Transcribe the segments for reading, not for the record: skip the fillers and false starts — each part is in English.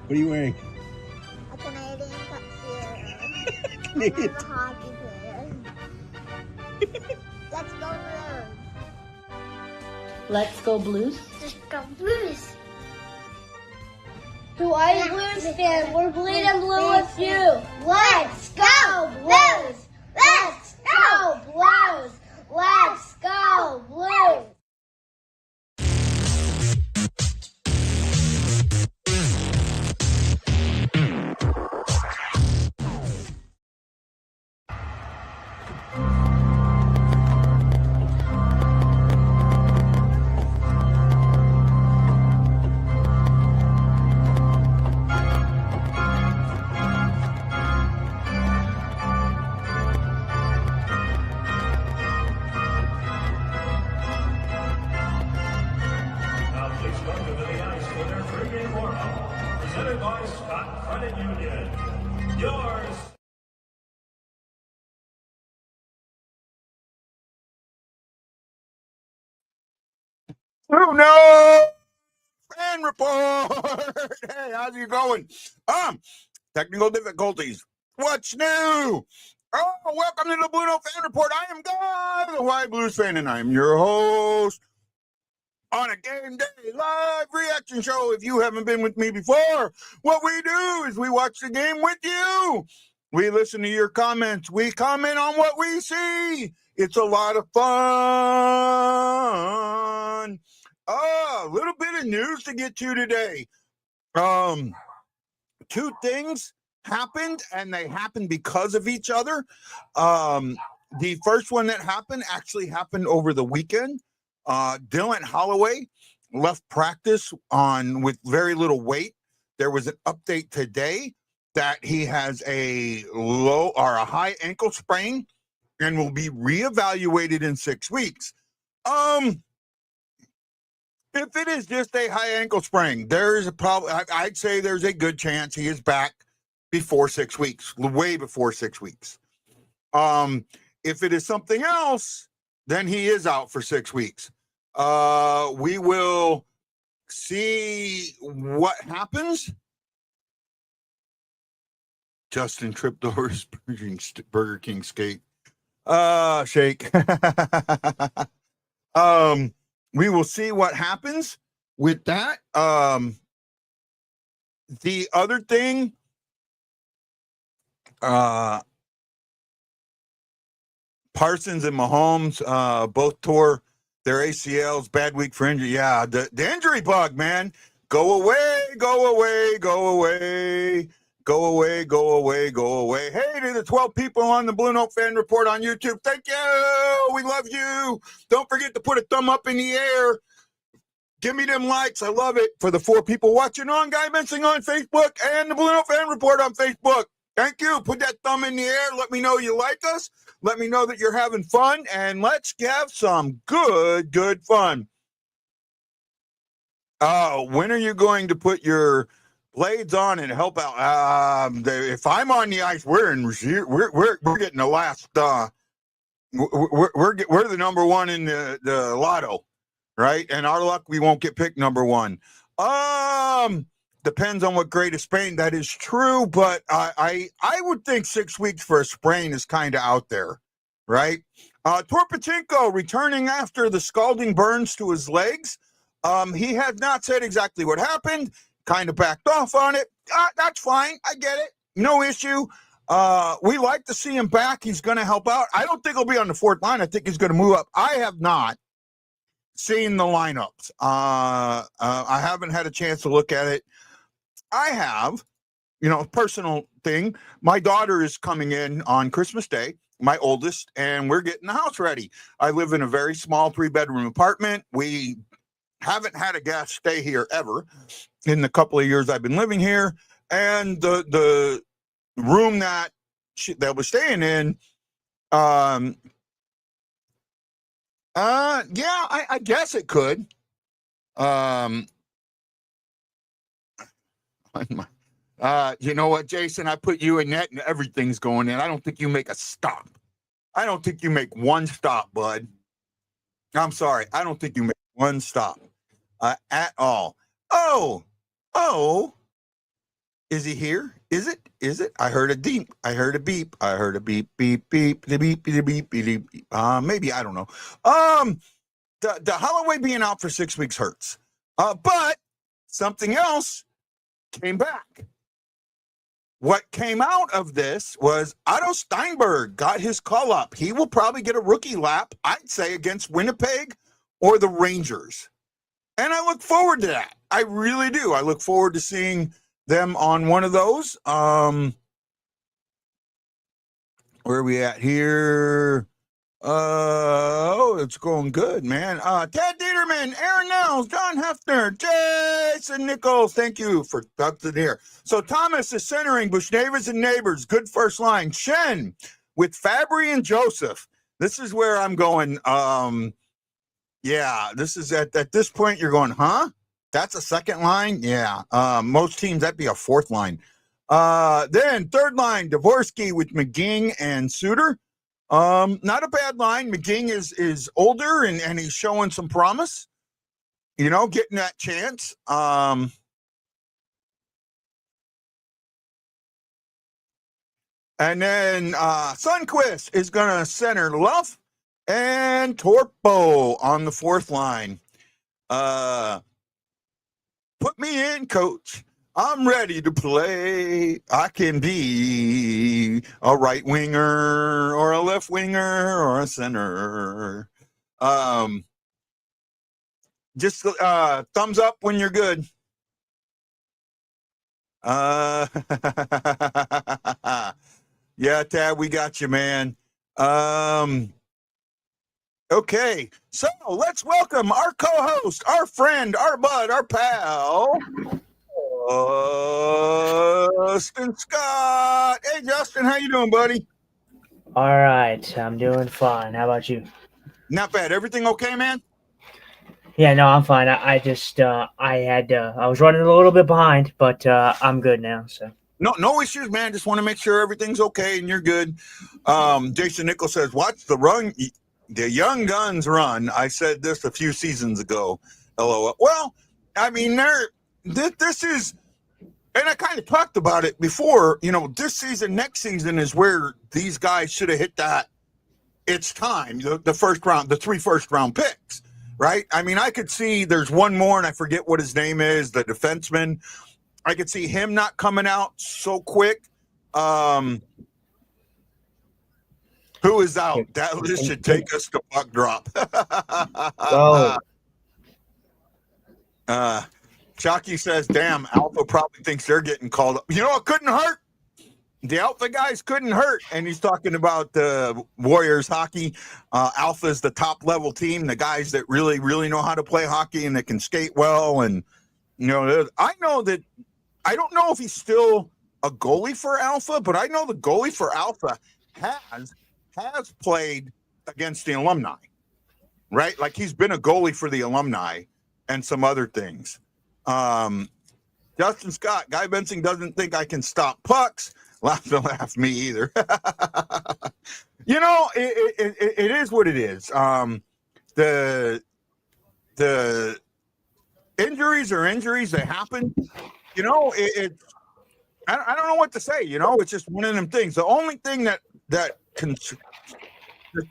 What are you wearing? A Canadian tuxedo. Canadian. I'm a hockey player. Let's go Blues. Let's go Blues. Let's go Blues. To all you Blues fans, we're bleeding blue with you. Let's go Blues. Let's go Blues. Let's go Blues. Now please welcome to the ice for their pregame warm-up, presented by Scott Credit Union. Yours. BlueNote fan report. Hey, how's it going? Technical difficulties. What's new? Oh, welcome to the BlueNote fan report. I am God, the White Blues fan, and I'm your host on a game day live reaction show. If you haven't been with me before, what we do is we watch the game with you. We listen to your comments. We comment on what we see. It's a lot of fun. A little bit of news to get to today. Two things happened, and they happened because of each other. The first one that happened actually happened over the weekend. Dylan Holloway left practice with very little weight. There was an update today that he has a low or a high ankle sprain and will be reevaluated in 6 weeks. If it is just a high ankle sprain, there's a problem. I'd say there's a good chance he is back before 6 weeks, way before 6 weeks. If it is something else, then he is out for 6 weeks. We will see what happens. Justin tripped over his Burger King skate. Shake. We will see what happens with that. The other thing, Parsons and Mahomes both tore their ACLs. Bad week for injury. Yeah, the injury bug, man. Go away, go away, go away. Go away, go away, go away. Hey to the 12 people on the BlueNote fan report on YouTube. Thank you. We love you. Don't forget to put a thumb up in the air. Give me them likes. I love it. For the 4 people watching on Guy Mensing on Facebook and the BlueNote fan report on Facebook. Thank you. Put that thumb in the air. Let me know you like us. Let me know that you're having fun. And let's have some good fun. When are you going to put your blades on and help out? If I'm on the ice, we're getting the last. We're the number one in the lotto, right? And our luck, we won't get picked number one. Depends on what grade of sprain. That is true, but I would think 6 weeks for a sprain is kind of out there, right? Torpedo returning after the scalding burns to his legs. He has not said exactly what happened. Kind of backed off on it. That's fine. I get it. No issue. We like to see him back. He's going to help out. I don't think he'll be on the 4th line. I think he's going to move up. I have not seen the lineups. I haven't had a chance to look at it. I have, personal thing. My daughter is coming in on Christmas Day, my oldest, and we're getting the house ready. I live in a very small 3-bedroom apartment. We haven't had a guest stay here ever in the couple of years I've been living here. And the room that we're staying in, I guess it could. You know what, Jason? I put you in net and everything's going in. I don't think you make a stop. I don't think you make one stop, bud. I'm sorry. I don't think you make one stop at all. Oh, Is he here? Is it? Is it? I heard a deep. I heard a beep. I heard a beep, beep, beep, the beep, the beep, beep, beep. Maybe, I don't know. The Holloway being out for 6 weeks hurts. But something else came back. What came out of this was Otto Steinberg got his call up. He will probably get a rookie lap, I'd say, against Winnipeg or the Rangers. And I look forward to that. I really do. I look forward to seeing them on one of those. Where are we at here? It's going good, man. Ted Dieterman, Aaron Nels, John Hefner, Jason Nichols, thank you for tucking here. So Thomas is centering Bushnavis and Neighbors, good first line. Shen with Fabry and Joseph. This is where I'm going. Yeah, this is at this point you're going, huh? That's a second line? Yeah. Most teams that'd be a fourth line. Then third line, Dvorsky with McGing and Suter. Not a bad line. McGing is older and he's showing some promise, getting that chance. And then Sundquist is going to center Luff and Torpo on the fourth line. Put me in, coach. I'm ready to play. I can be a right winger or a left winger or a center. Just thumbs up when you're good. Yeah, Tad, we got you, man. Okay, so let's welcome our co-host, our friend, our bud, our pal, Justin Scott. Hey, Justin, how you doing, buddy? All right, I'm doing fine. How about you? Not bad. Everything okay, man? Yeah, no, I'm fine. I just I was running a little bit behind, but I'm good now. So no issues, man. Just want to make sure everything's okay and you're good. Jason Nichols says, "Watch the run, the young guns run." I said this a few seasons ago. LOL. Well, I mean, this is, and I kind of talked about it before. This season, next season is where these guys should have hit that. It's time. The first round, the 3 first-round picks. Right? I mean, I could see there's one more, and I forget what his name is, the defenseman. I could see him not coming out so quick. Who is out? This should take us to puck drop. Chucky says, damn, Alpha probably thinks they're getting called up. It couldn't hurt. The Alpha guys couldn't hurt, and he's talking about the Warriors hockey. Alpha is the top level team, the guys that really, really know how to play hockey and that can skate well. And I know that I don't know if he's still a goalie for Alpha, but I know the goalie for Alpha has played against the alumni, right? Like he's been a goalie for the alumni and some other things. Justin Scott, Guy Bensing doesn't think I can stop pucks. Laugh me either. It is what it is. The injuries are injuries. They happen. I don't know what to say. It's just one of them things. The only thing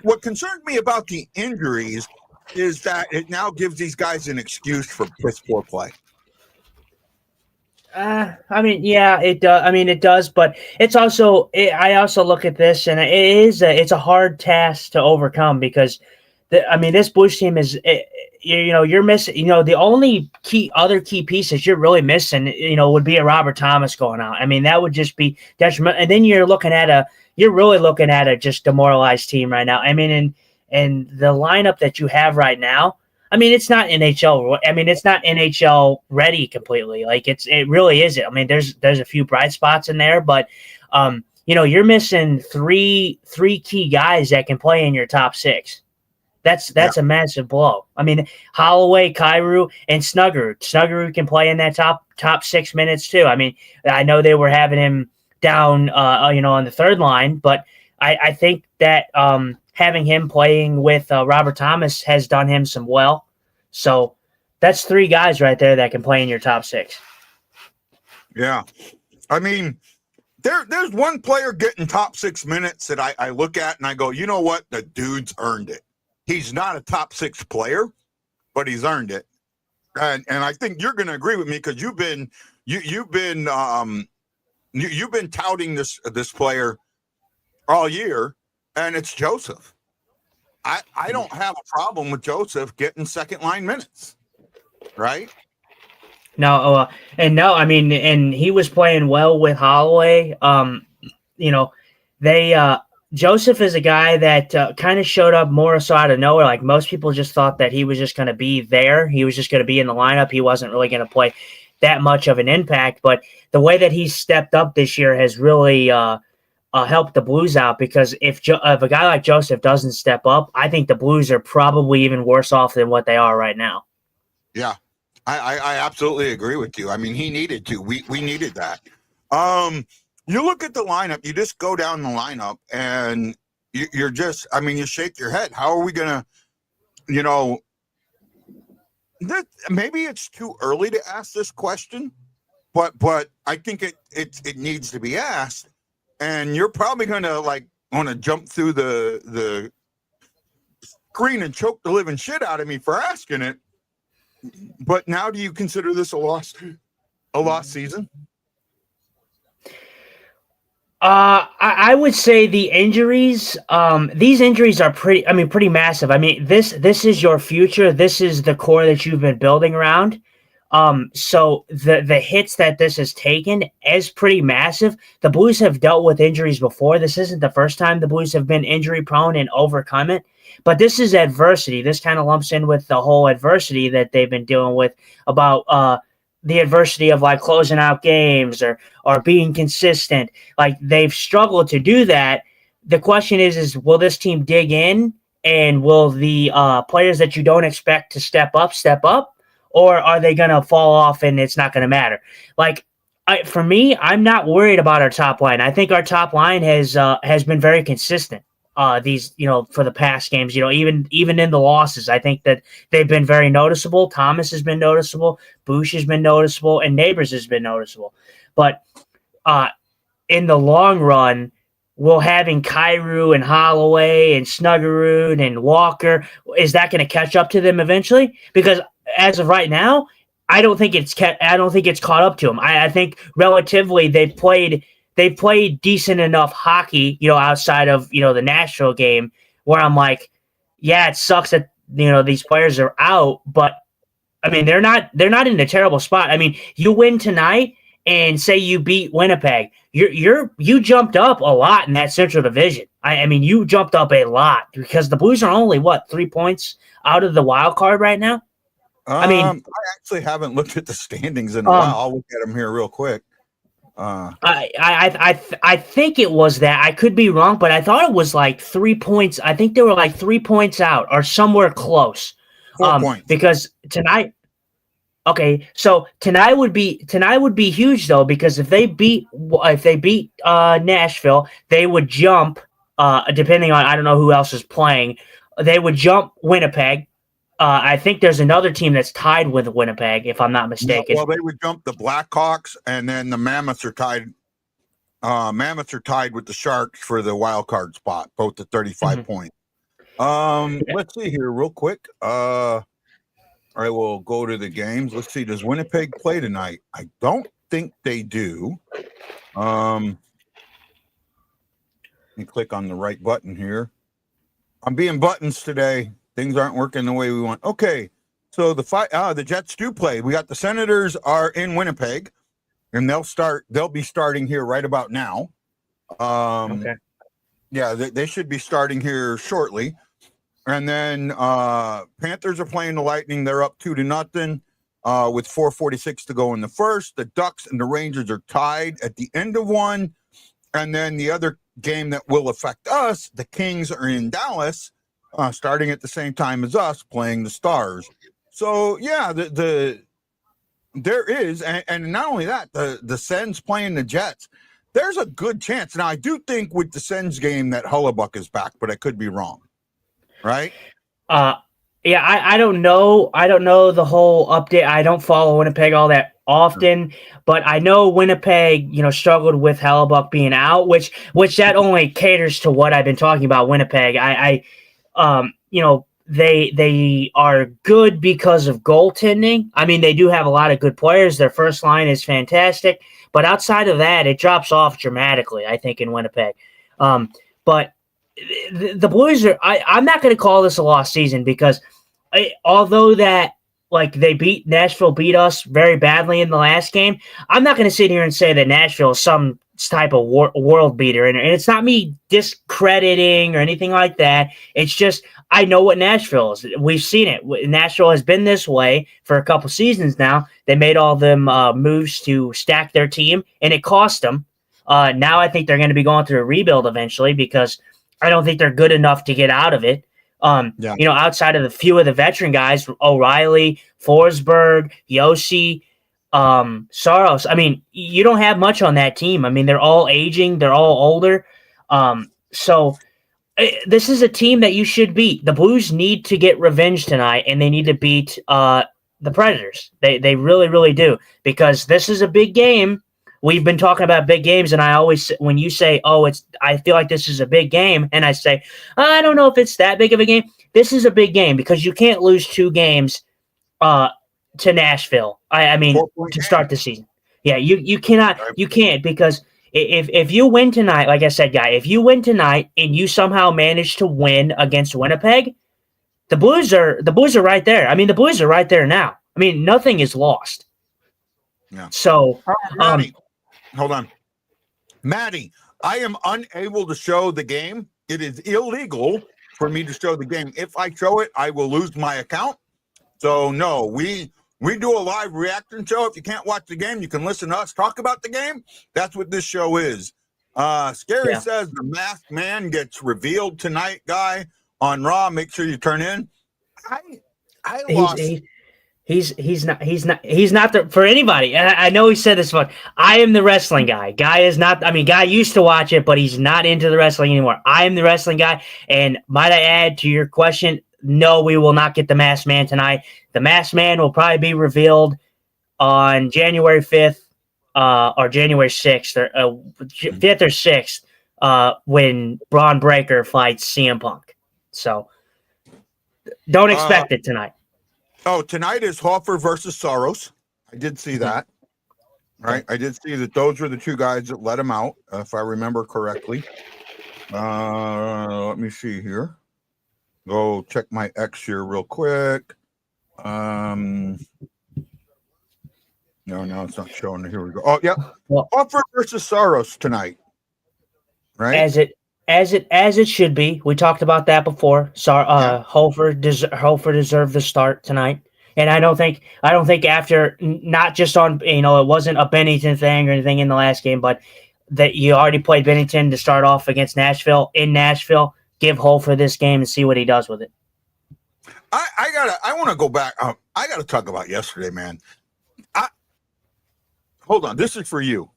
what concerned me about the injuries is that it now gives these guys an excuse for piss poor play. I mean, yeah, it does. I mean, it does, but it's also. I also look at this, and it's a hard task to overcome because, this Bush team is. You're missing. The only other key pieces you're really missing. Would be a Robert Thomas going out. I mean, that would just be detrimental. And then you're really looking at a just demoralized team right now. I mean, and the lineup that you have right now. I mean, it's not NHL. I mean, it's not NHL ready completely. Like it really isn't. I mean, there's a few bright spots in there, but you're missing three key guys that can play in your top 6. That's a massive blow. I mean, Holloway, Kyrou, and Snuggerud. Snuggerud can play in that top 6 minutes too. I mean, I know they were having him down, on the third line, but I think that having him playing with Robert Thomas has done him some well. So that's 3 guys right there that can play in your top 6. Yeah. I mean, there's one player getting top 6 minutes that I look at and I go, you know what? The dude's earned it. He's not a top 6 player, but he's earned it. And I think you're going to agree with me because you've been touting this player all year, and it's Joseph. I don't have a problem with Joseph getting second line minutes, right? No, I mean, and he was playing well with Holloway. They Joseph is a guy that kind of showed up more so out of nowhere. Like most people just thought that he was just going to be there. He was just going to be in the lineup. He wasn't really going to play that much of an impact. But the way that he's stepped up this year has really helped the Blues out because if a guy like Joseph doesn't step up, I think the Blues are probably even worse off than what they are right now. Yeah, I absolutely agree with you. I mean, he needed to. We needed that. You look at the lineup, you just go down the lineup and you're just, I mean, you shake your head. How are we going to, maybe it's too early to ask this question, but I think it needs to be asked. And you're probably going to want to jump through the screen and choke the living shit out of me for asking it. But now do you consider this a lost season? I would say the injuries, these injuries are pretty massive. I mean, this is your future. This is the core that you've been building around. So the hits that this has taken is pretty massive. The Blues have dealt with injuries before. This isn't the first time the Blues have been injury prone and overcome it, but this is adversity. This kind of lumps in with the whole adversity that they've been dealing with about, the adversity of like closing out games or being consistent. Like they've struggled to do that. The question is will this team dig in and will the players that you don't expect to step up, or are they going to fall off and it's not going to matter? Like for me, I'm not worried about our top line. I think our top line has been very consistent. These, for the past games, even in the losses, I think that they've been very noticeable. Thomas has been noticeable, Bush has been noticeable, and Neighbors has been noticeable. But in the long run, will having Kyrou and Holloway and Snuggerud and Walker, is that going to catch up to them eventually? Because as of right now, I don't think it's caught up to them. I think relatively they've played decent enough hockey, outside of, the Nashville game where I'm like, yeah, it sucks that, these players are out, but I mean, they're not in a terrible spot. I mean, you win tonight and say you beat Winnipeg, you jumped up a lot in that Central Division. I mean, you jumped up a lot because the Blues are only 3 points out of the wild card right now. I actually haven't looked at the standings in a while. I'll look at them here real quick. I think it was that. I could be wrong, but I thought it was 3 points. I think they were 3 points out or somewhere close. 4 points. Because tonight. Okay, so tonight would be huge though, because if they beat Nashville, they would jump. Depending on, I don't know who else is playing, they would jump Winnipeg. I think there's another team that's tied with Winnipeg, if I'm not mistaken. Well, they would jump the Blackhawks, and then the Mammoths are tied. Mammoths are tied with the Sharks for the wild card spot, both at 35 points. Let's see here real quick. All right, we'll go to the games. Let's see. Does Winnipeg play tonight? I don't think they do. Let me click on the right button here. I'm being buttons today. Things aren't working the way we want. Okay, so the Jets do play. We got the Senators are in Winnipeg, and they'll be starting here right about now. Okay. Yeah, they should be starting here shortly. And then Panthers are playing the Lightning. They're up 2-0 with 4:46 to go in the first. The Ducks and the Rangers are tied at the end of one. And then the other game that will affect us, the Kings are in Dallas, starting at the same time as us, playing the Stars. So yeah, there is, and not only that, the Sens playing the Jets. There's a good chance. Now I do think with the Sens game that Hullebuck is back, but I could be wrong. Right? Yeah, I don't know. I don't know the whole update. I don't follow Winnipeg all that often, but I know Winnipeg, struggled with Hellebuck being out, which that only caters to what I've been talking about. Winnipeg, they are good because of goaltending. I mean, they do have a lot of good players. Their first line is fantastic, but outside of that, it drops off dramatically, I think, in Winnipeg. But the Blues are. I'm not going to call this a lost season because although that like Nashville beat us very badly in the last game, I'm not going to sit here and say that Nashville is some type of world beater, and it's not me discrediting or anything like that. It's just I know what Nashville is. We've seen it. Nashville has been this way for a couple seasons now. They made all them moves to stack their team, and it cost them. Now I think they're going to be going through a rebuild eventually because I don't think they're good enough to get out of it. Outside of the few of the veteran guys, O'Reilly, Forsberg, Yossi, Saros. I mean, you don't have much on that team. I mean, they're all aging. They're all older. So this is a team that you should beat. The Blues need to get revenge tonight, and they need to beat the Predators. They really, really do, because this is a big game. We've been talking about big games, and I always, when you say, I feel like this is a big game, and I say, I don't know if it's that big of a game. This is a big game because you can't lose 2 games to Nashville. I mean, to start the season. Yeah, you cannot, you can't, because if you win tonight, like I said, Guy, if you win tonight and you somehow manage to win against Winnipeg, the Blues are right there. I mean, the Blues are right there now. I mean, nothing is lost. Yeah. So, hold on. Maddie, I am unable to show the game. It is illegal for me to show the game. If I show it, I will lose my account. So, no, we do a live reaction show. If you can't watch the game, you can listen to us talk about the game. That's what this show is. Scary says the masked man gets revealed tonight, Guy, on Raw. Make sure you turn in. I lost. He's not the, for anybody. I know he said this one. I am the wrestling guy. Guy is not. I mean, Guy used to watch it, but he's not into the wrestling anymore. I am the wrestling guy. And might I add to your question? No, we will not get the Masked Man tonight. The Masked Man will probably be revealed on January 5th or January 6th or 5th or 6th when Braun Breaker fights CM Punk. So don't expect it tonight. Oh, tonight is Hofer versus Saros. I did see that. Right. I did see that those were the 2 guys that let him out, if I remember correctly. Let me see here. Go check my X here real quick. No, it's not showing. Here we go. Oh, yeah. Well, Hofer versus Saros tonight. Right. As it should be. We talked about that before. Hofer deserved the start tonight, and I don't think after, not just on, it wasn't a Bennington thing or anything in the last game, but that you already played Bennington to start off against Nashville in Nashville. Give Hofer this game and see what he does with it. I want to go back. I gotta talk about yesterday, man. Hold on. This is for you.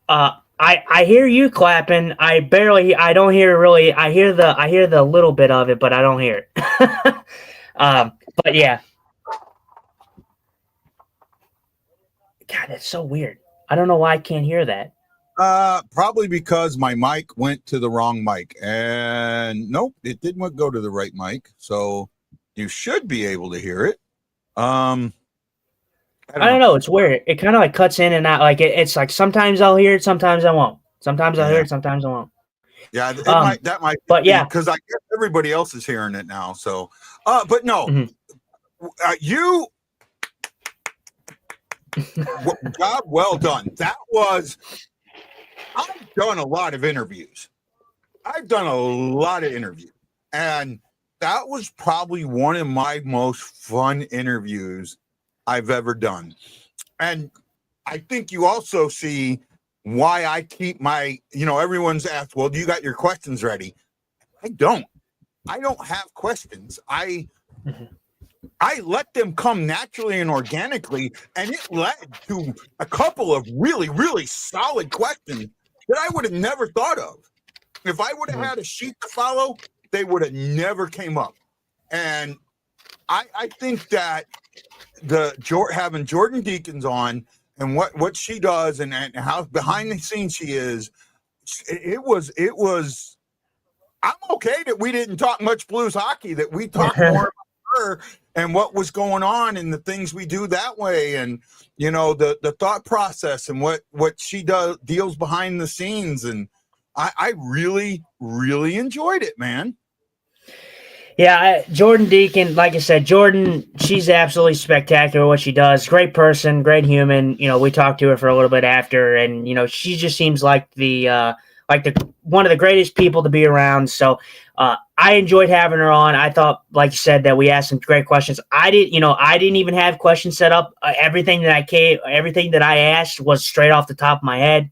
I hear you clapping. I don't hear really. I hear the little bit of it, but I don't hear it. But yeah. God, that's so weird. I don't know why I can't hear that. Probably because my mic went to the wrong mic, and nope, it didn't go to the right mic. So you should be able to hear it. I don't know. It's weird. It kind of like cuts in and out. Like it's like sometimes I'll hear it, sometimes I won't. Sometimes I'll hear it, sometimes I won't. Yeah, that might. But yeah, because I guess everybody else is hearing it now. So, but no, you. Job well done. That was. I've done a lot of interviews. And that was probably one of my most fun interviews I've ever done. And I think you also see why I keep my, everyone's asked, well, do you got your questions ready? I don't have questions. I let them come naturally and organically, and it led to a couple of really, really solid questions that I would have never thought of. If I would have had a sheet to follow, they would have never came up. And I think that having Jordan Deacons on and what she does and how behind the scenes she is, it was. I'm okay that we didn't talk much Blues hockey, that we talked more about her and what was going on and the things we do that way, and the thought process and what she deals behind the scenes. And I really, really enjoyed it, man. Yeah, Jordan Deacon, like I said, Jordan, she's absolutely spectacular what she does. Great person, great human. We talked to her for a little bit after, and she just seems like the one of the greatest people to be around. So I enjoyed having her on. I thought, like you said, that we asked some great questions. I didn't even have questions set up. Everything that I asked was straight off the top of my head.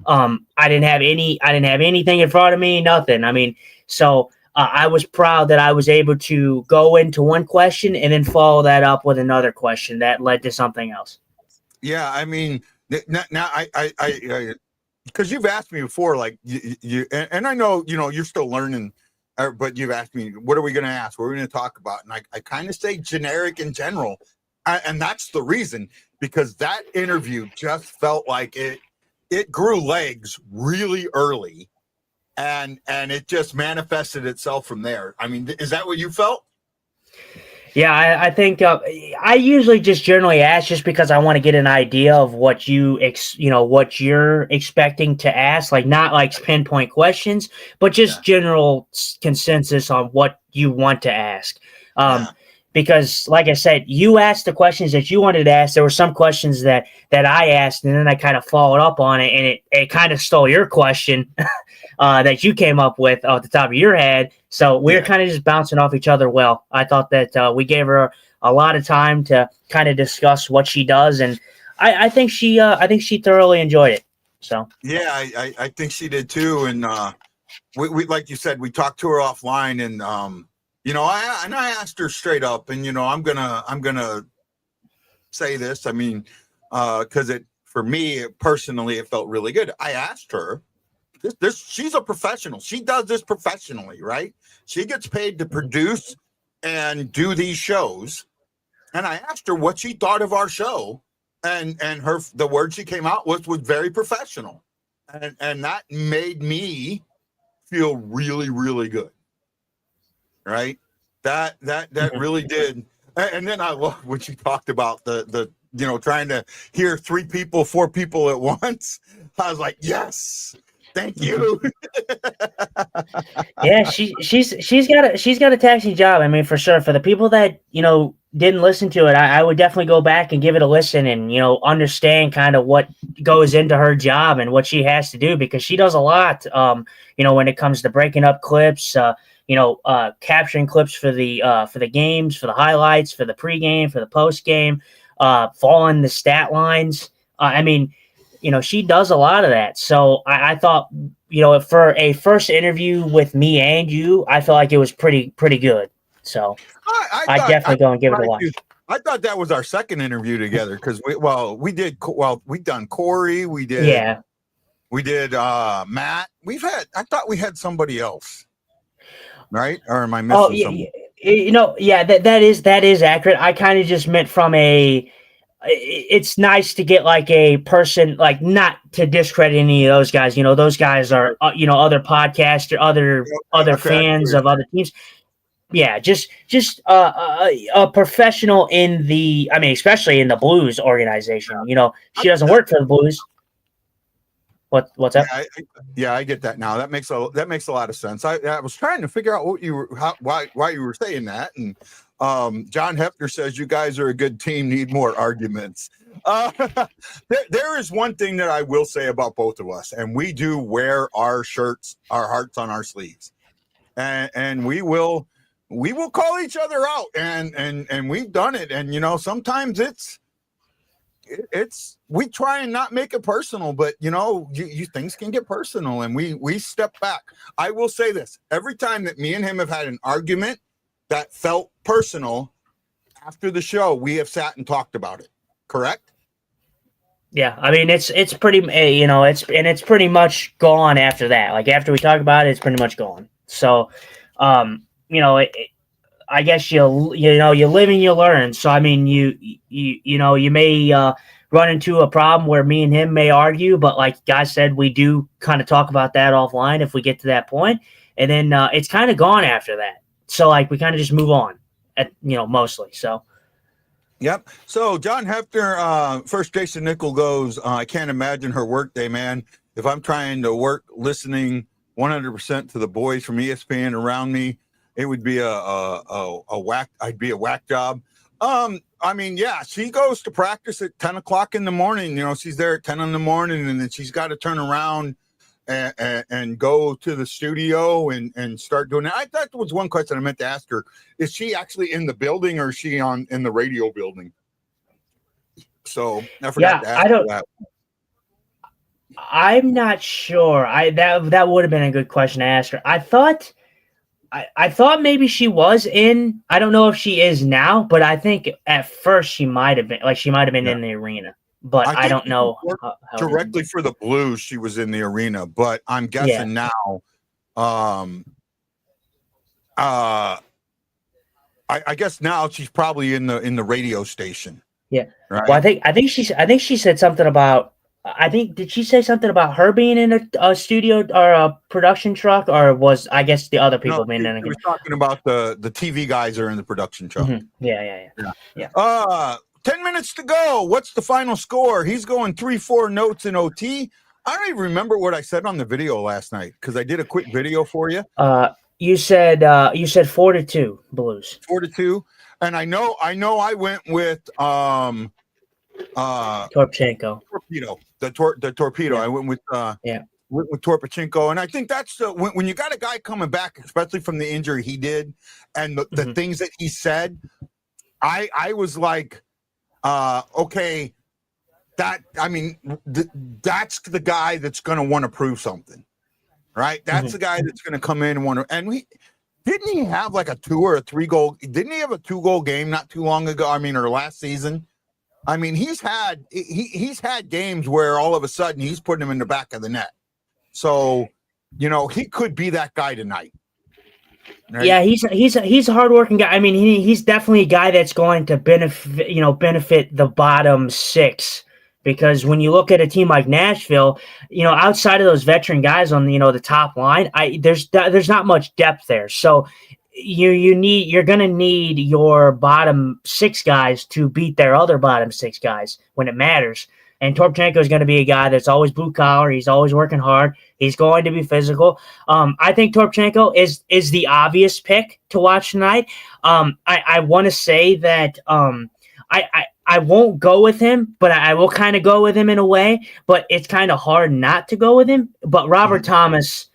I didn't have anything in front of me, nothing. I mean, so. I was proud that I was able to go into one question and then follow that up with another question that led to something else. Yeah, I mean, now I because you've asked me before, like you and I know you're still learning, but you've asked me, what are we going to ask? What are we going to talk about? And I kind of say generic in general, and that's the reason, because that interview just felt like it grew legs really early. And it just manifested itself from there. I mean, is that what you felt? Yeah, I think I usually just generally ask just because I want to get an idea of what what you're expecting to ask, like not like pinpoint questions, but just general consensus on what you want to ask. Because, like I said, you asked the questions that you wanted to ask. There were some questions that I asked, and then I kind of followed up on it, and it kind of stole your question that you came up with off the top of your head. So we were kind of just bouncing off each other. Well, I thought that we gave her a lot of time to kind of discuss what she does, and I think she thoroughly enjoyed it. So yeah, I think she did too. And we like you said, we talked to her offline, and I asked her straight up, and I'm gonna say this. I mean, because for me personally, it felt really good. I asked her. She's a professional. She does this professionally, right? She gets paid to produce and do these shows. And I asked her what she thought of our show, and the word she came out with was very professional, and that made me feel really, really good. Right? That really did. And then I love when she talked about the trying to hear 3 people, 4 people at once. I was like, yes. Thank you. Yeah, she's got a taxing job. I mean, for sure. For the people that didn't listen to it, I would definitely go back and give it a listen and understand kind of what goes into her job and what she has to do, because she does a lot. When it comes to breaking up clips, capturing clips for the games, for the highlights, for the pregame, for the postgame, following the stat lines. I mean. She does a lot of that. So I thought, for a first interview with me and you, I felt like it was pretty good. So I definitely go and give it a watch. I thought that was our second interview together, because we done Corey, we did Matt. I thought we had somebody else, right? Or am I missing something? That is accurate. I kind of just meant from it's nice to get like a person, like, not to discredit any of those guys. Those guys are, other podcasters, other fans of other teams. Yeah, just a professional in especially in the Blues organization. She doesn't work for the Blues. What's that? I get that now. That makes a lot of sense. I was trying to figure out why you were saying that, and John Hefner says you guys are a good team, need more arguments. There is one thing that I will say about both of us, and we do wear our shirts, our hearts on our sleeves, and we will call each other out, and we've done it. And sometimes it's we try and not make it personal, but you things can get personal, and we step back. I will say this: every time that me and him have had an argument that felt personal, after the show, we have sat and talked about it. Correct? Yeah, I mean it's pretty it's pretty much gone after that. Like after we talk about it, it's pretty much gone. So, I guess you live and you learn. So I mean you may run into a problem where me and him may argue, but like guys said, we do kind of talk about that offline if we get to that point, and then it's kind of gone after that. So like we kind of just move on, mostly. So. Yep. So John Hefner, first Jason Nickel goes, I can't imagine her workday, man. If I'm trying to work listening 100% to the boys from ESPN around me, it would be a whack. I'd be a whack job. I mean, yeah, she goes to practice at 10 o'clock in the morning. She's there at 10 in the morning, and then she's got to turn around and go to the studio and start doing it. That was one question I meant to ask her. Is she actually in the building, or is she in the radio building? So I forgot to ask her that. I'm not sure. That would have been a good question to ask her. I thought maybe she was in. I don't know if she is now, but I think at first she might have been. Like she might have been in the arena, but I don't know how directly for the Blues. She was in the arena, but I'm guessing now. I guess now she's probably in the radio station. Yeah. Right. Well, I think she said something about. Did she say something about her being in a studio or a production truck, or was I guess the other people being in? She was talking about the TV guys are in the production truck. Mm-hmm. Yeah. 10 minutes to go. What's the final score? He's going 3-4 notes in OT. I don't even remember what I said on the video last night because I did a quick video for you. You said 4-2 Blues. 4-2, and I know I went with Torpedo. The torpedo. I went with with Torpachenko, and I think that's when you got a guy coming back, especially from the injury he did, and the things that he said. I was like, okay, that's the guy that's going to want to prove something, right? That's the guy that's going to come in and want to. And didn't he have like a 2 or a 3 goal? Didn't he have a 2-goal game not too long ago? Or last season. He's had games where all of a sudden he's putting him in the back of the net. So, he could be that guy tonight. Right? Yeah, he's a hardworking guy. He's definitely a guy that's going to benefit the bottom 6, because when you look at a team like Nashville, outside of those veteran guys on the top line, there's not much depth there. So you're going to need your bottom 6 guys to beat their other bottom 6 guys when it matters. And Torpachenko is going to be a guy that's always blue collar. He's always working hard. He's going to be physical. I think Torpachenko is the obvious pick to watch tonight. I want to say that I won't go with him, but I will kind of go with him in a way. But it's kind of hard not to go with him. But Robert Thomas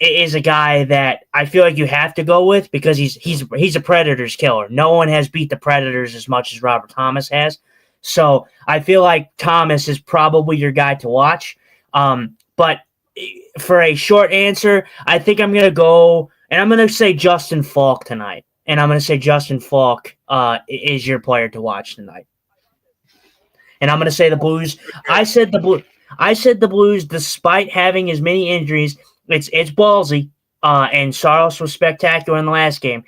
is a guy that I feel like you have to go with because he's a Predators killer. No one has beat the Predators as much as Robert Thomas has. So I feel like Thomas is probably your guy to watch. But for a short answer, I think I'm going to go, and I'm going to say Justin Falk tonight. And I'm going to say Justin Falk is your player to watch tonight. And I'm going to say the Blues. I said the Blues, despite having as many injuries, it's ballsy. And Saros was spectacular in the last game.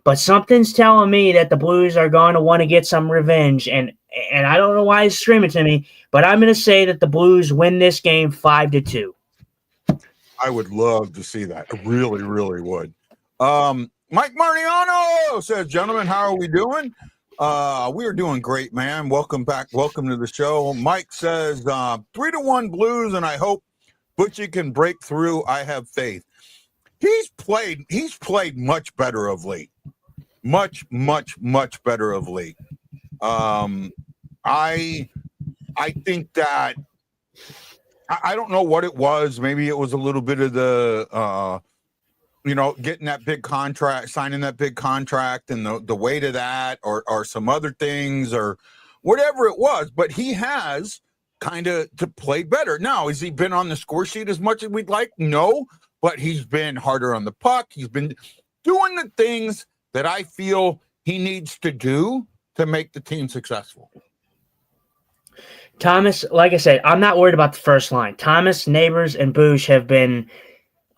But something's telling me that the Blues are going to want to get some revenge. And I don't know why he's screaming to me, but I'm going to say that the Blues win this game 5-2. I would love to see that. I really, really would. Mike Mariano says, gentlemen, how are we doing? We are doing great, man. Welcome back. Welcome to the show. Mike says 3-1 Blues, and I hope Butchie can break through. I have faith. He's played much better of late. Much, much, much better of late. I think that I don't know what it was. Maybe it was a little bit of the getting that big contract, signing that big contract, and the weight of that, or some other things, or whatever it was. But he has kind of to play better. Now, has he been on the score sheet as much as we'd like? No, but he's been harder on the puck. He's been doing the things that I feel he needs to do to make the team successful. Thomas, like I said, I'm not worried about the first line. Thomas, Neighbors, and Boosh have been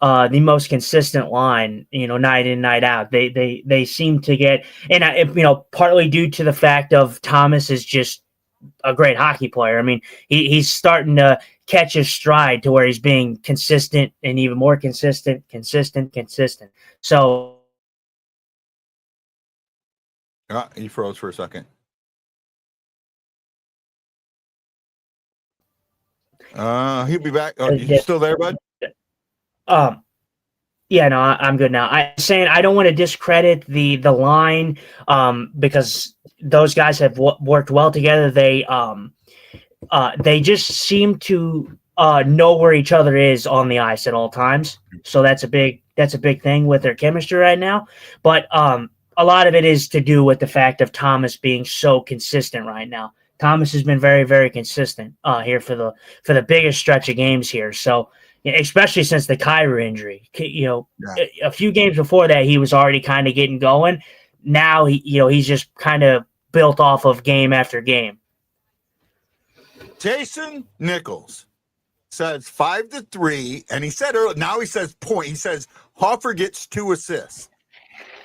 the most consistent line, night in, night out. They seem to get, and partly due to the fact of Thomas is just a great hockey player. I mean, he's starting to catch his stride to where he's being consistent and even more consistent. So He froze for a second. He'll be back. Oh, you still there, bud? Yeah, no, I'm good now. I'm saying I don't want to discredit the line because those guys have worked well together. They just seem to know where each other is on the ice at all times. So that's a big thing with their chemistry right now. But a lot of it is to do with the fact of Thomas being so consistent right now. Thomas has been very, very consistent here for the biggest stretch of games here. So especially since the Kyra injury, a few games before that, he was already kind of getting going. Now he's just kind of built off of game after game. Jason Nichols says 5-3, and he said earlier, now he says point. He says Hoffer gets 2 assists.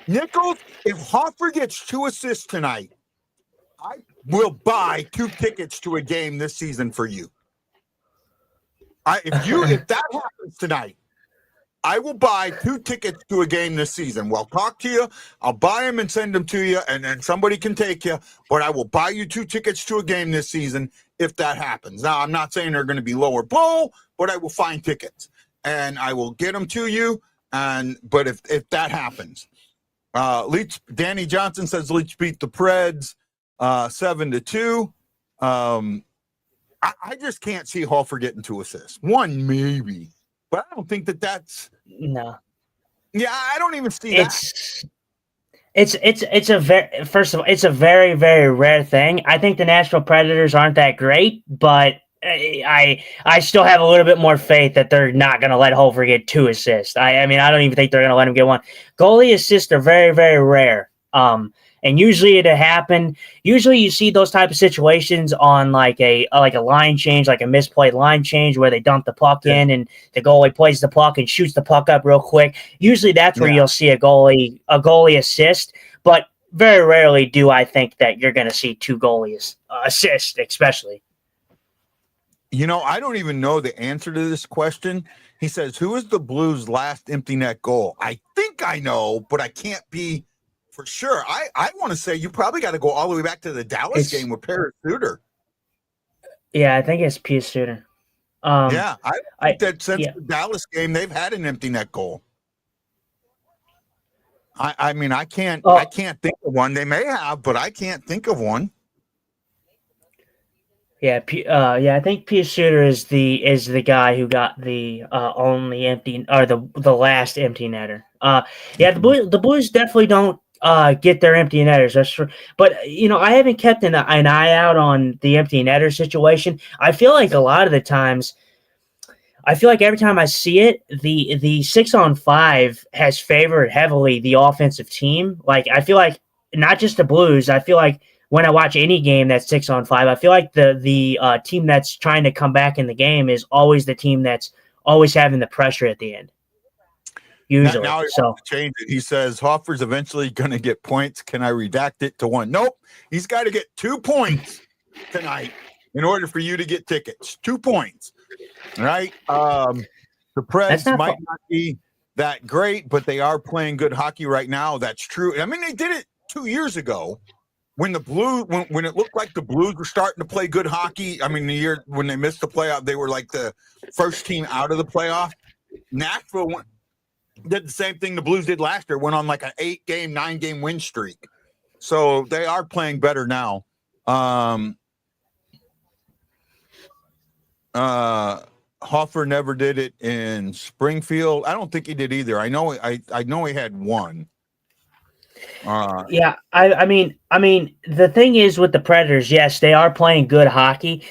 Nichols, if Hoffer gets 2 assists tonight, I will buy 2 tickets to a game this season for you. If that happens tonight, I will buy 2 tickets to a game this season. Well, talk to you. I'll buy them and send them to you, and then somebody can take you. But I will buy you 2 tickets to a game this season if that happens. Now, I'm not saying they're going to be lower bowl, but I will find tickets and I will get them to you. But if that happens, Danny Johnson says Leach beat the Preds 7-2. I just can't see Hofer getting 2 assists. 1 maybe, but I don't think that's no. Yeah, I don't even see that. It's a very, first of all, it's a very, very rare thing. I think the Nashville Predators aren't that great, but I still have a little bit more faith that they're not going to let Hofer get 2 assists. I mean, I don't even think they're going to let him get 1. Goalie assists are very, very rare. And usually it'll happen. Usually you see those type of situations on like a line change, like a misplayed line change where they dump the puck in and the goalie plays the puck and shoots the puck up real quick. Usually that's where you'll see a goalie assist, but very rarely do I think that you're going to see 2 goalies assist, especially. I don't even know the answer to this question. He says, who is the Blues' last empty net goal? I think I know, but I can't be for sure. I want to say you probably got to go all the way back to the Dallas game with Paris Suter. Yeah, I think it's Pius Suter. I think that since the Dallas game, they've had an empty net goal. I mean, I can't think of one. They may have, but I can't think of one. Yeah, I think Pius Suter is the guy who got the only empty or the last empty netter. The Blues definitely don't get their empty netters. That's true. But I haven't kept an eye out on the empty netter situation. I feel like a lot of the times, every time I see it, the 6-on-5 has favored heavily the offensive team. Like I feel like not just the Blues. I feel like when I watch any game that's 6-on-5, I feel like the team that's trying to come back in the game is always the team that's always having the pressure at the end. Usually. Now he wants to change it. He says Hoffer's eventually going to get points. Can I redact it to 1? Nope. He's got to get 2 points tonight in order for you to get tickets. 2 points. All right. The Preds might not be that great, but they are playing good hockey right now. That's true. I mean, they did it 2 years ago. When the Blues, when it looked like the Blues were starting to play good hockey, I mean, the year when they missed the playoff, they were like the first team out of the playoff. Nashville did the same thing the Blues did last year, went on like an 8-game, 9-game win streak. So they are playing better now. Hoffer never did it in Springfield. I don't think he did either. I know he had 1. I mean, the thing is with the Predators, yes, they are playing good hockey.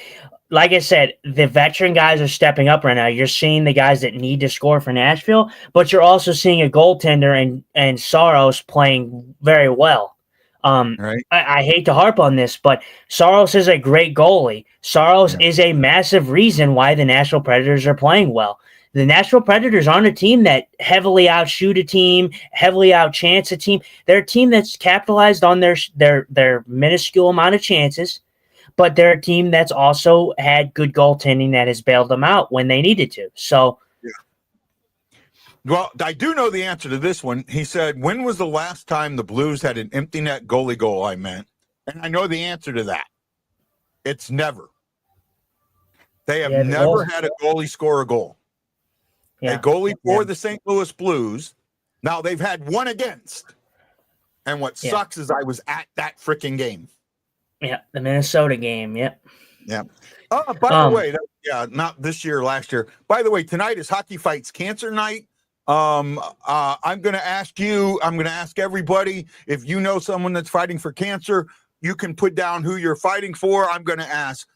Like I said, the veteran guys are stepping up right now. You're seeing the guys that need to score for Nashville, but you're also seeing a goaltender and Saros playing very well. Right. I hate to harp on this, but Saros is a great goalie. Saros is a massive reason why the Nashville Predators are playing well. The Nashville Predators aren't a team that heavily outshoot a team, heavily outchance a team. They're a team that's capitalized on their minuscule amount of chances, but they're a team that's also had good goaltending that has bailed them out when they needed to. So, well, I do know the answer to this one. He said, when was the last time the Blues had an empty net goalie goal, I meant? And I know the answer to that. It's never. They have never had a goalie score a goal. A goalie for the St. Louis Blues. Now, they've had one against. And what sucks is I was at that freaking game. Yeah, the Minnesota game. Yep. Yeah. By the way, not this year, last year. By the way, tonight is Hockey Fights Cancer Night. I'm going to ask you, I'm going to ask everybody, if you know someone that's fighting for cancer, you can put down who you're fighting for. I'm going to ask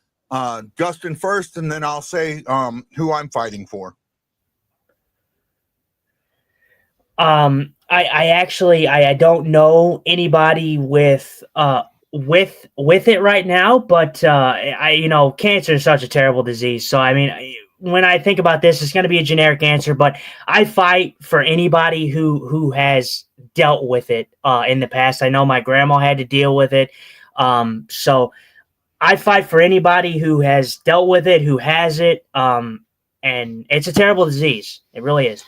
Justin first, and then I'll say who I'm fighting for. I actually don't know anybody with it right now, but cancer is such a terrible disease. So I mean, when I think about this, it's going to be a generic answer, but I fight for anybody who has dealt with it in the past. I know my grandma had to deal with it, so I fight for anybody who has dealt with it, who has it, and it's a terrible disease. It really is.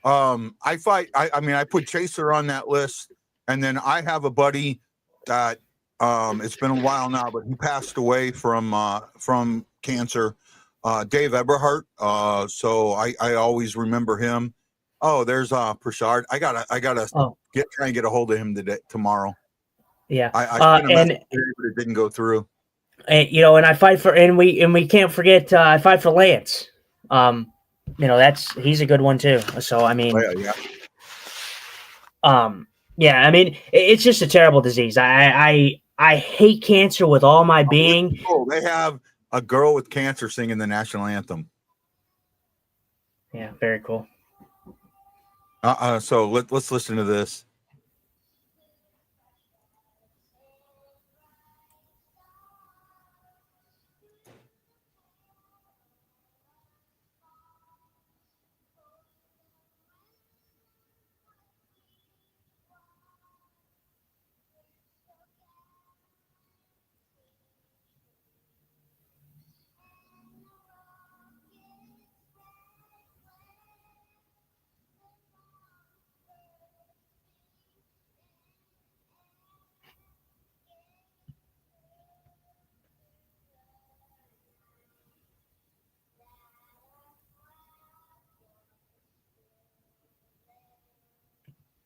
I put Chaser on that list, and then I have a buddy that it's been a while now, but he passed away from cancer, Dave Eberhardt. So I always remember him. Oh, there's Prashad. I gotta try and get a hold of him tomorrow. Yeah. I sent a message today, but it didn't go through. And I fight for, and we can't forget, I fight for Lance. He's a good one too. So I mean, I mean, it's just a terrible disease. I hate cancer with all my being. Oh, they have a girl with cancer singing the national anthem. Yeah, very cool. So let's listen to this.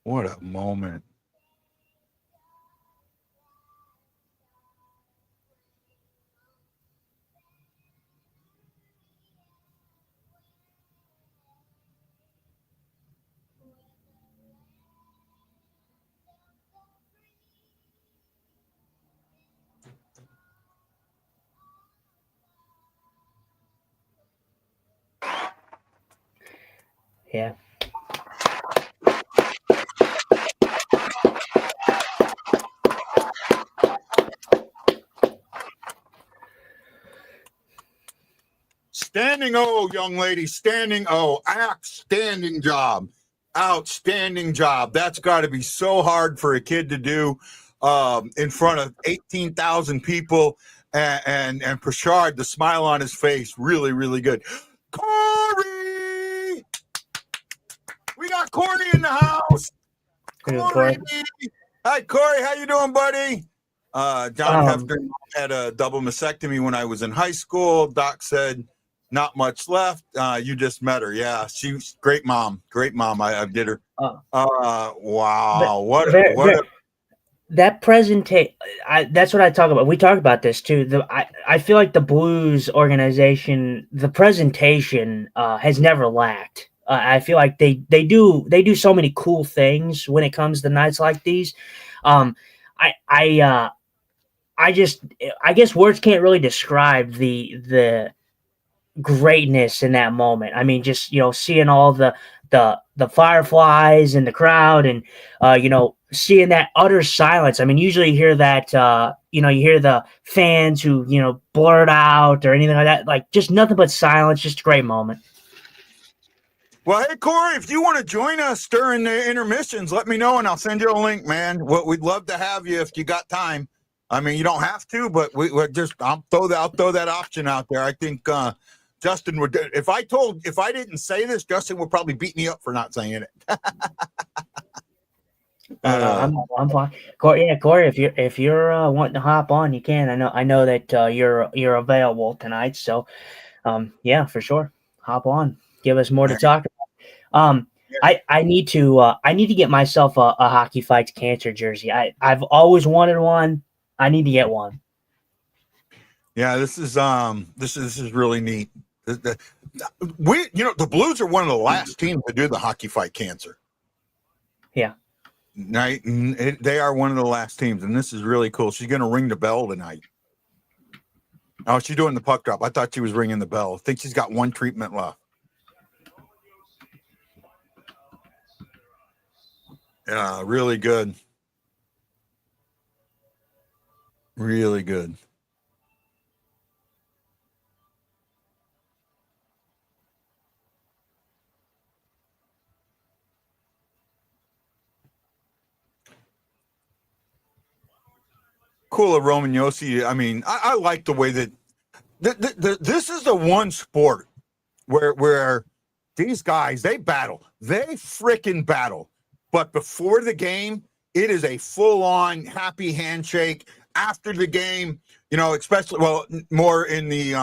What a moment. Yeah. Standing O, young lady, standing O, outstanding job. Outstanding job. That's got to be so hard for a kid to do in front of 18,000 people. And Prashad, the smile on his face, really, really good. Corey! We got Corey in the house. Corey! Hi, Corey. How you doing, buddy? John Hefner had a double mastectomy when I was in high school. Doc said, not much left. You just met her. Yeah, she's great mom. Great mom. I did her. Wow. That presentation, that's what I talk about. We talk about this too. I feel like the Blues organization, the presentation has never lacked. I feel like they do so many cool things when it comes to nights like these. I guess words can't really describe the greatness in that moment. I mean, just seeing all the fireflies in the crowd, and seeing that utter silence. I mean, usually you hear that, you hear the fans who, blurt out or anything like that. Like, just nothing but silence. Just a great moment. Well, hey, Corey, if you want to join us during the intermissions, let me know and I'll send you a link, man. We'd love to have you if you got time. I mean, you don't have to, but I'll throw that option out there. I think Justin would. If I didn't say this, Justin would probably beat me up for not saying it. I'm fine. Corey, if you're wanting to hop on, you can. I know that you're available tonight, so yeah, for sure, hop on. Give us more to talk about. I need to get myself a Hockey Fights Cancer jersey. I've always wanted one. I need to get one. Yeah, this is really neat. The Blues are one of the last teams to do the Hockey Fight Cancer. Yeah. Right, they are one of the last teams, and this is really cool. She's going to ring the bell tonight. Oh, she's doing the puck drop. I thought she was ringing the bell. I think she's got one treatment left. Yeah, really good. Really good. Cool, Roman Yossi. I mean, I like the way that this is the one sport where these guys, they battle. They freaking battle. But before the game, it is a full-on happy handshake. After the game, especially, well, more in the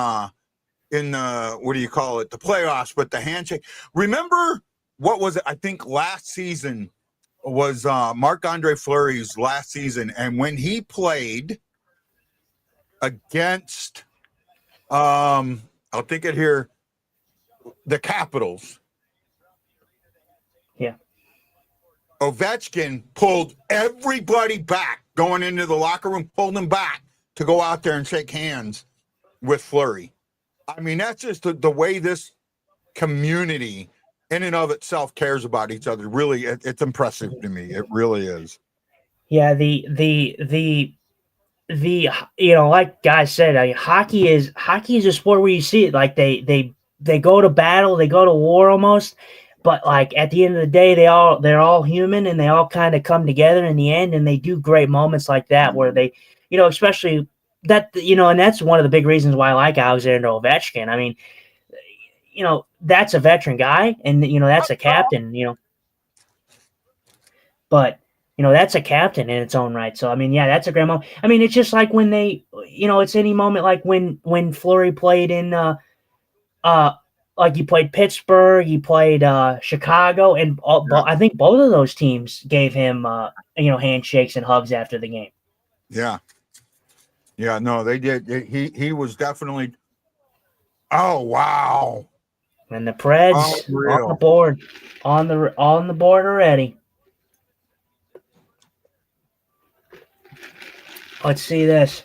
what do you call it? The playoffs, but the handshake. Remember, what was it? I think last season was Marc-Andre Fleury's last season, and when he played against I'll think it here, the Capitals. Yeah. Ovechkin pulled everybody back going into the locker room, pulled them back to go out there and shake hands with Fleury. I mean, that's just the way this community in and of itself cares about each other. Really, it's impressive to me. It really is. Yeah, the like guys said, hockey is a sport where you see it. Like they go to battle, they go to war almost, but like at the end of the day, they're all human and they all kind of come together in the end, and they do great moments like that where they, especially that, and that's one of the big reasons why I like Alexander Ovechkin. I mean, that's a veteran guy, and that's a captain, but that's a captain in its own right. So I mean, yeah, that's a great moment. I mean, it's just like when they, it's any moment like when Fleury played in like he played Pittsburgh, he played Chicago, and I think both of those teams gave him handshakes and hugs after the game. Yeah. Yeah, no, they did. He was definitely. Oh wow! And the Preds on the board, on the board already. Let's see this.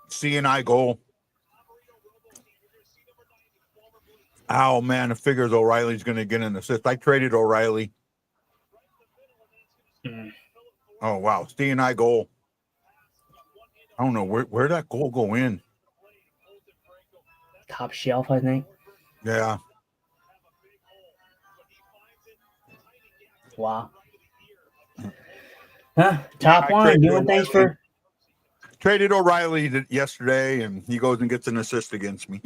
CNI goal. Oh man, it figures O'Reilly's going to get an assist. I traded O'Reilly. Oh wow, CNI goal. I don't know where that goal go in. Top shelf, I think. Yeah. Wow. Top line doing things for. Traded O'Reilly yesterday, and he goes and gets an assist against me.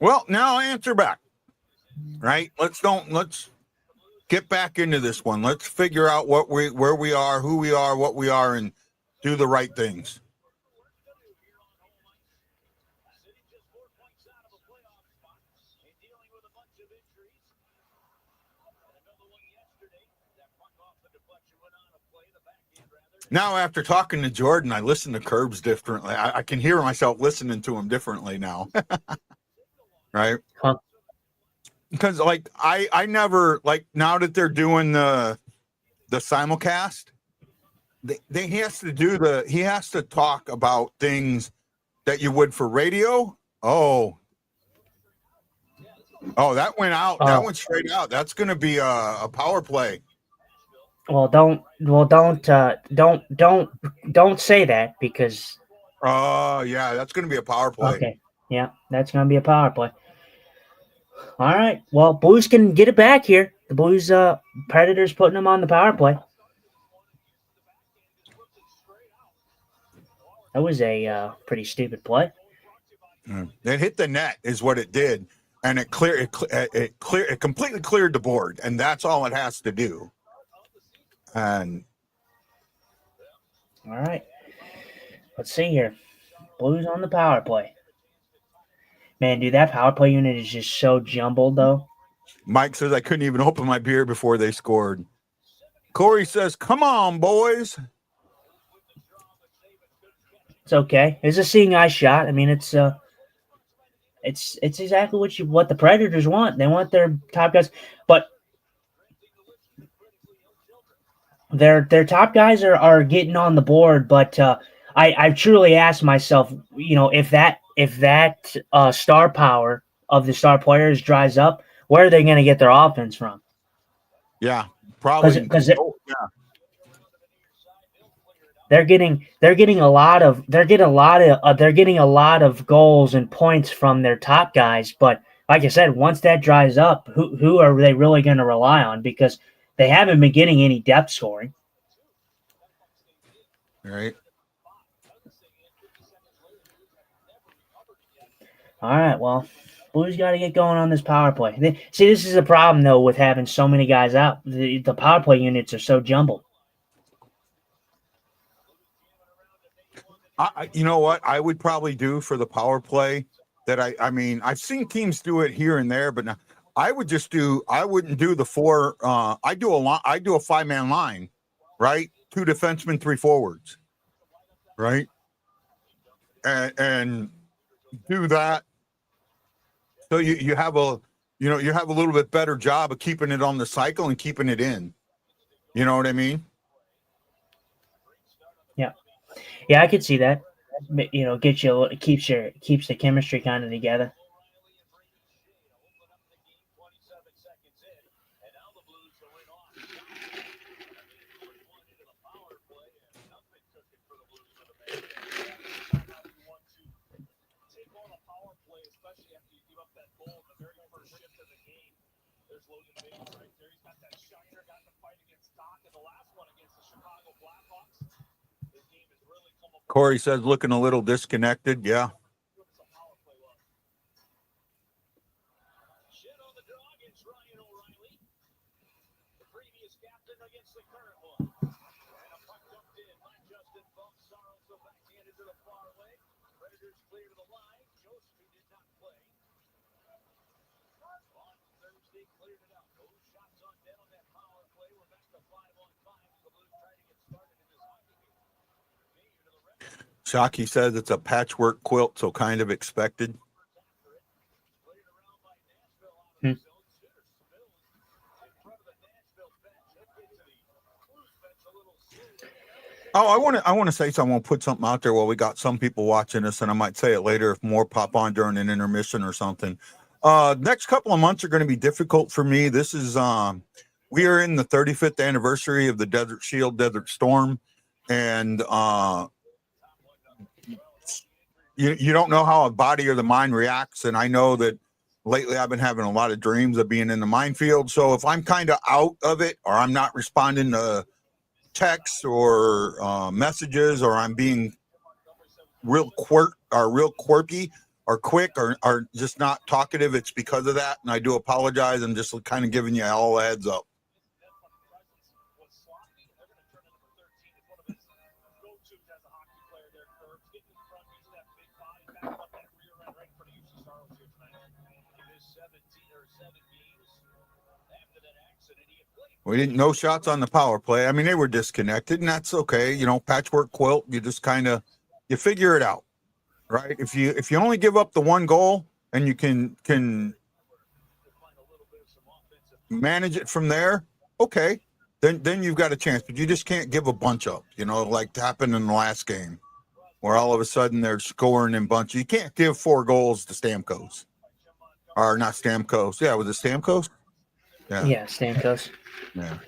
Well, now answer back. Right? Let's get back into this one. Let's figure out where we are, who we are, what we are, and do the right things. Now, after talking to Jordan, I listen to Curbs differently. I can hear myself listening to him differently now. Right? Huh. Because like I never, like, now that they're doing the simulcast, he has to talk about things that you would for radio. Oh, that went out. That went straight out. That's going to be a power play. Well, don't say that because. Oh, yeah, that's going to be a power play. Okay, yeah, that's going to be a power play. All right, well, Blues can get it back here. The Blues Predators putting them on the power play. That was a pretty stupid play. It hit the net, is what it did, and it completely cleared the board, and that's all it has to do. And all right, let's see here. Blues on the power play. Man, dude, that power play unit is just so jumbled, though. Mike says I couldn't even open my beer before they scored. Corey says, "Come on, boys." It's okay. It's a seeing eye shot. I mean, it's exactly what the Predators want. They want their top guys, but their top guys are getting on the board. But I truly asked myself, if that star power of the star players dries up, where are they going to get their offense from? Yeah, probably because they're getting a lot of goals and points from their top guys. But like I said, once that dries up, who are they really going to rely on? Because they haven't been getting any depth scoring. All right. All right. Well, Blues got to get going on this power play. See, this is a problem though with having so many guys out. The power play units are so jumbled. You know what I would probably do for the power play that I mean, I've seen teams do it here and there, but now I wouldn't do the four. I do a 5-man line, right? 2 defensemen, 3 forwards, right? And do that. So you have a little bit better job of keeping it on the cycle and keeping it in. You know what I mean? Yeah, I could see that. Keeps the chemistry kind of together. Corey says looking a little disconnected. Yeah. Shockey says it's a patchwork quilt, so kind of expected. Oh, I want to say something. I want to put something out there while we got some people watching us, and I might say it later if more pop on during an intermission or something. Next couple of months are going to be difficult for me. This is we are in the 35th anniversary of the Desert Shield, Desert Storm, and you don't know how a body or the mind reacts. And I know that lately I've been having a lot of dreams of being in the minefield. So if I'm kind of out of it, or I'm not responding to texts or messages, or I'm being real quirky or quick or just not talkative, it's because of that. And I do apologize. I'm just kind of giving you all a heads up. We didn't no shots on the power play. I mean, they were disconnected, and that's okay. Patchwork quilt. You just you figure it out, right? If you only give up the one goal and you can manage it from there, okay, then you've got a chance. But you just can't give a bunch up, like happened in the last game where all of a sudden they're scoring in bunches. You can't give 4 goals to Stamkos. Or not Stamkos. Yeah, was it Stamkos? Yeah, Stamkos. Yeah.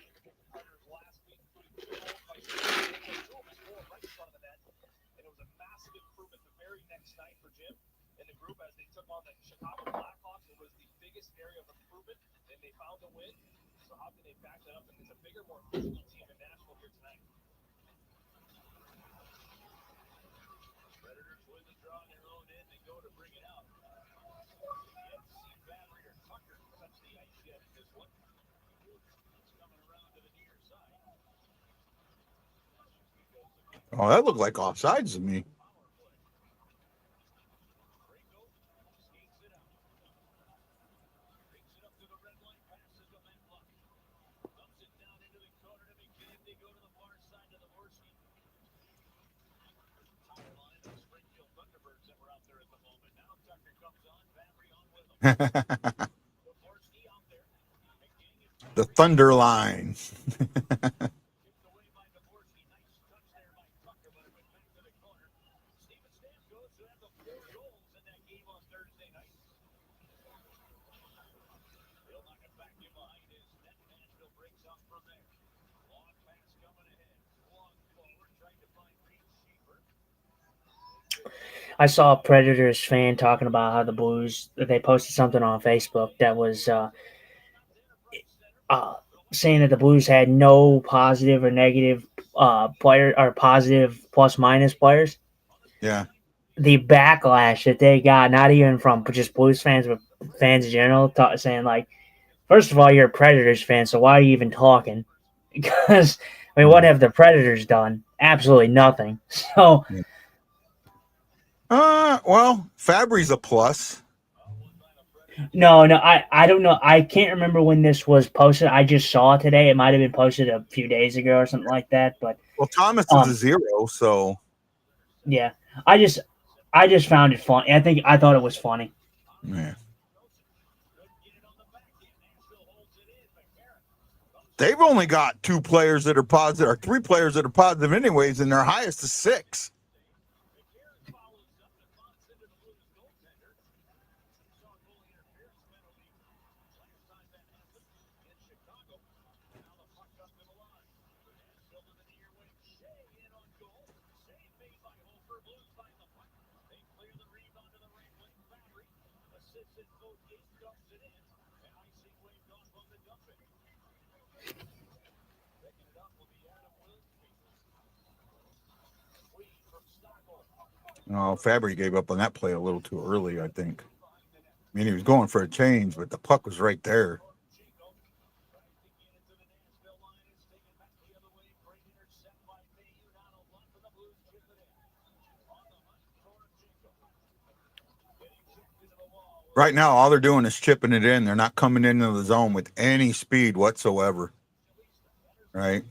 Oh, that looked like offsides to me. The Thunder line. I saw a Predators fan talking about how the Blues, they posted something on Facebook that was uh, saying that the Blues had no positive or negative player or positive plus minus players. Yeah. The backlash that they got, not even from just Blues fans, but fans in general, saying like, first of all, you're a Predators fan, so why are you even talking? Because I mean, what have the Predators done? Absolutely nothing. So, Well, Fabry's a plus. no, I don't know. I can't remember when this was posted. I just saw it today. It might have been posted a few days ago or something like that. But Well, Thomas is a 0, so yeah, I just found it funny. I thought it was funny. yeah. They've only got 2 players that are positive, or 3 players that are positive, anyways, and their highest is 6. Oh, Fabry gave up on that play a little too early, I think. I mean, he was going for a change, but the puck was right there. Right now, all they're doing is chipping it in. They're not coming into the zone with any speed whatsoever. Right?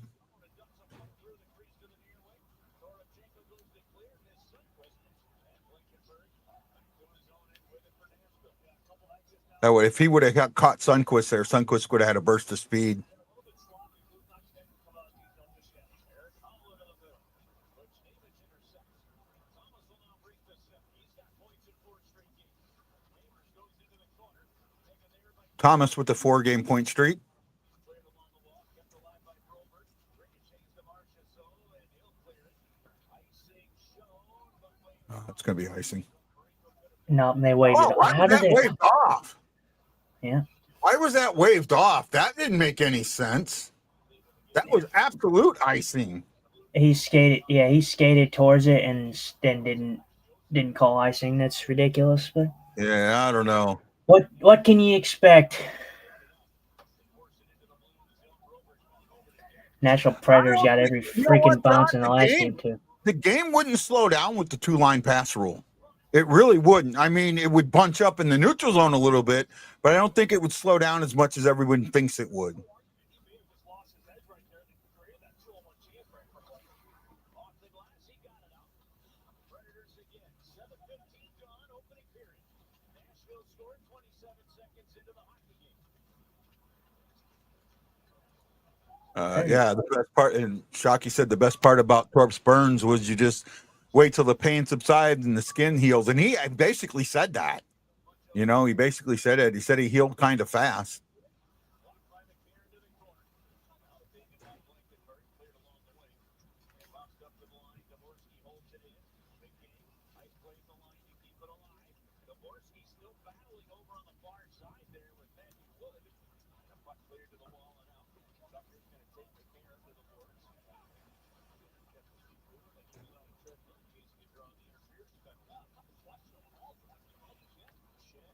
That way, if he would have caught Sundquist there, Sundquist would have had a burst of speed. Thomas with the 4-game point streak. Oh, it's going to be icing. No, they waved it. Why was that waved off? Yeah. Why was that waved off? That didn't make any sense. That was absolute icing. He skated. Yeah, he skated towards it and then didn't call icing. That's ridiculous. But yeah, I don't know. What can you expect? Nashville Predators got every freaking bounce in the last game too. The game wouldn't slow down with the 2-line pass rule. It really wouldn't. I mean, it would bunch up in the neutral zone a little bit, but I don't think it would slow down as much as everyone thinks it would. Yeah, the best part, and Shockey said the best part about Torps Burns was you just wait till the pain subsides and the skin heals. And he basically said that. You know, he basically said it. He said he healed kind of fast.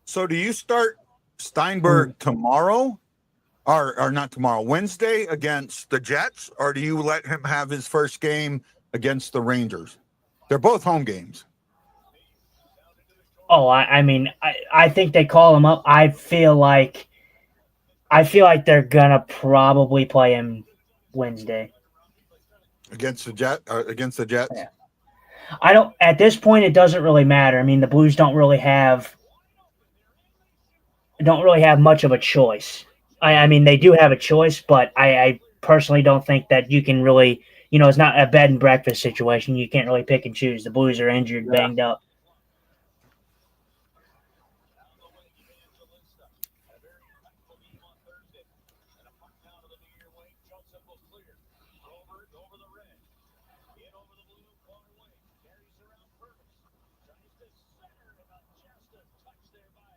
So do you start Steinberg tomorrow? Or not tomorrow, Wednesday against the Jets? Or do you let him have his first game against the Rangers? They're both home games. Oh, I mean, I think they call him up. I feel like they're gonna probably play him Wednesday Against the Jets. Yeah. I don't. At this point, it doesn't really matter. I mean, the Blues don't really have much of a choice. I mean, they do have a choice, but I personally don't think that you can really, it's not a bed and breakfast situation. You can't really pick and choose. The Blues are injured, banged up.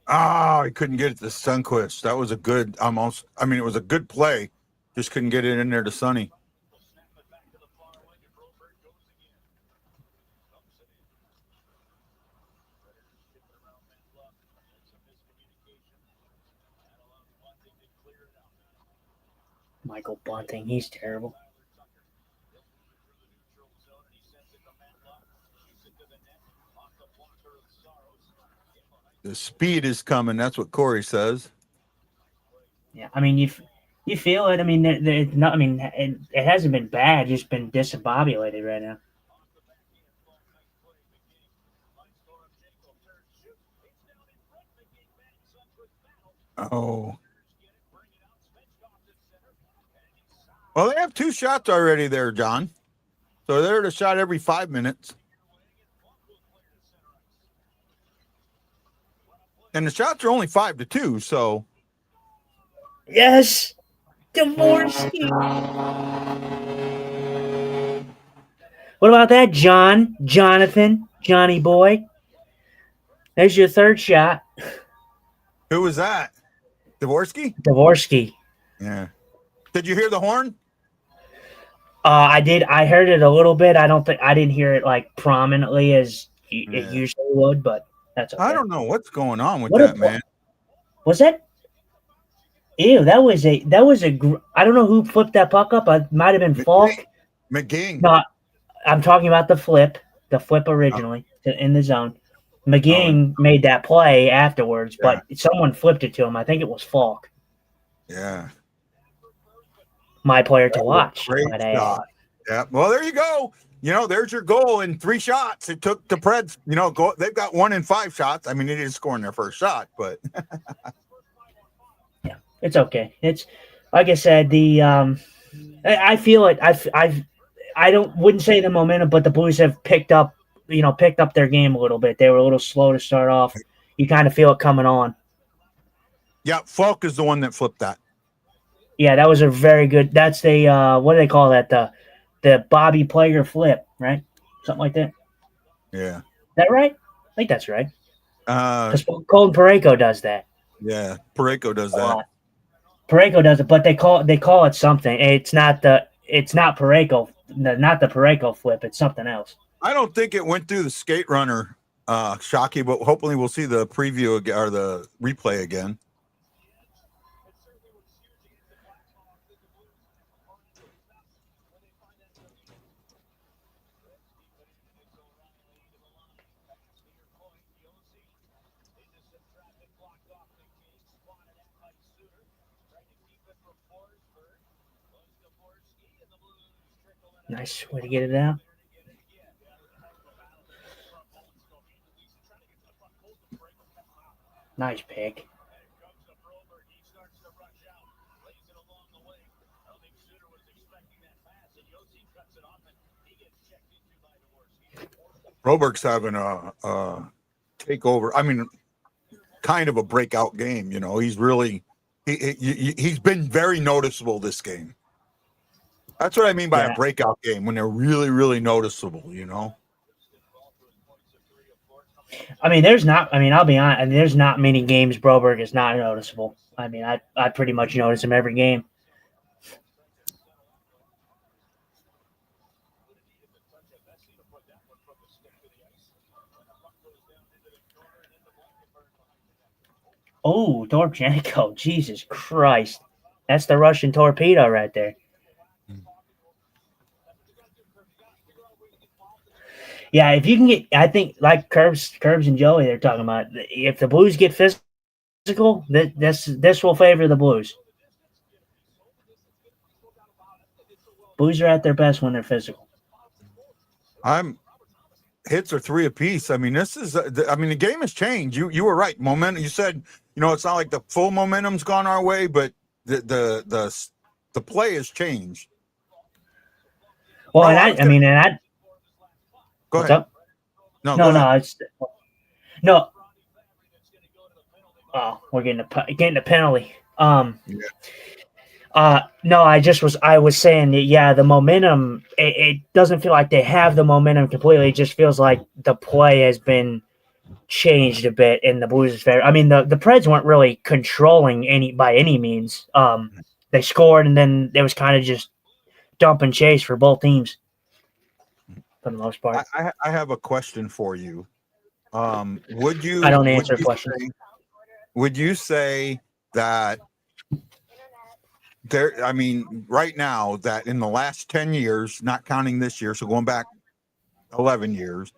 Oh, he couldn't get it to Sunquist. That was a good, it was a good play. Just couldn't get it in there to Sonny. Michael Bunting, he's terrible. The speed is coming. That's what Corey says. Yeah, I mean, you feel it. I mean, it hasn't been bad. Just been discombobulated right now. Oh. Well, they have 2 shots already there, John. So they're a shot every 5 minutes. And the shots are only 5-2, so. Yes, Dvorsky. What about that, Jonathan, Johnny boy? There's your third shot. Who was that? Dvorsky? Dvorsky. Yeah. Did you hear the horn? I did. I heard it a little bit. I didn't hear it like prominently as it usually would, but that's okay. I don't know what's going on with that, man. Was that? Ew, that was a. I don't know who flipped that puck up. It might have been Falk. McGing. No, I'm talking about the flip originally in the zone. McGing made that play afterwards, but someone flipped it to him. I think it was Falk. Yeah. My player to watch. Great shot. Yeah. Well, there you go. There's your goal in 3 shots. It took the Preds, they've got 1 in 5 shots. I mean, they didn't score in their first shot, but yeah, it's okay. It's like I said, I feel it. Wouldn't say the momentum, but the Blues have picked up their game a little bit. They were a little slow to start off. You kind of feel it coming on. Yeah, Falk is the one that flipped that. Yeah, that was a very good. That's the what do they call that? The Bobby Plager flip, right? Something like that. Yeah. Is that right? I think that's right. Because Colton Parayko does that. Yeah, Parayko does that. Parayko does it, but they call it something. It's not Parayko, not the Parayko flip. It's something else. I don't think it went through the skate runner, Shockey, but hopefully we'll see the preview or the replay again. Nice way to get it out. Nice pick. Broberg's having a takeover. I mean, kind of a breakout game. You know, he's really he's been very noticeable this game. That's what I mean by a breakout game, when they're really, really noticeable. You know. I mean, there's not. I mean, I'll be honest. I mean, there's not many games Broberg is not noticeable. I mean, I pretty much notice him every game. Oh, Dorchenko. Jesus Christ. That's the Russian torpedo right there. Yeah, if you can get, I think, like Curbs and Joey, they're talking about, if the Blues get physical, this will favor the Blues. Blues are at their best when they're physical. Hits are 3 apiece. I mean, this is. I mean, the game has changed. You were right. Momentum. You said, you know, it's not like the full momentum's gone our way, but the play has changed. Well, go ahead. What's up? No. No. Oh, we're getting a penalty. No, I was saying that, yeah, the momentum, it doesn't feel like they have the momentum completely. It just feels like the play has been changed a bit in the Blues' favor. I mean, the Preds weren't really controlling by any means. They scored, and then it was kind of just dump and chase for both teams for the most part. I have a question for you. Would you? I don't answer questions. Would you say that there? I mean, right now, that in the last 10 years, not counting this year, so going back 11 years,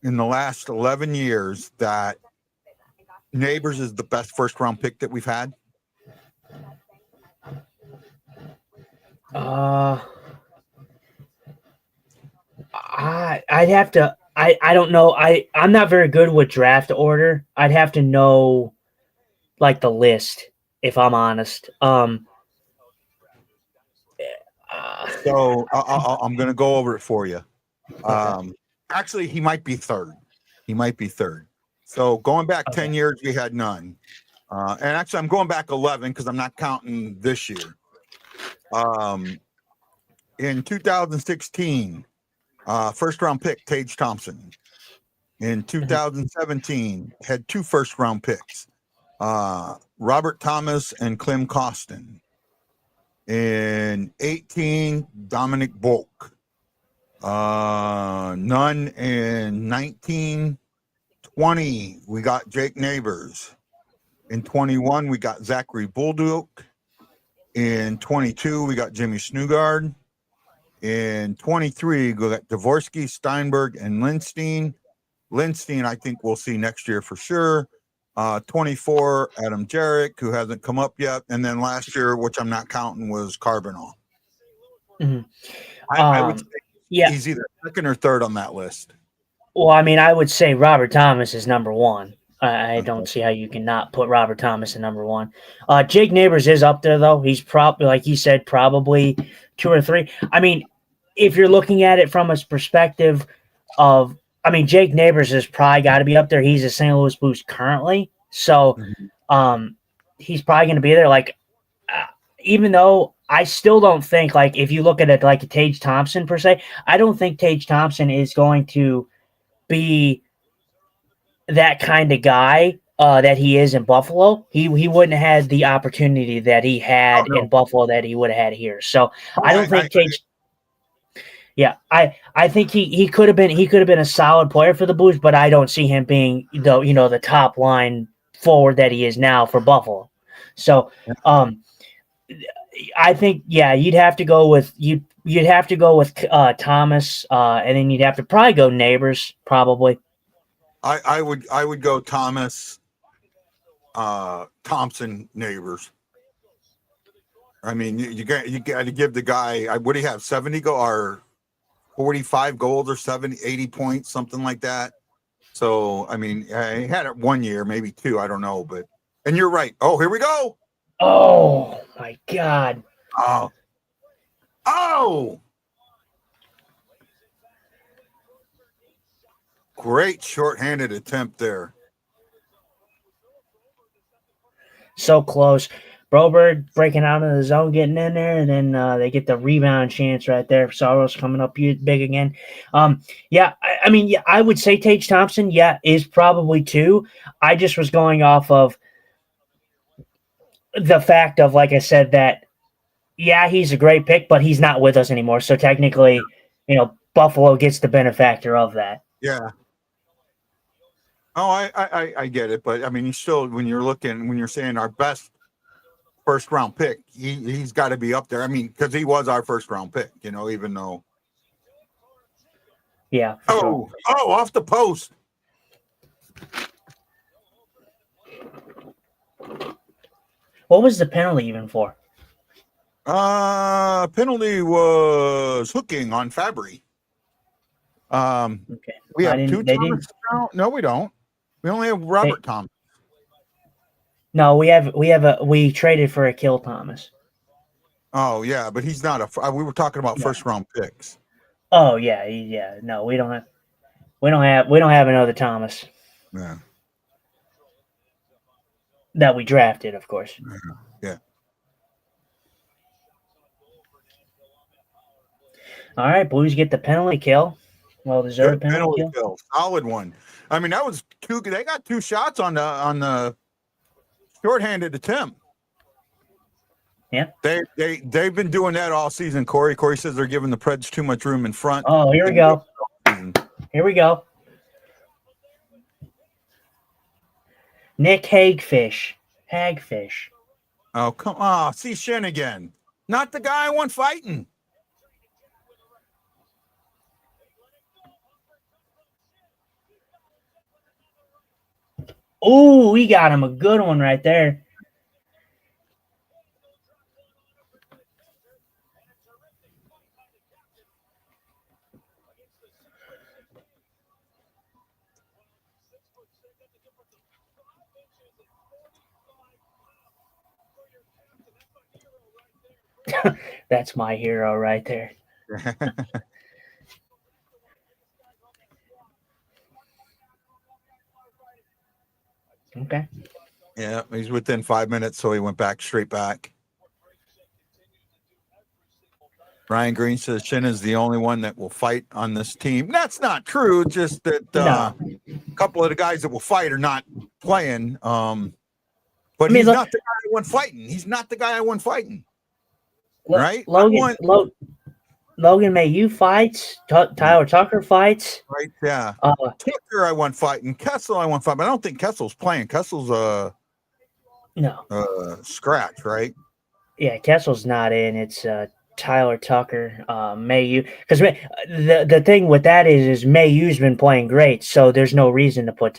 in the last 11 years, that Neighbors is the best first-round pick that we've had? I'd have to. I don't know. I'm not very good with draft order. I'd have to know, like, the list, if I'm honest. So I'm going to go over it for you. Actually, he might be third. So going back 10 years, we had none. And actually, I'm going back 11 because I'm not counting this year. In 2016, first-round pick, Tage Thompson. In 2017, had 2 first-round picks, Robert Thomas and Clem Costin. In 18, Dominic Bolk. None in 19. 20, we got Jake Neighbors. In 21, we got Zachary Bolduc. In 22, we got Jimmy Snugard. In 23, we got Dvorsky, Steinberg, and Lindstein. Lindstein, I think we'll see next year for sure. 24, Adam Jarek, who hasn't come up yet. And then last year, which I'm not counting, was Carbonell. Mm-hmm. I would say he's either second or third on that list. Well, I mean, I would say Robert Thomas is number one. I don't see how you can not put Robert Thomas in number one. Jake Neighbors is up there, though. He's probably, like he said, probably 2 or 3. I mean, if you're looking at it from a perspective of, I mean, Jake Neighbors has probably got to be up there. He's a St. Louis Blues currently. So he's probably going to be there. Like, even though I still don't think, like, if you look at it like a Tage Thompson per se, I don't think Tage Thompson is going to be that kind of guy that he is in Buffalo. He wouldn't have had the opportunity that he had in Buffalo that he would have had here. So I don't think Tage. Yeah, I think he could have been a solid player for the Blues, but I don't see him being the top line forward that he is now for Buffalo. So I think you'd have to go with Thomas, and then you'd have to probably go Neighbors probably. I would go Thomas, Thompson, Neighbors. I mean, you got to give the guy. What do you have? 70 or 45 goals or 70, 80 points, something like that. So I mean, he had it 1 year, maybe 2. I don't know, and you're right. Oh, here we go. Oh my God. Oh. Great shorthanded attempt there. So close. Broberg breaking out of the zone, getting in there, and then they get the rebound chance right there. Soros coming up big again. Yeah, I mean, yeah, I would say Tage Thompson, yeah, is probably 2. I just was going off of the fact of, like I said, that, yeah, he's a great pick, but he's not with us anymore. So technically, Buffalo gets the benefactor of that. Yeah. Oh, I get it, but I mean, he's still, when you're saying our best first round pick, he's got to be up there. I mean, because he was our first round pick, even though. Yeah. Oh, off the post. What was the penalty even for? Penalty was hooking on Fabry. Okay. We have 2 They Thomas now? No, we don't. We only have Robert Thomas. No, we traded for Akil Thomas. Oh yeah, but he's not we were talking about first round picks. Oh yeah. No, we don't have another Thomas. Yeah. That we drafted, of course. Yeah. All right, Blues get the penalty kill. Well deserved penalty kill. Solid one. I mean, that was 2. They got 2 shots on the shorthanded attempt. Yeah. They've been doing that all season, Corey. Corey says they're giving the Preds too much room in front. Oh, here we go. Here we go. Nick Hagfish. Oh, come on. See Shin again. Not the guy I want fighting. Oh, we got him a good one right there. That's my hero right there. Okay. Yeah, he's within 5 minutes, so he went straight back. Ryan Green says Shin is the only one that will fight on this team. That's not true. Just that a couple of the guys that will fight are not playing. But he's not the guy I want fighting. He's not the guy I want fighting. Right? Logan Mayu fights. Tyler Tucker fights. Right, yeah. Tucker I want fighting. Kessel I want fighting. But I don't think Kessel's playing. Kessel's scratch, right? Yeah, Kessel's not in. It's Tyler Tucker, Mayu. Because the thing with that is Mayu's been playing great, so there's no reason to put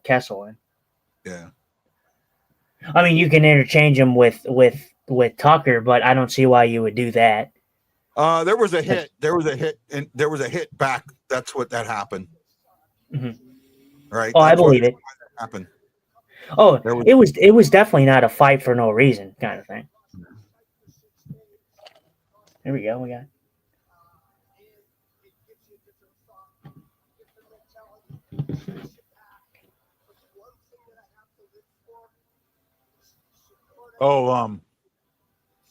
Kessel in. Yeah. I mean, you can interchange him with Tucker, but I don't see why you would do that. There was a hit. And there was a hit back. That's what that happened. Mm-hmm. Right. Oh, I believe it. Happened. Oh, it was definitely not a fight for no reason kind of thing. Here we go. We got. Oh,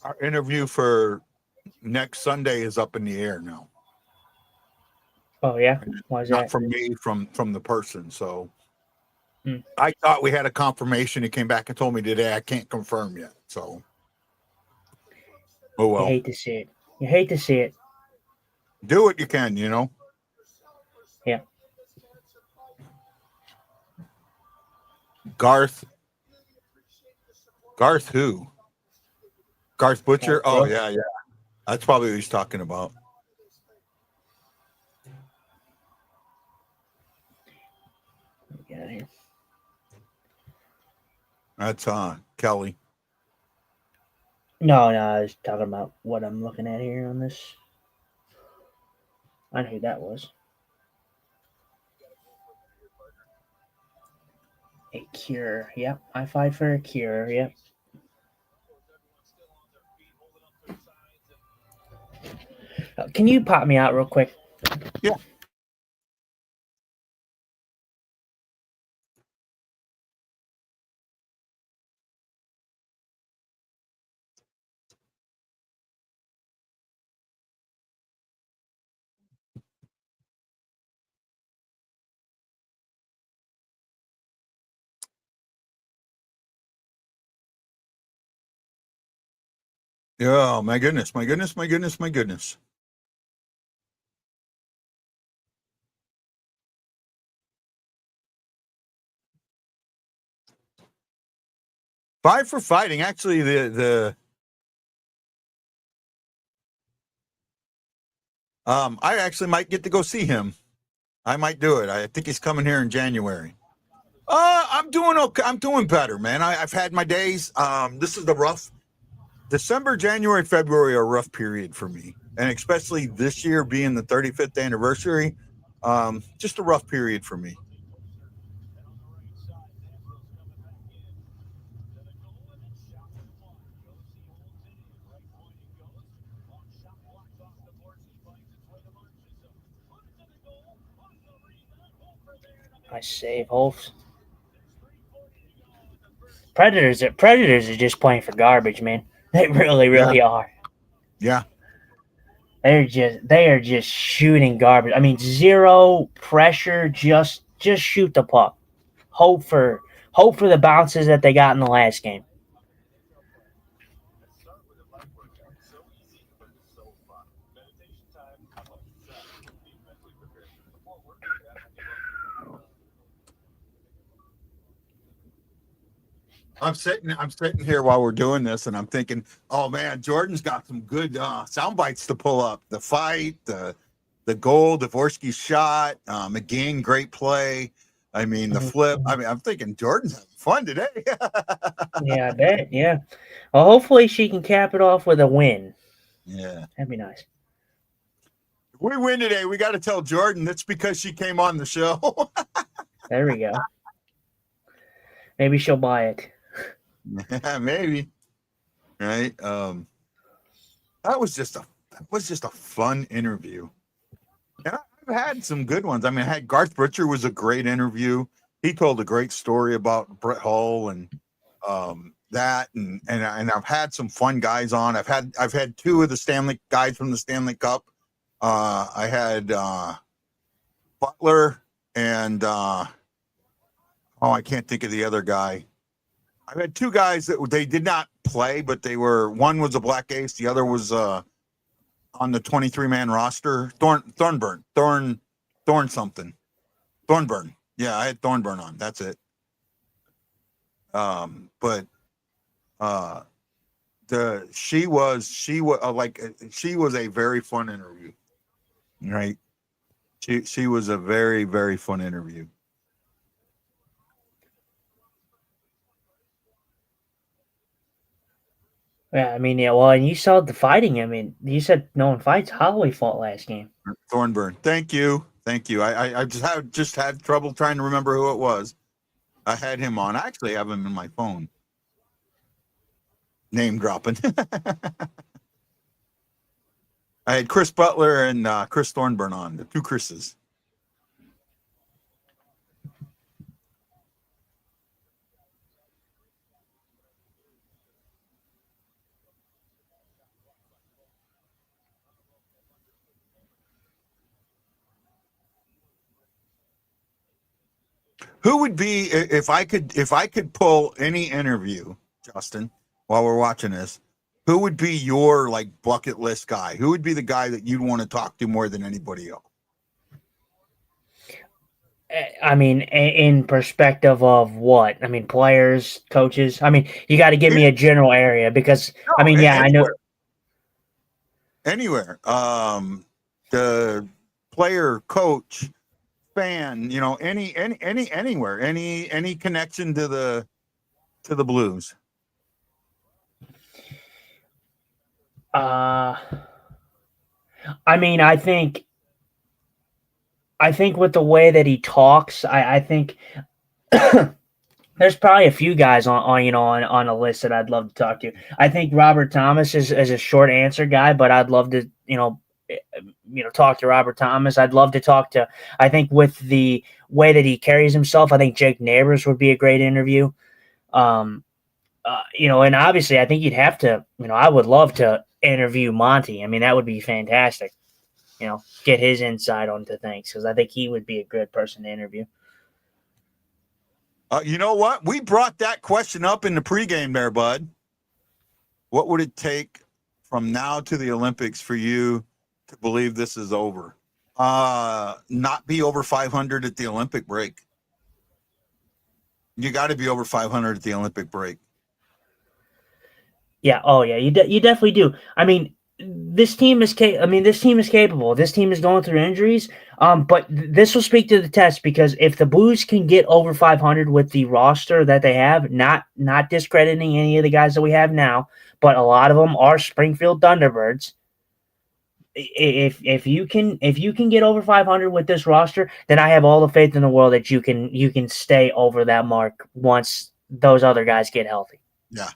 our interview for next Sunday is up in the air now. Oh yeah, why is that? Not from me, from the person. So I thought we had a confirmation. He came back and told me today I can't confirm yet. So oh well. You hate to see it. Do what you can, Yeah. Garth who? Garth Butcher? Oh, yeah. That's probably what he's talking about. Get out of here. That's Kelly. No, I was talking about what I'm looking at here on this. I know who that was. A cure. Yep. I fight for a cure. Yep. Can you pop me out real quick? Yeah. Oh, my goodness, my goodness, my goodness, my goodness. Five for fighting. Actually, I actually might get to go see him. I might do it. I think he's coming here in January. I'm doing okay. I'm doing better, man. I've had my days. This is the rough December, January, February are a rough period for me. And especially this year being the 35th anniversary, just a rough period for me. I save Holtz. Predators are just playing for garbage, man. They really are. Yeah. They are just shooting garbage. I mean, zero pressure, just shoot the puck. Hope for the bounces that they got in the last game. I'm sitting here while we're doing this, and I'm thinking, oh man, Jordan's got some good sound bites to pull up. The fight, the goal, Dvorsky's shot, McGinn, great play. I mean, the flip. I mean, I'm thinking Jordan's having fun today. Yeah, I bet. Yeah. Well, hopefully she can cap it off with a win. Yeah. That'd be nice. If we win today, we got to tell Jordan that's because she came on the show. There we go. Maybe she'll buy it. Yeah, maybe. Right. That was just a fun interview. And I've had some good ones. I mean, I had Garth Butcher was a great interview. He told a great story about Brett Hull and that, and I've had some fun guys on. I've had two of the guys from the Stanley Cup. I had Butler and I can't think of the other guy. I've had two guys that they did not play, but one was a black ace, the other was on the 23-man roster. Thornburn. Yeah, I had Thornburn on. That's it. But she was a very fun interview. Right. She was a very, very fun interview. Yeah, I mean, yeah. Well, and you saw the fighting. I mean, you said no one fights. Holloway fought last game. Thornburn. Thank you. I just had trouble trying to remember who it was. I had him on. I actually have him in my phone. Name dropping. I had Chris Butler and Chris Thornburn on, the two Chris's. Who would be if I could pull any interview, Justin, while we're watching this? Who would be your like bucket list guy? Who would be the guy that you'd want to talk to more than anybody else? I mean, in perspective of what? I mean, players, coaches. I mean, you got to give me a general area because I mean, yeah, anywhere. I know Anywhere. The player, coach, fan, anywhere, any connection to the Blues. I mean, I think with the way that he talks, I think there's probably a few guys on a list that I'd love to talk to. I think Robert Thomas is a short answer guy, but I'd love to talk to Robert Thomas. I'd love to talk to. I think with the way that he carries himself, I think Jake Neighbors would be a great interview. And obviously, I think you'd have to. I would love to interview Monty. I mean, that would be fantastic. Get his insight onto things because I think he would be a good person to interview. You know what? We brought that question up in the pregame there, bud. What would it take from now to the Olympics for you to believe this is over? Not be over 500 at the Olympic break. You got to be over 500 at the Olympic break. Yeah. Oh, yeah. You definitely do. I mean, this team is this team is capable. This team is going through injuries. But this will speak to the test, because if the Blues can get over 500 with the roster that they have, not discrediting any of the guys that we have now, but a lot of them are Springfield Thunderbirds. If you can get over 500 with this roster, then I have all the faith in the world that you can stay over that mark once those other guys get healthy. Yeah.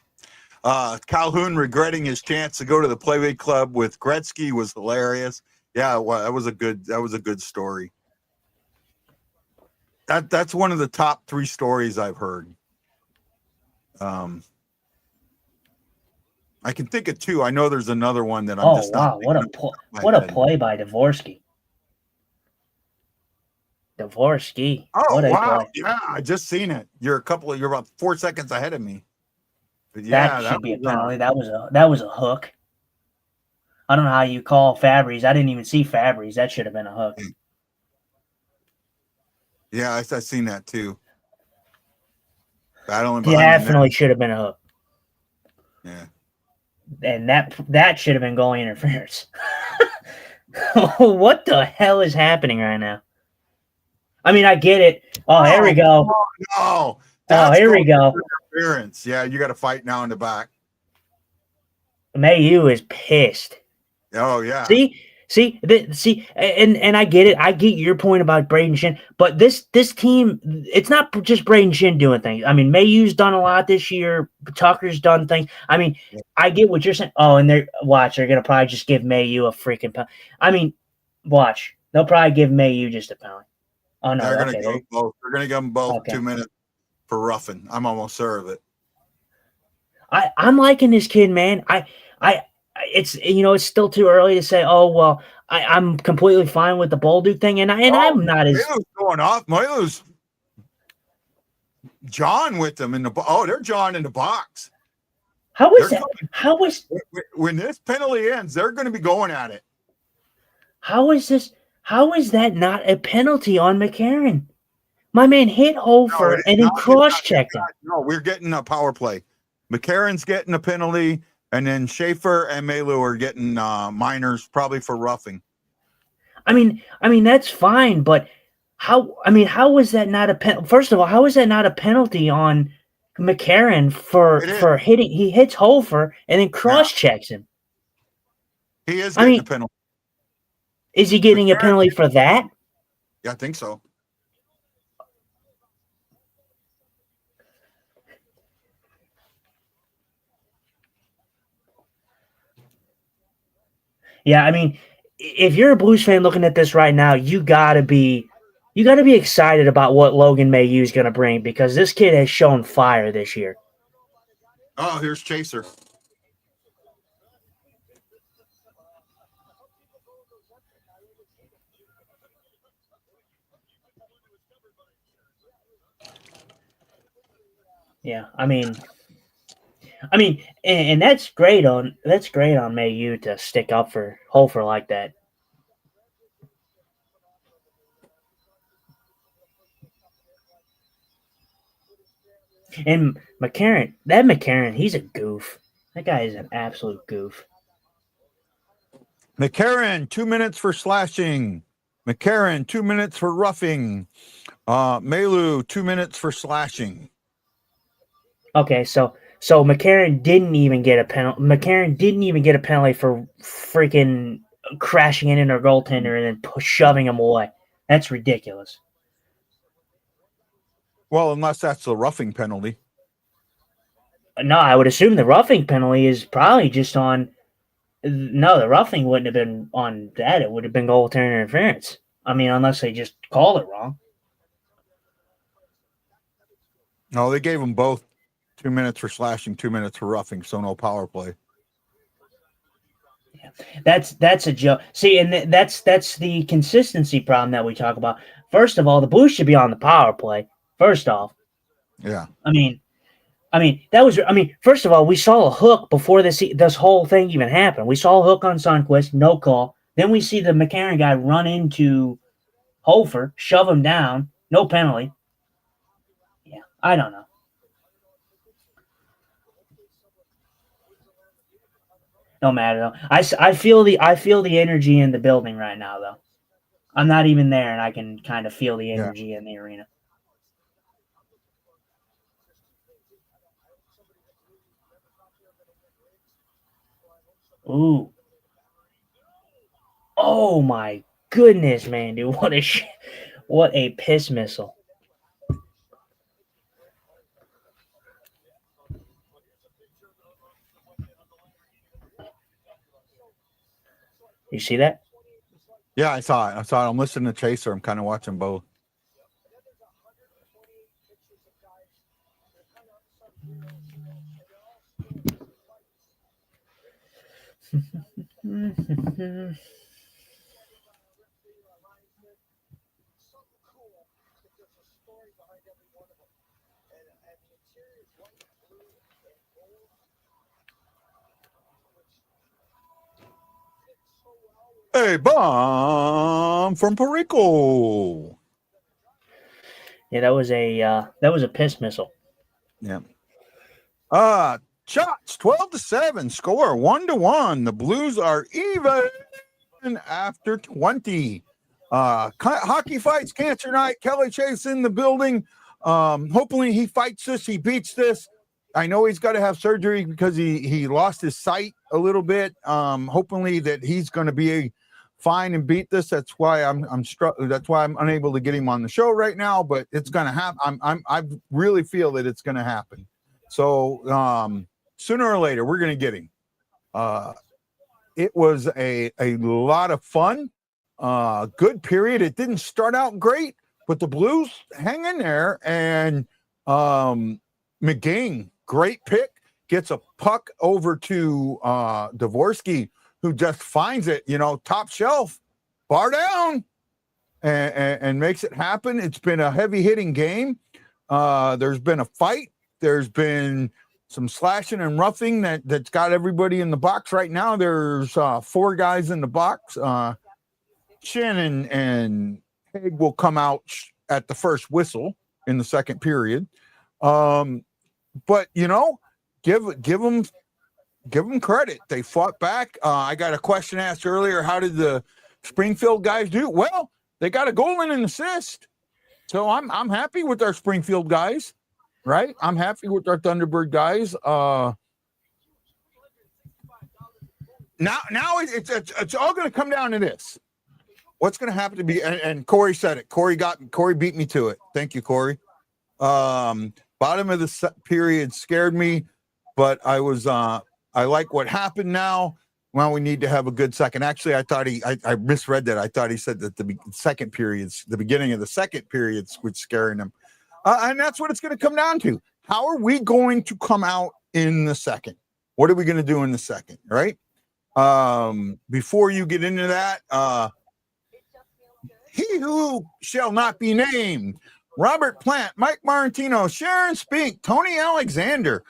Calhoun regretting his chance to go to the Playway Club with Gretzky was hilarious. Yeah, well, that was a good story. That's one of the top 3 stories I've heard. I can think of 2. I know there's another one that I'm just not. What a play by Dvorsky. Dvorsky. Oh, what a wow. play. Yeah, I just seen it. You're about 4 seconds ahead of me. But yeah, that should be a penalty. That was a hook. I don't know how you call Fabry's. I didn't even see Fabry's. That should have been a hook. Yeah, I seen that too. Battling behind Definitely should have been a hook. Yeah. And that should have been goalie interference. What the hell is happening right now? I mean, I get it. Oh, here we go. No. Oh, here we go. Interference. Yeah, you got to fight now in the back. Mayu is pissed. Oh yeah. See, and I get it. I get your point about Braden Shin, but this team, it's not just Braden Shin doing things. I mean, Mayu's done a lot this year. Tucker's done things. I mean, I get what you're saying. Oh, and they're gonna probably just give Mayu a freaking penalty. I mean, watch. They'll probably give Mayu just a penalty. Oh no, they're gonna go both. They're gonna give them both 2 minutes for roughing. I'm almost sure of it. I'm liking this kid, man. It's still too early to say, oh well, I'm completely fine with the Bolduc thing, and I'm not as going off. Milo's John with them in the they're John in the box. How is that? How is when this penalty ends, they're going to be going at it. How is this? How is that not a penalty on McCarron? My man hit Hofer and then cross-checked him. No, we're getting a power play. McCarron's getting a penalty. And then Schaefer and Malu are getting minors, probably for roughing. I mean that's fine, but how is that not a penalty? First of all, how is that not a penalty on McCarron for hitting? He hits Hofer and then cross checks him. He is getting a penalty. Is he getting a penalty for that? Yeah, I think so. Yeah, I mean, if you're a Blues fan looking at this right now, you gotta be excited about what Logan Mailloux is gonna bring, because this kid has shown fire this year. Oh, here's Chaser. Yeah, I mean, and that's great on Mailloux to stick up for Hofer like that. And McCarron, he's a goof. That guy is an absolute goof. McCarron, 2 minutes for slashing. McCarron, 2 minutes for roughing. Mailloux, 2 minutes for slashing. Okay, so McCarron didn't even get a penalty. McCarron didn't even get a penalty for freaking crashing into our goaltender and then shoving him away. That's ridiculous. Well, unless that's the roughing penalty. No, I would assume the roughing penalty is probably just on. No, the roughing wouldn't have been on that. It would have been goaltender interference. I mean, unless they just called it wrong. No, they gave them both 2 minutes for slashing, 2 minutes for roughing, so no power play. Yeah, that's a joke. See, and that's the consistency problem that we talk about. First of all, the Blues should be on the power play. First off, yeah. I mean, I mean, that was. I mean, first of all, we saw a hook before this whole thing even happened. We saw a hook on Sundquist, no call. Then we see the McCarron guy run into Hofer, shove him down, no penalty. Yeah, I don't know. No matter though. I feel the energy in the building right now though. I'm not even there, and I can kind of feel the Yeah. energy in the arena. Ooh. Oh my goodness, man, dude! What a piss missile! You see that? Yeah, I saw it. I'm listening to Chaser. I'm kind of watching both. A bomb from Perico. Yeah, that was a piss missile. Yeah. Shots 12-7. Score 1-1. The Blues are even after 20. Hockey fights cancer night. Kelly Chase in the building. Hopefully he fights this. He beats this. I know he's got to have surgery because he lost his sight a little bit. Hopefully that he's going to be fine and beat this. That's why that's why I'm unable to get him on the show right now. But it's going to happen. I really feel that it's going to happen. So sooner or later we're going to get him. It was a lot of fun. Good period. It didn't start out great, but the Blues hang in there. And McGing, great pick, gets a puck over to Dvorsky, who just finds it, top shelf, bar down, and makes it happen. It's been a heavy hitting game. There's been a fight. There's been some slashing and roughing that's got everybody in the box right now. There's 4 guys in the box. Shannon and Haig will come out at the first whistle in the second period. But give them credit. They fought back. I got a question asked earlier. How did the Springfield guys do? Well, they got a goal and an assist. So I'm happy with our Springfield guys, right? I'm happy with our Thunderbird guys. Now it's all going to come down to this. What's going to happen to be, and Corey said it. Corey beat me to it. Thank you, Corey. Bottom of the period scared me, but I like what happened now. Well, we need to have a good second. Actually, I thought I misread that. I thought he said that the beginning of the second periods was scaring him. And that's what it's going to come down to. How are we going to come out in the second? What are we going to do in the second, right? Before you get into that, he who shall not be named, Robert Plant, Mike Martino, Sharon Spink, Tony Alexander,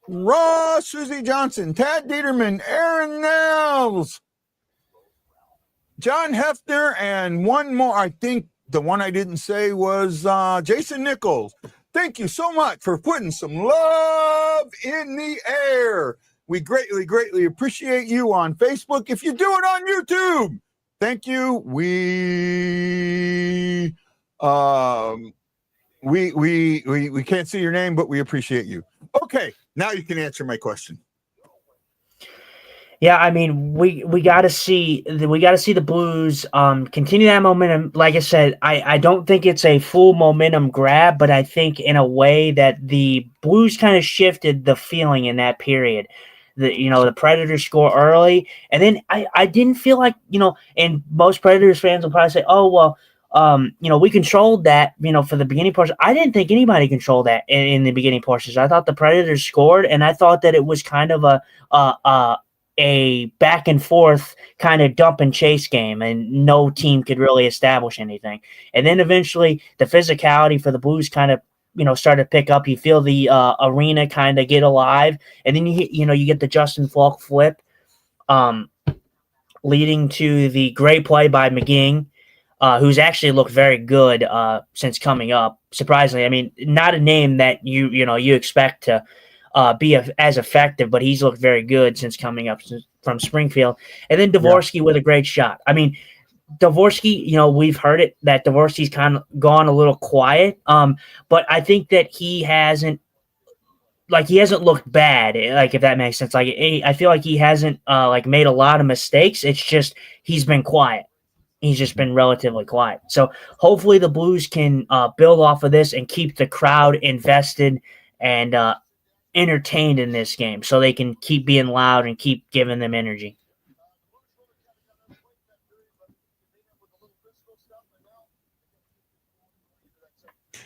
Ross, Susie Johnson, Tad Dieterman, Aaron Nels, John Hefner, and one more. I think the one I didn't say was Jason Nichols. Thank you so much for putting some love in the air. We greatly, greatly appreciate you on Facebook. If you do it on YouTube, thank you. We can't see your name, but we appreciate you. Okay, now you can answer my question. Yeah, I mean, we got to see the Blues continue that momentum. Like I said, I don't think it's a full momentum grab, but I think in a way that the Blues kind of shifted the feeling in that period. The Predators score early, and then I didn't feel like, and most Predators fans will probably say, oh, well, we controlled that, for the beginning portion. I didn't think anybody controlled that in the beginning portions. I thought the Predators scored, and I thought that it was kind of a back and forth kind of dump and chase game, and no team could really establish anything. And then eventually the physicality for the Blues kind of start to pick up. You feel the arena kind of get alive, and then you get the Justin Falk flip, leading to the great play by McGing, who's actually looked very good since coming up. Surprisingly, I mean, not a name that you expect to be as effective, but he's looked very good since coming up from Springfield. And then Dvorsky with a great shot. I mean, Dvorsky, we've heard it that Dvorsky's kind of gone a little quiet, but I think that he hasn't looked bad, like, if that makes sense. Like, I feel like he hasn't made a lot of mistakes. It's just he's been quiet. He's just been relatively quiet. So hopefully the Blues can build off of this and keep the crowd invested and entertained in this game, so they can keep being loud and keep giving them energy.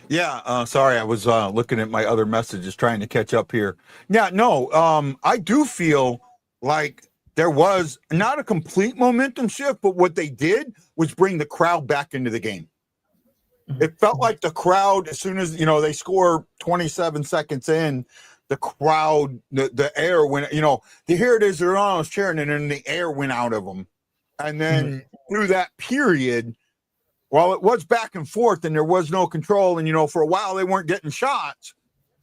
Yeah, sorry, I was looking at my other messages trying to catch up here. Yeah, no, I do feel like there was not a complete momentum shift, but what they did was bring the crowd back into the game. It felt like the crowd, as soon as, they score 27 seconds in, the crowd, the air went, here it is, they're almost cheering, and then the air went out of them. And then through that period, while it was back and forth and there was no control, and, for a while they weren't getting shots,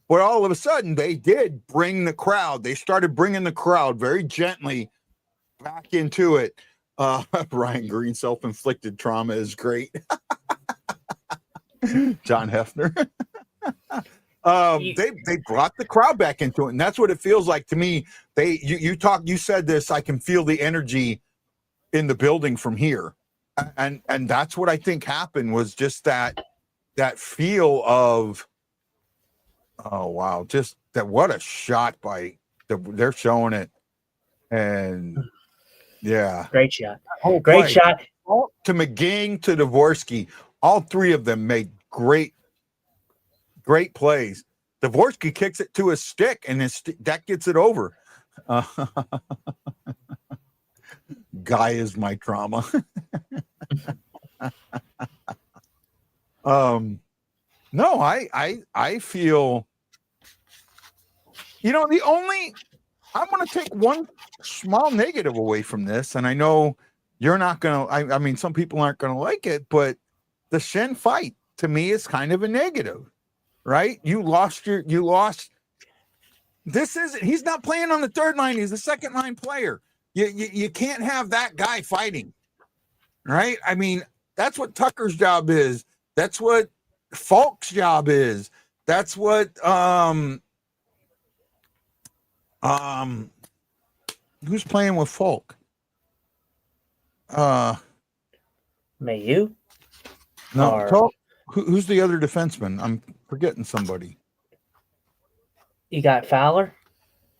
but all of a sudden they did bring the crowd. They started bringing the crowd very gently back into it. Brian Green, self-inflicted trauma is great. John Hefner. They brought the crowd back into it, and that's what it feels like to me. You said this, I can feel the energy in the building from here. And that's what I think happened, was just that feel of, oh wow, just that, what a shot they're showing it. And yeah, great shot. Great shot. To McGing, to Dvorsky, all three of them made great plays. Dvorsky kicks it to his stick, and that gets it over. Guy is my trauma. No, I feel, I'm going to take one small negative away from this, and I know you're not going to, I mean, some people aren't going to like it, but the Schenn fight to me is kind of a negative, right? He's not playing on the third line. He's a second line player. You can't have that guy fighting, right? I mean, that's what Tucker's job is. That's what Falk's job is. That's what who's playing with Falk? Mayu? No, who's the other defenseman? I'm forgetting somebody. You got Fowler?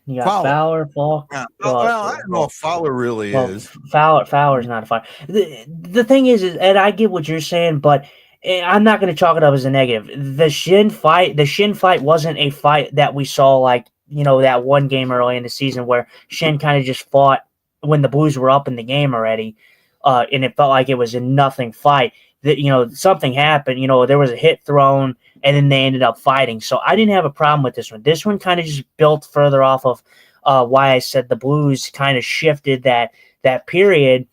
You got Fowler, Falk. Yeah. Well, I don't know if Fowler really is. Fowler's not a fighter. The thing is, and I get what you're saying, but I'm not going to chalk it up as a negative. The Schenn fight wasn't a fight that we saw that one game early in the season where Schenn kind of just fought when the Blues were up in the game already, and it felt like it was a nothing fight. That something happened. There was a hit thrown, and then they ended up fighting. So I didn't have a problem with this one. This one kind of just built further off of why I said the Blues kind of shifted that period.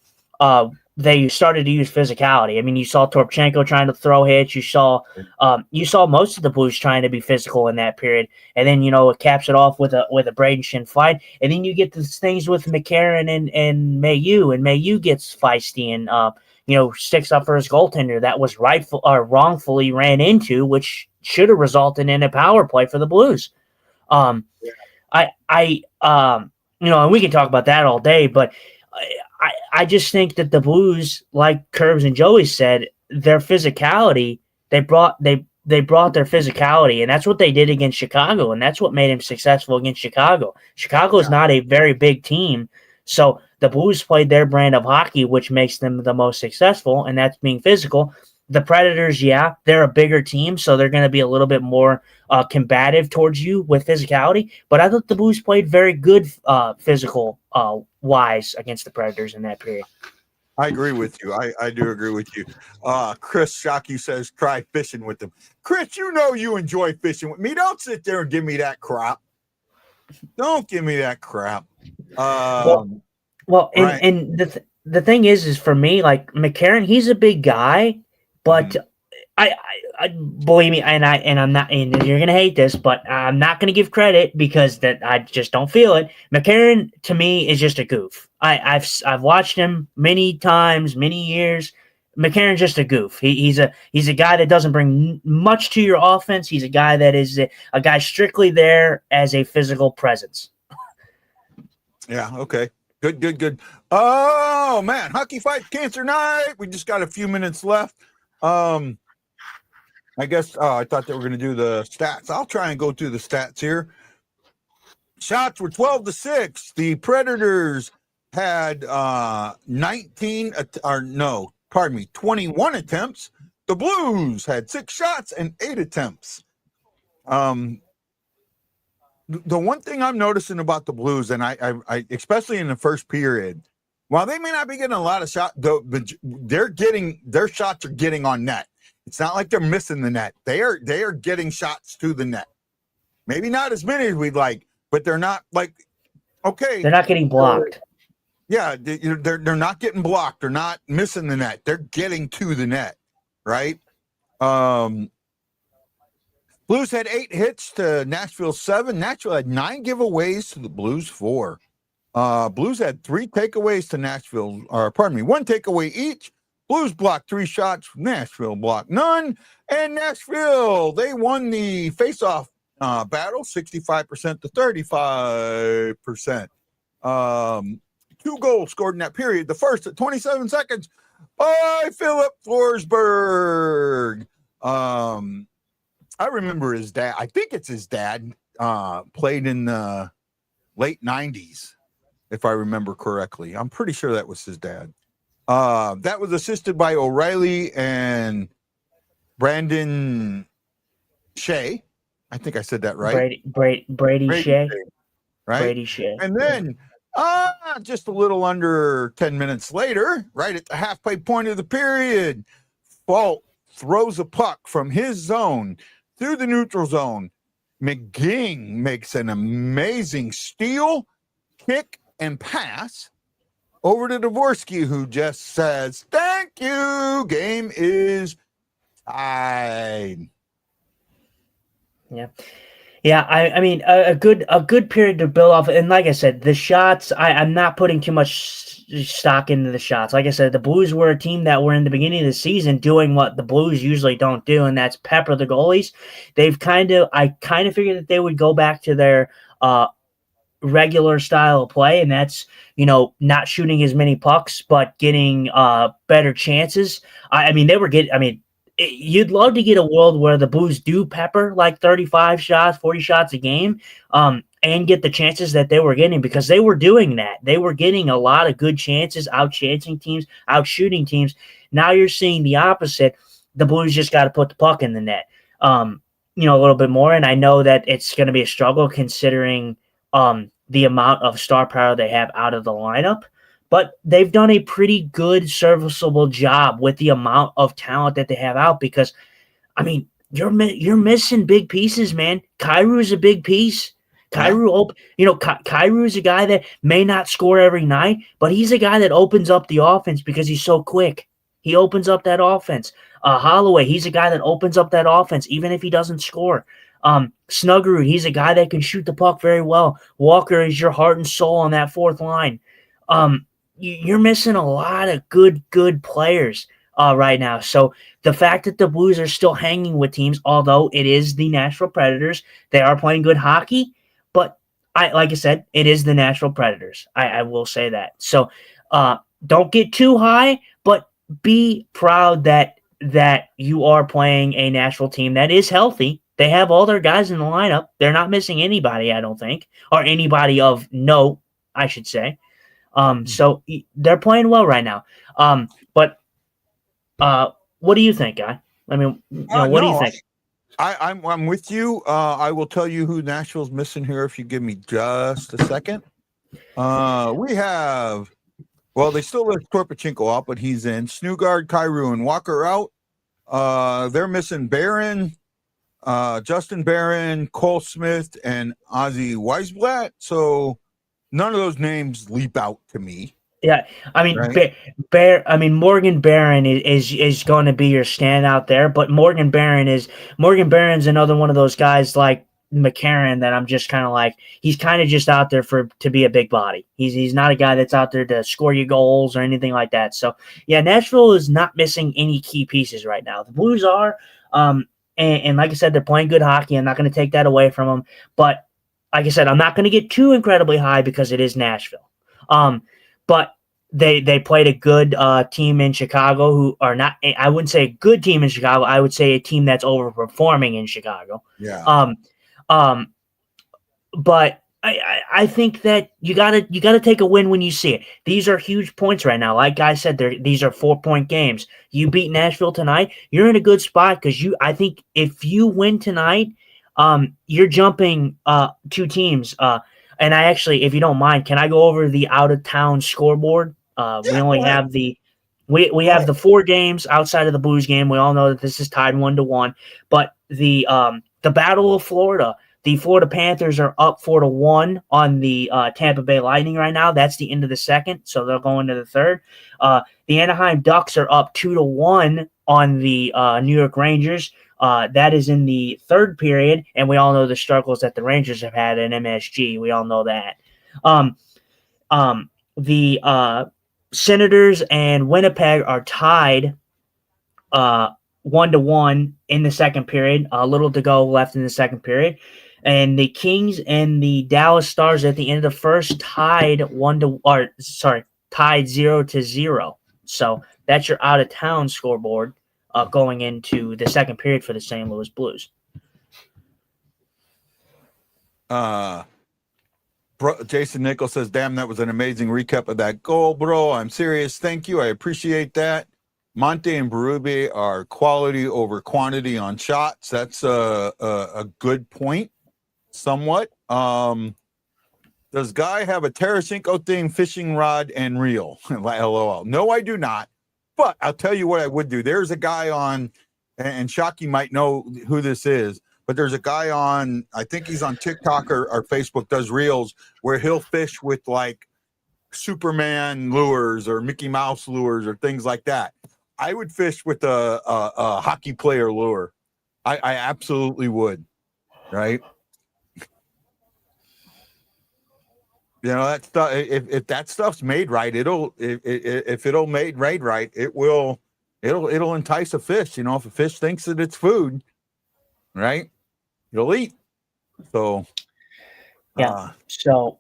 They started to use physicality. I mean, you saw Torpedo trying to throw hits. You saw most of the Blues trying to be physical in that period, and then it caps it off with a Braden Schenn fight, and then you get these things with McCarron and Mayu, and Mayu gets feisty and sticks up for his goaltender that was wrongfully ran into, which should have resulted in a power play for the Blues. And we can talk about that all day, but I just think that the Blues, like Curbs and Joey said, their physicality, they brought their physicality, and that's what they did against Chicago, and that's what made him successful against Chicago. Chicago is not a very big team, so the Blues played their brand of hockey, which makes them the most successful, and that's being physical. The Predators, they're a bigger team, so they're going to be a little bit more combative towards you with physicality. But I thought the Blues played very good physical wise against the Predators in that period. I agree with you. I do agree with you. Chris Shockey says, try fishing with them. Chris, you know you enjoy fishing with me. Don't sit there and give me that crap. Don't give me that crap. Well, Right. and the thing is for me, like McCarron, he's a big guy, but I believe me, and I'm not, and you're gonna hate this, but I'm not gonna give credit because that I just don't feel it. McCarron to me is just a goof. I've watched him many times, many years. McCarron's just a goof. He's a guy that doesn't bring much to your offense. He's a guy that is a guy strictly there as a physical presence. Yeah. Okay. Good. Oh man, Hockey Fight Cancer Night. We just got a few minutes left. I guess I thought they were going to do the stats. I'll try and go through the stats here. Shots were 12-6. The Predators had 21 attempts. The Blues had 6 shots and 8 attempts. The one thing I'm noticing about the Blues, and I especially in the first period, while they may not be getting a lot of shots, their shots are getting on net. It's not like they're missing the net. They are getting shots to the net. Maybe not as many as we'd like, but they're not like okay. They're not getting blocked. Yeah, they're not getting blocked. They're not missing the net. They're getting to the net, right? Blues had 8 hits to Nashville 7. Nashville had 9 giveaways to the Blues 4. Blues had 3 takeaways to Nashville, or pardon me, 1 takeaway each. Blues blocked 3 shots. Nashville blocked none. And Nashville, they won the faceoff battle, 65% to 35%. 2 goals scored in that period. The first at 27 seconds by Philip Forsberg. I remember his dad. I think it's his dad. Played in the late 90s, if I remember correctly. I'm pretty sure that was his dad. That was assisted by O'Reilly and Brandon Shea. I think I said that right. Brady Shea. Right. Brady Shea. And then just a little under 10 minutes later, right at the halfway point of the period, Fault throws a puck from his zone through the neutral zone. McGing makes an amazing steal, kick, and pass over to Dvorsky, who just says, "Thank you. Game is tied." Yeah. I mean, a good period to build off. And like I said, the shots, I'm not putting too much stock into the shots. Like I said, the Blues were a team that were in the beginning of the season doing what the Blues usually don't do, and that's pepper the goalies. I kind of figured that they would go back to their regular style of play, and that's, not shooting as many pucks, but getting better chances. You'd love to get a world where the Blues do pepper like 35 shots, 40 shots a game, and get the chances that they were getting, because they were doing that. They were getting a lot of good chances, out-chancing teams, out-shooting teams. Now you're seeing the opposite. The Blues just got to put the puck in the net, a little bit more. And I know that it's going to be a struggle considering the amount of star power they have out of the lineup. But they've done a pretty good, serviceable job with the amount of talent that they have out, because, you're missing big pieces, man. Kyrou is a big piece. Kyrou is a guy that may not score every night, but he's a guy that opens up the offense because he's so quick. He opens up that offense. Holloway, he's a guy that opens up that offense even if he doesn't score. Snuggerud, he's a guy that can shoot the puck very well. Walker is your heart and soul on that fourth line. You're missing a lot of good players right now. So the fact that the Blues are still hanging with teams, although it is the Nashville Predators, they are playing good hockey. But like I said, it is the Nashville Predators. I will say that. So don't get too high, but be proud that you are playing a Nashville team that is healthy. They have all their guys in the lineup. They're not missing anybody, I don't think, or anybody of note, I should say. So they're playing well right now. But what do you think, Guy? What do you think? I'm with you. I will tell you who Nashville's missing here if you give me just a second. Well, they still let Torpachenko out, but he's in. Snugard, Kyrou, and Walker out. They're missing Barron, Justin Barron, Cole Smith, and Ozzy Weisblatt. So none of those names leap out to me. Yeah, I mean, Right. Morgan Barron is going to be your standout there, but Morgan Barron's another one of those guys like McCarron that I'm just kind of like, he's kind of just out there to be a big body. He's not a guy that's out there to score you goals or anything like that. So yeah, Nashville is not missing any key pieces right now. The Blues are, and like I said, they're playing good hockey. I'm not going to take that away from them, but like I said, I'm not going to get too incredibly high because it is Nashville. But they played a good team in Chicago who are not, I wouldn't say a good team in Chicago. I would say a team that's overperforming in Chicago. Yeah. But I think that you gotta take a win when you see it. These are huge points right now. Like I said, these are 4-point games. You beat Nashville tonight, you're in a good spot because I think if you win tonight, you're jumping two teams. And I actually, if you don't mind, can I go over the out of town scoreboard? We only have we have the 4 games outside of the Blues game. We all know that this is tied 1-1. But the Battle of Florida, the Florida Panthers are up 4-1 on the Tampa Bay Lightning right now. That's the end of the second, so they'll go into the third. The Anaheim Ducks are up 2-1 on the New York Rangers. That is in the third period, and we all know the struggles that the Rangers have had in MSG. We all know that. The Senators and Winnipeg are tied 1-1 in the second period. A little to go left in the second period. And the Kings and the Dallas Stars at the end of the first tied 0-0. So that's your out of town scoreboard going into the second period for the St. Louis Blues. Jason Nichols says, damn, that was an amazing recap of that goal, bro. I'm serious. Thank you. I appreciate that. Monte and Berube are quality over quantity on shots. That's a good point, somewhat. Does Guy have a Tarasenko thing, fishing rod, and reel? LOL. No, I do not. But I'll tell you what I would do. There's a guy on, and Shockey might know who this is, but there's a guy on, I think he's on TikTok or Facebook, does reels where he'll fish with like Superman lures or Mickey Mouse lures or things like that. I would fish with a hockey player lure. I absolutely would, right? You know, that stuff. If that stuff's made right, if it'll made right, it'll entice a fish. You know, if a fish thinks that it's food, right, it'll eat. So, yeah. So,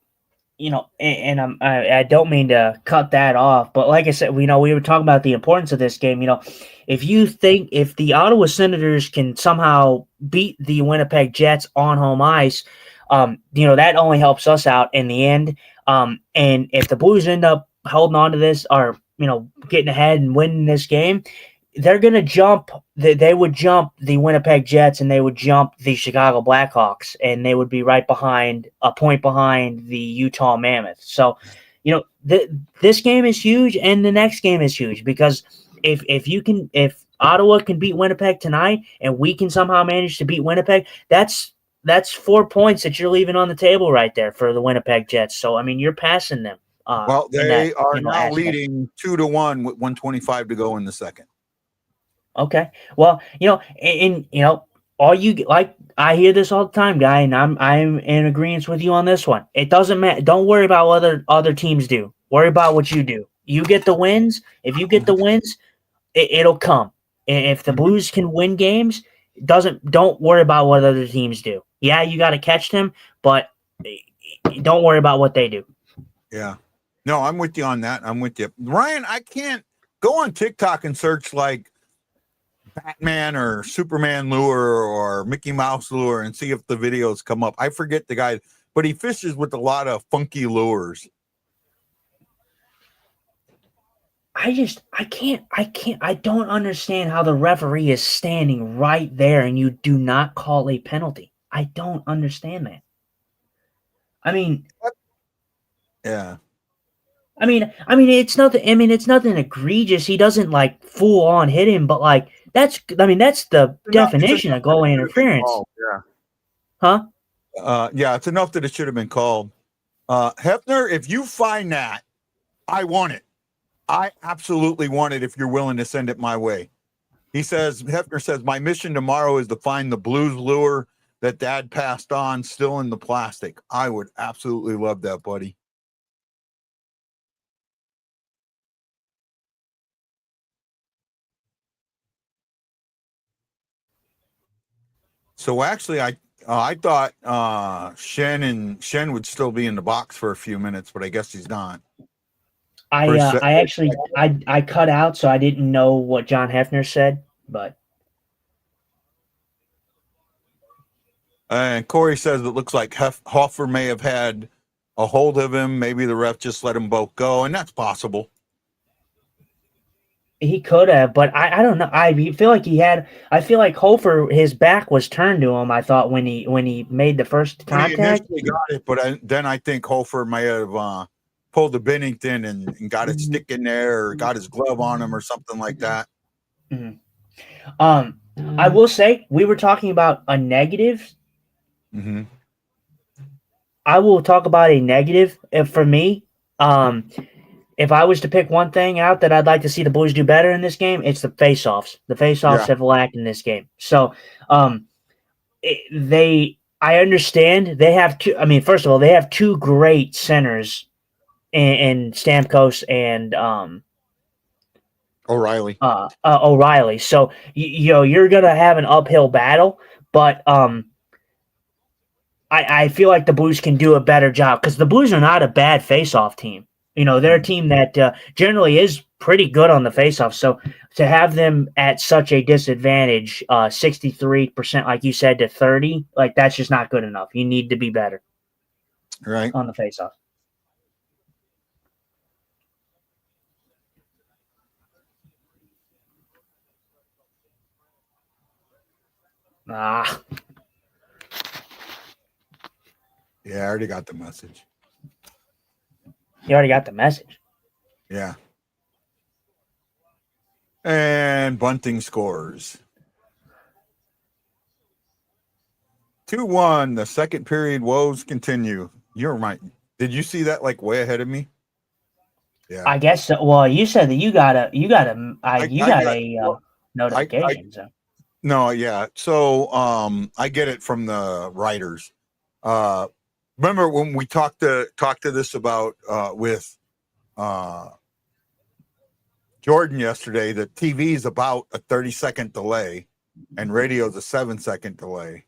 you know, and I don't mean to cut that off, but like I said, we were talking about the importance of this game. You know, if the Ottawa Senators can somehow beat the Winnipeg Jets on home ice, that only helps us out in the end. And if the Blues end up holding on to this or, getting ahead and winning this game, they're going to jump. They would jump the Winnipeg Jets and they would jump the Chicago Blackhawks, and they would be right behind, a point behind the Utah Mammoth. So, this game is huge and the next game is huge because if Ottawa can beat Winnipeg tonight and we can somehow manage to beat Winnipeg, that's 4 points that you're leaving on the table right there for the Winnipeg Jets. So, I mean, you're passing them. Well, they are now aspect. leading 2-1 with 1:25 to go in the second. Okay. Well, all you like, I hear this all the time, guy, and I'm in agreement with you on this one. It doesn't matter. Don't worry about what other teams do. Worry about what you do. You get the wins. If you get the wins, it'll come. If the Blues can win games, don't worry about what other teams do. Yeah, you got to catch them, but don't worry about what they do. Yeah. No, I'm with you on that. I'm with you. Ryan, I can't go on TikTok and search like Batman or Superman lure or Mickey Mouse lure and see if the videos come up. I forget the guy, but he fishes with a lot of funky lures. I don't understand how the referee is standing right there and you do not call a penalty. I don't understand that. I mean, yeah. it's nothing. I mean, it's nothing egregious. He doesn't like full on hit him, but like that's the definition of goal interference, Yeah. huh? Yeah, it's enough that it should have been called. Hefner, if you find that, I want it. I absolutely want it if you're willing to send it my way. Hefner says, my mission tomorrow is to find the blues lure that Dad passed on still in the plastic. I would absolutely love that, buddy. So actually, I thought Shen would still be in the box for a few minutes, but I guess he's not. I cut out, so I didn't know what John Hefner said, but and Corey says it looks like Hoffer may have had a hold of him. Maybe the ref just let them both go, and that's possible. he could have. But I don't know. I feel like he had. I feel like Hofer, his back was turned to him. I thought when he made the first contact, he initially got it, but then I think Hofer may have pulled the Bennington and got it stick in there, or got his glove on him, or something like that. Mm-hmm. I will say we were talking about a negative. Mm-hmm. I will talk about a negative. For me, if I was to pick one thing out that I'd like to see the Blues do better in this game, it's the face-offs. The face-offs have lacked in this game. So, I understand they have two. I mean, first of all, they have two great centers in Stamkos and O'Reilly. O'Reilly. So you're gonna have an uphill battle, but I feel like the Blues can do a better job because the Blues are not a bad face-off team. They're a team that generally is pretty good on the face-off. So to have them at such a disadvantage, 63%, like you said, to 30, like that's just not good enough. You need to be better, right, on the face-off. Yeah, I already got the message. You already got the message. Yeah. And Bunting scores. 2-1. The second period woes continue. You're right. Did you see that like way ahead of me? Yeah. I guess so. Well, you said that you got a notification. No, yeah. So I get it from the writers. Remember when we talked to this about with Jordan yesterday, that TV is about a 30-second delay and radio is a 7-second delay.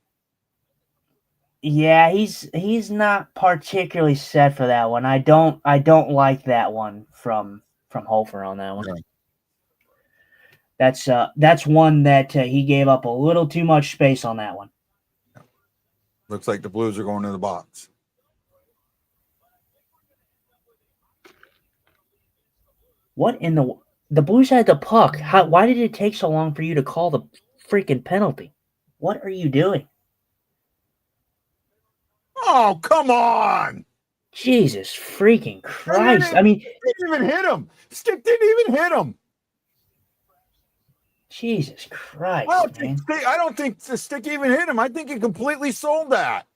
Yeah, he's not particularly set for that one. I don't like that one from Hofer on that one. Yeah. That's one that he gave up a little too much space on that one. Looks like the Blues are going to the box. What in the Blues had the puck? Why did it take so long for you to call the freaking penalty? What are you doing? Oh, come on. Jesus freaking Christ. I mean, didn't even hit him. Stick didn't even hit him. Jesus Christ. I don't think the stick even hit him. I think he completely sold that.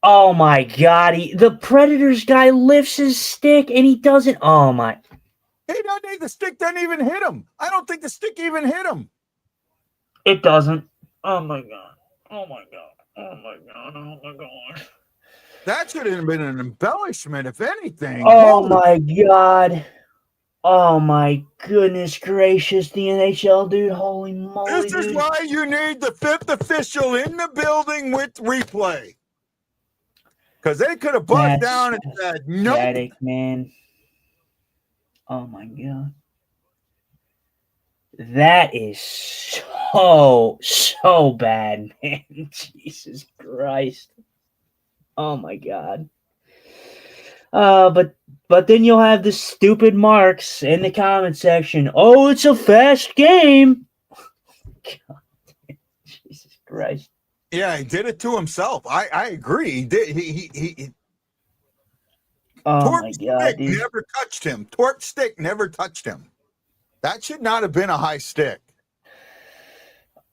Oh my God. The Predators guy lifts his stick and he doesn't. Oh my. The stick doesn't even hit him. I don't think the stick even hit him. It doesn't. Oh my God. Oh my God. Oh my God. Oh my God. That should have been an embellishment, if anything. Oh my God. Oh my goodness gracious, the NHL, dude. Holy moly. This is why you need the fifth official in the building with replay. Because they could have buzzed down and said, no. Nope. Man. Oh my God. That is so bad, man. Jesus Christ. Oh my God. But then you'll have the stupid marks in the comment section. Oh, it's a fast game. God. Jesus Christ. Yeah, he did it to himself. I agree. He did. He Oh Torp my god, stick dude. never touched him. Torp stick never touched him. That should not have been a high stick.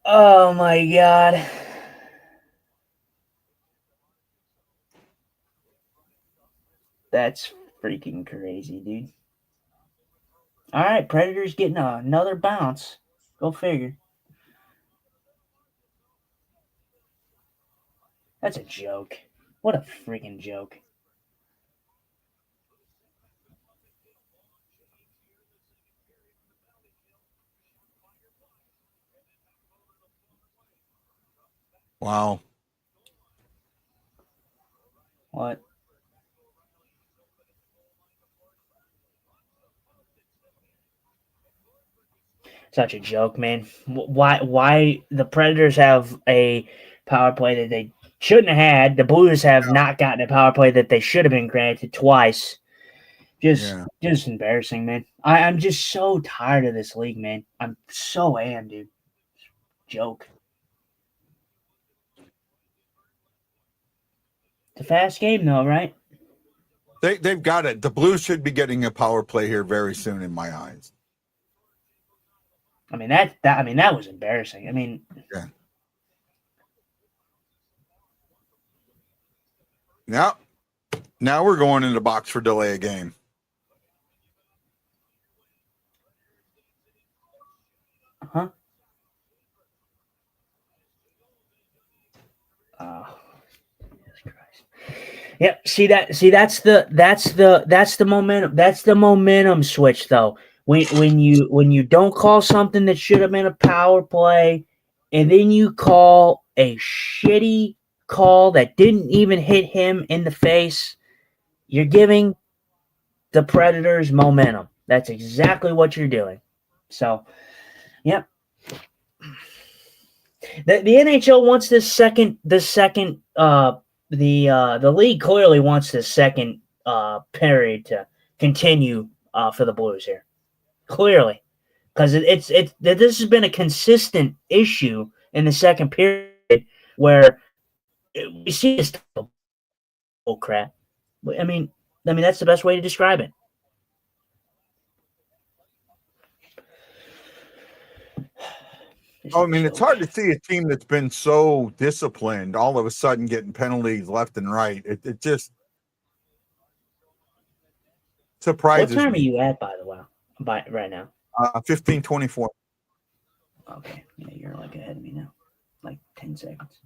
Oh my god. That's freaking crazy, dude. All right, Predator's getting another bounce. Go figure. That's a joke. What a freaking joke. Wow. What? Such a joke, man. Why the Predators have a power play that they shouldn't have had. The Blues have not gotten a power play that they should have been granted twice. Just embarrassing, man. I'm just so tired of this league, man. I'm so dude. Joke. It's a fast game, though, right? They've got it. The Blues should be getting a power play here very soon, in my eyes. I mean that was embarrassing. I mean, yeah. Now we're going in the box for delay a game. Huh? Oh, Jesus Christ. Yep. That's the momentum. That's the momentum switch, though. When you don't call something that should have been a power play, and then you call a shitty call that didn't even hit him in the face, you're giving the Predators momentum. That's exactly what you're doing. So, yep. The NHL wants this second. The league clearly wants this second period to continue for the Blues here. Clearly, because this has been a consistent issue in the second period where we see this bull crap. I mean that's the best way to describe it. I mean, it's hard to see a team that's been so disciplined all of a sudden getting penalties left and right. It just surprises me. What time are you at, by the way? Right now? 15:24. Okay, yeah, you're like ahead of me now, like 10 seconds.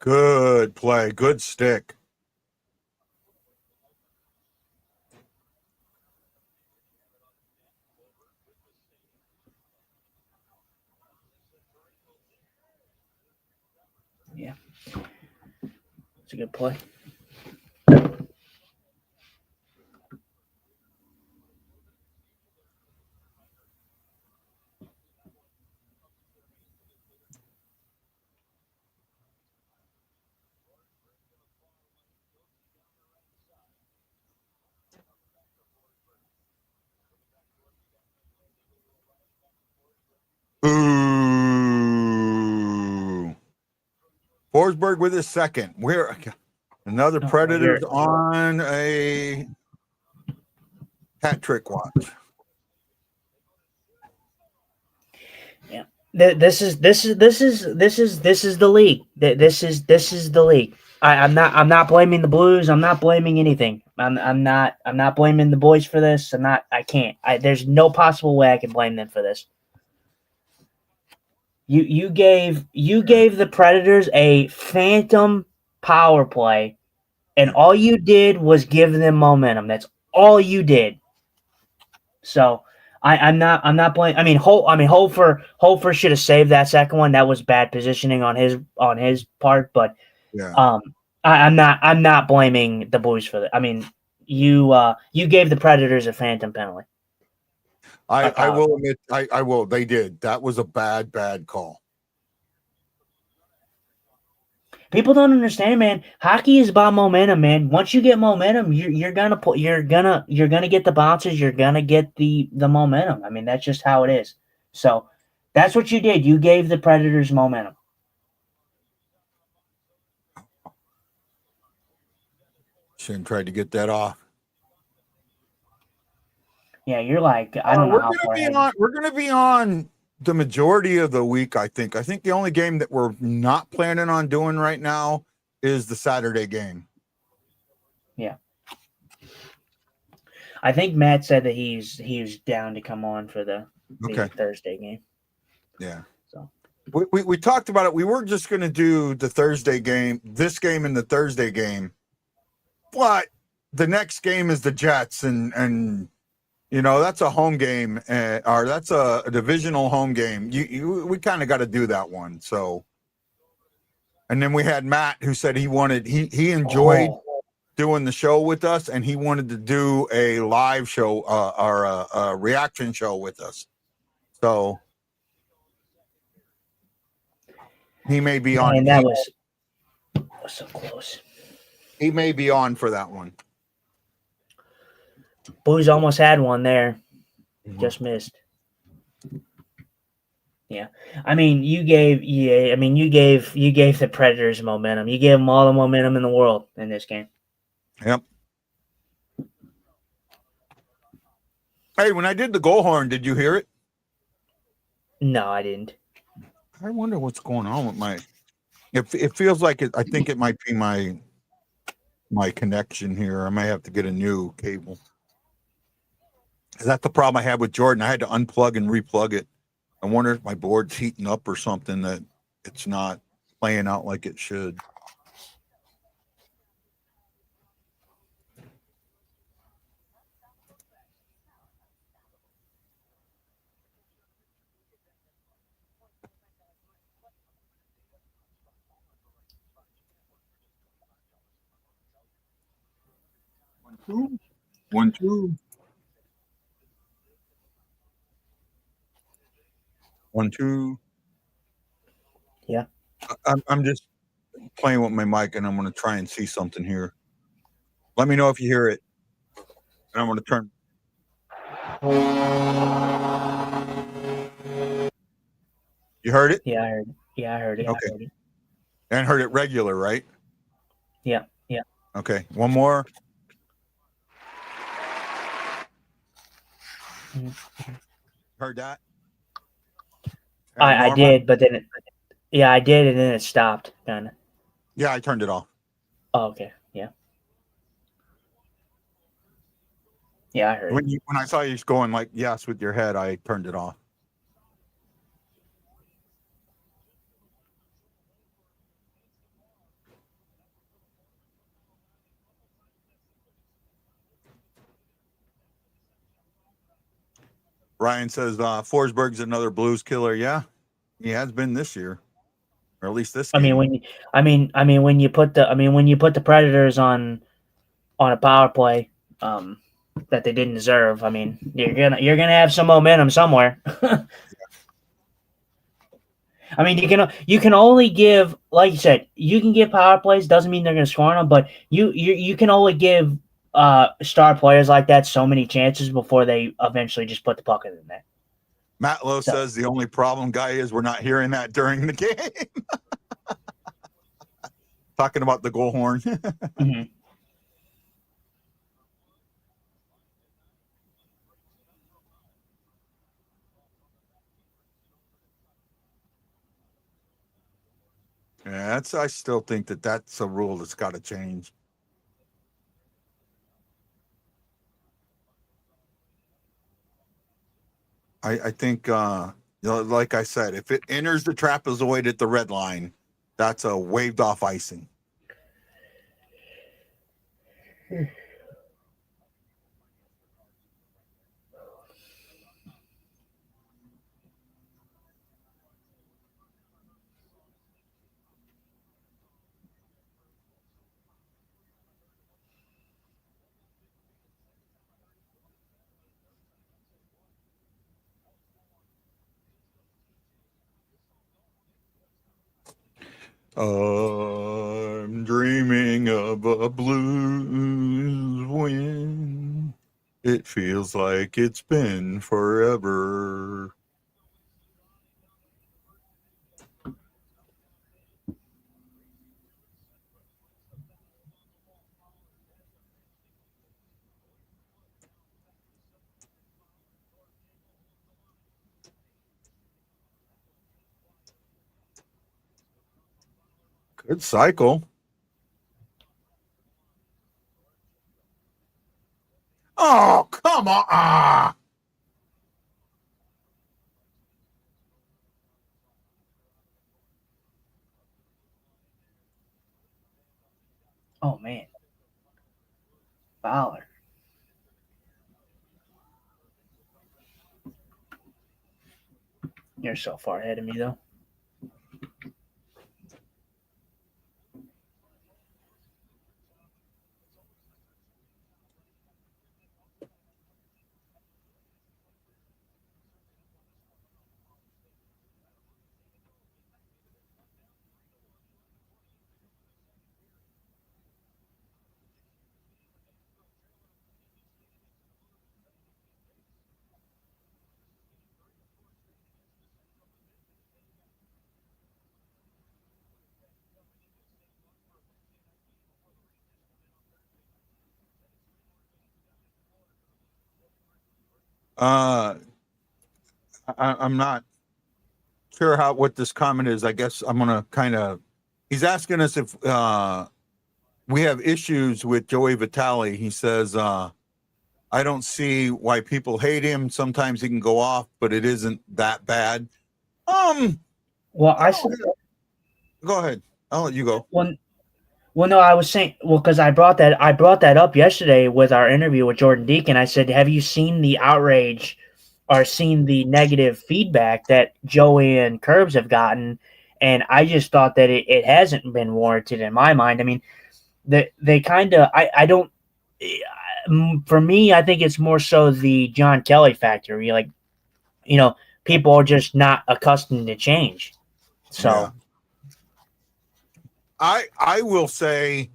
Good play, good stick. Yeah, it's a good play. Ooh. Forsberg with his second. Another Predators on a hat trick watch. Yeah, this is the league. This is the league. I'm not blaming the Blues. I'm not blaming anything. I'm not blaming the boys for this. I can't. There's no possible way I can blame them for this. You gave the Predators a phantom power play, and all you did was give them momentum. That's all you did. So I'm not blaming. I mean, Hofer should have saved that second one. That was bad positioning on his part. But yeah. I'm not blaming the Blues for that. I mean, you gave the Predators a phantom penalty. I will admit, I will. They did. That was a bad call. People don't understand, man. Hockey is about momentum, man. Once you get momentum, you're gonna get the bounces. You're gonna get the momentum. I mean, that's just how it is. So that's what you did. You gave the Predators momentum. Shouldn't try to get that off. Yeah, you're like, I don't know how far ahead. We're gonna be on the majority of the week, I think. I think the only game that we're not planning on doing right now is the Saturday game. Yeah. I think Matt said that he's down to come on for the Thursday game. Yeah. So we talked about it. We were just gonna do the Thursday game, this game and the Thursday game. But the next game is the Jets, and you know, that's a home game, or that's a divisional home game. We kind of got to do that one. So, and then we had Matt who said he enjoyed doing the show with us, and he wanted to do a live show or a reaction show with us. So he may be on. And that was so close. He may be on for that one. Blues almost had one there. Just missed. Yeah. I mean, you gave the Predators momentum. You gave them all the momentum in the world in this game. Yep. Hey, when I did the goal horn, did you hear it? No, I didn't. I wonder what's going on with my. It feels like it. I think it might be my connection here. I might have to get a new cable. Is that the problem I had with Jordan? I had to unplug and replug it. I wonder if my board's heating up or something, that it's not playing out like it should. One, two. 1, 2. Yeah. I'm just playing with my mic, and I'm going to try and see something here. Let me know if you hear it. And I'm going to turn. You heard it? Yeah, I heard it. Yeah, I heard it. Okay. I heard it. And heard it regular, right? Yeah. Yeah. Okay. One more. Mm-hmm. Heard that? I did, but then I did, and then it stopped. Kind of. Yeah, I turned it off. Oh, okay. Yeah. Yeah, I heard it. When I saw you going like yes with your head, I turned it off. Ryan says Forsberg's another Blues killer. Yeah, he has been this year, or at least this game. When you put the Predators on a power play that they didn't deserve, I mean, you're gonna have some momentum somewhere. I mean, you can only give, like you said, you can give power plays. Doesn't mean they're going to score on them, but you can only give star players like that so many chances before they eventually just put the puck in the net. Matt Lowe says the only problem, guy, is we're not hearing that during the game. Talking about the goal horn. Mm-hmm. Yeah, I still think that's a rule that's got to change. I think, like I said, if it enters the trapezoid at the red line, that's a waved off icing. I'm dreaming of a blues win. It feels like it's been forever. Good cycle. Oh, come on. Ah. Oh man, Fowler. You're so far ahead of me though. I'm not sure what this comment is. I guess I'm gonna kind of. He's asking us if we have issues with Joey Vitale. He says, I don't see why people hate him. Sometimes he can go off, but it isn't that bad. Well, Go ahead. I'll let you go. well, no, I was saying, well, because I brought that up yesterday with our interview with Jordan Deacon. I said, have you seen the outrage or seen the negative feedback that Joey and Curbs have gotten? And I just thought that it hasn't been warranted in my mind. I mean, they kind of, I don't, for me, I think it's more so the John Kelly factor. You're like, people are just not accustomed to change. So. Yeah. I will say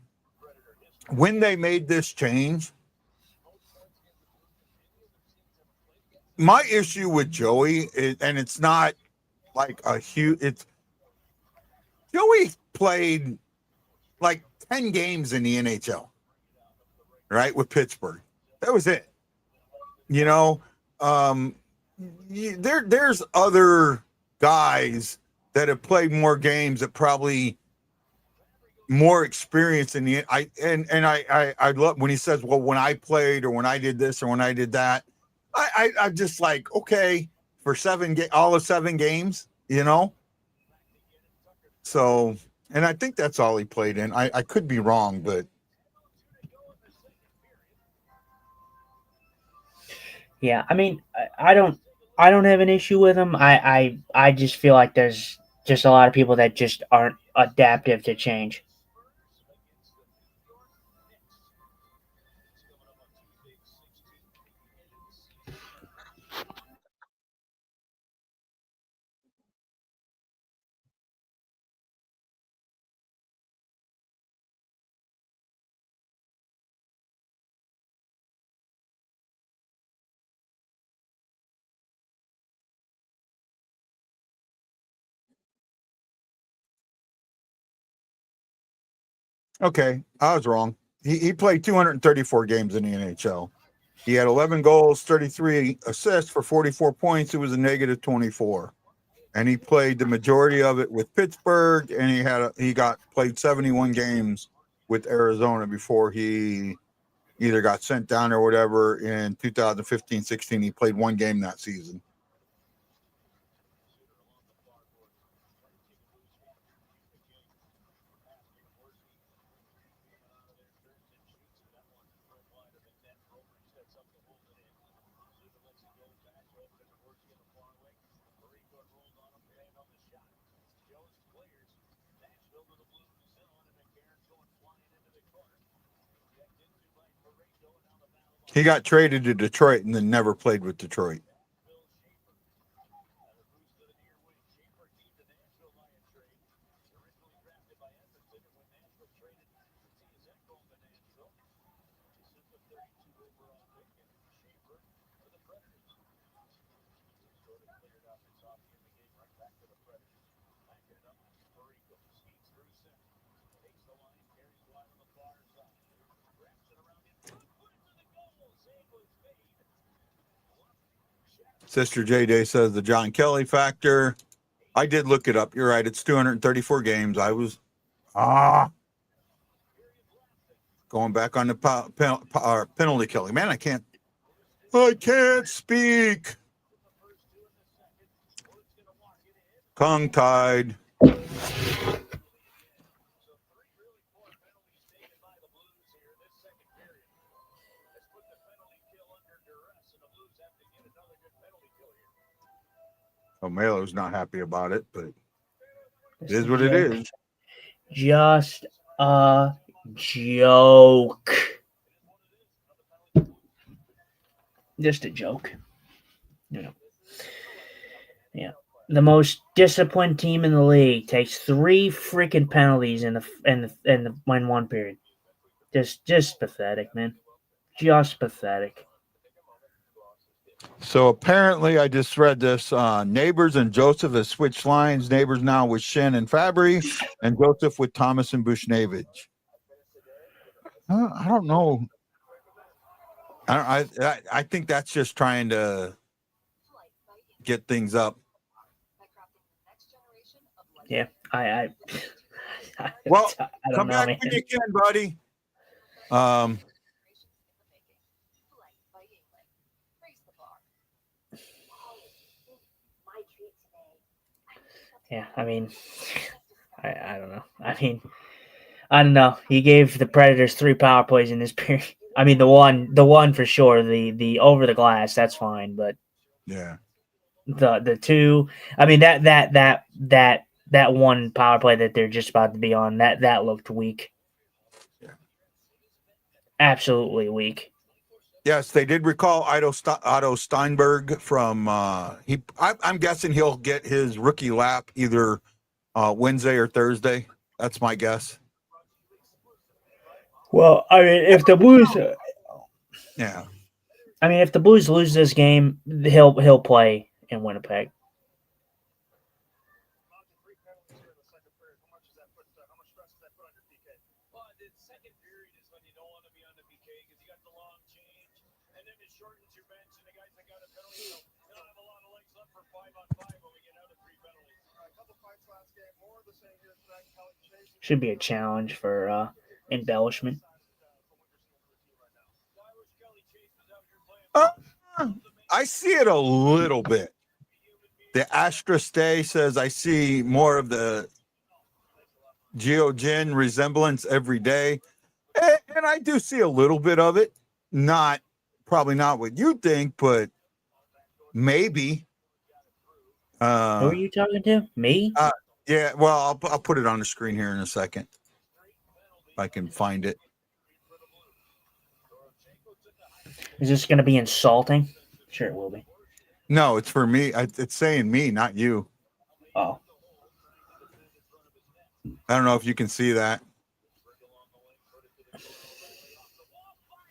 when they made this change, my issue with Joey is, and it's not like a huge, it's Joey played like 10 games in the NHL, right? With Pittsburgh. That was it. There's other guys that have played more games that probably more experience in the I love when he says, well, when I played or when I did this or when I did that, I'm just like, okay, for all of 7 games, so, and I think that's all he played in. I could be wrong, but Yeah, I mean, I don't have an issue with him. I just feel like there's just a lot of people that just aren't adaptive to change. okay, I was wrong. He played 234 games in the NHL. He had 11 goals, 33 assists for 44 points. It was a negative 24. And he played the majority of it with Pittsburgh, and he played 71 games with Arizona before he either got sent down or whatever in 2015-16. He played 1 game that season. He got traded to Detroit and then never played with Detroit. Sister J Day says the John Kelly factor. I did look it up. You're right. It's 234 games. I was Going back on the penalty killing. Man, I can't speak. Tongue-tied. O'Malley's not happy about it, but it is what it is. Just a joke. Just a joke. You know. Yeah. The most disciplined team in the league takes 3 freaking penalties in one period. Just pathetic, man. Just pathetic. So apparently, I just read this. Neighbors and Joseph have switched lines. Neighbors now with Shen and Fabry, and Joseph with Thomas and Bushnevich. I don't know. I think that's just trying to get things up. Yeah, I Well, I don't come know, back man. when you can, buddy. Yeah, I mean, I don't know. I don't know. He gave the Predators 3 power plays in this period. I mean, the one for sure. The over the glass, that's fine, but yeah, the 2. I mean that one power play that they're just about to be on, that looked weak. Yeah. Absolutely weak. Yes, they did recall Otto Steinberg from I'm guessing he'll get his rookie lap either Wednesday or Thursday. That's my guess. Well, I mean, if the Blues, Yeah. I mean, if the Blues lose this game, he'll play in Winnipeg. Should be a challenge for embellishment. I see it a little bit. The Astra Stay says I see more of the Geogen resemblance every day. And I do see a little bit of it. Probably not what you think, but maybe. Who are you talking to? Me? Yeah, well, I'll put it on the screen here in a second. If I can find it. Is this going to be insulting? Sure, it will be. No, it's for me. It's saying me, not you. Oh. I don't know if you can see that.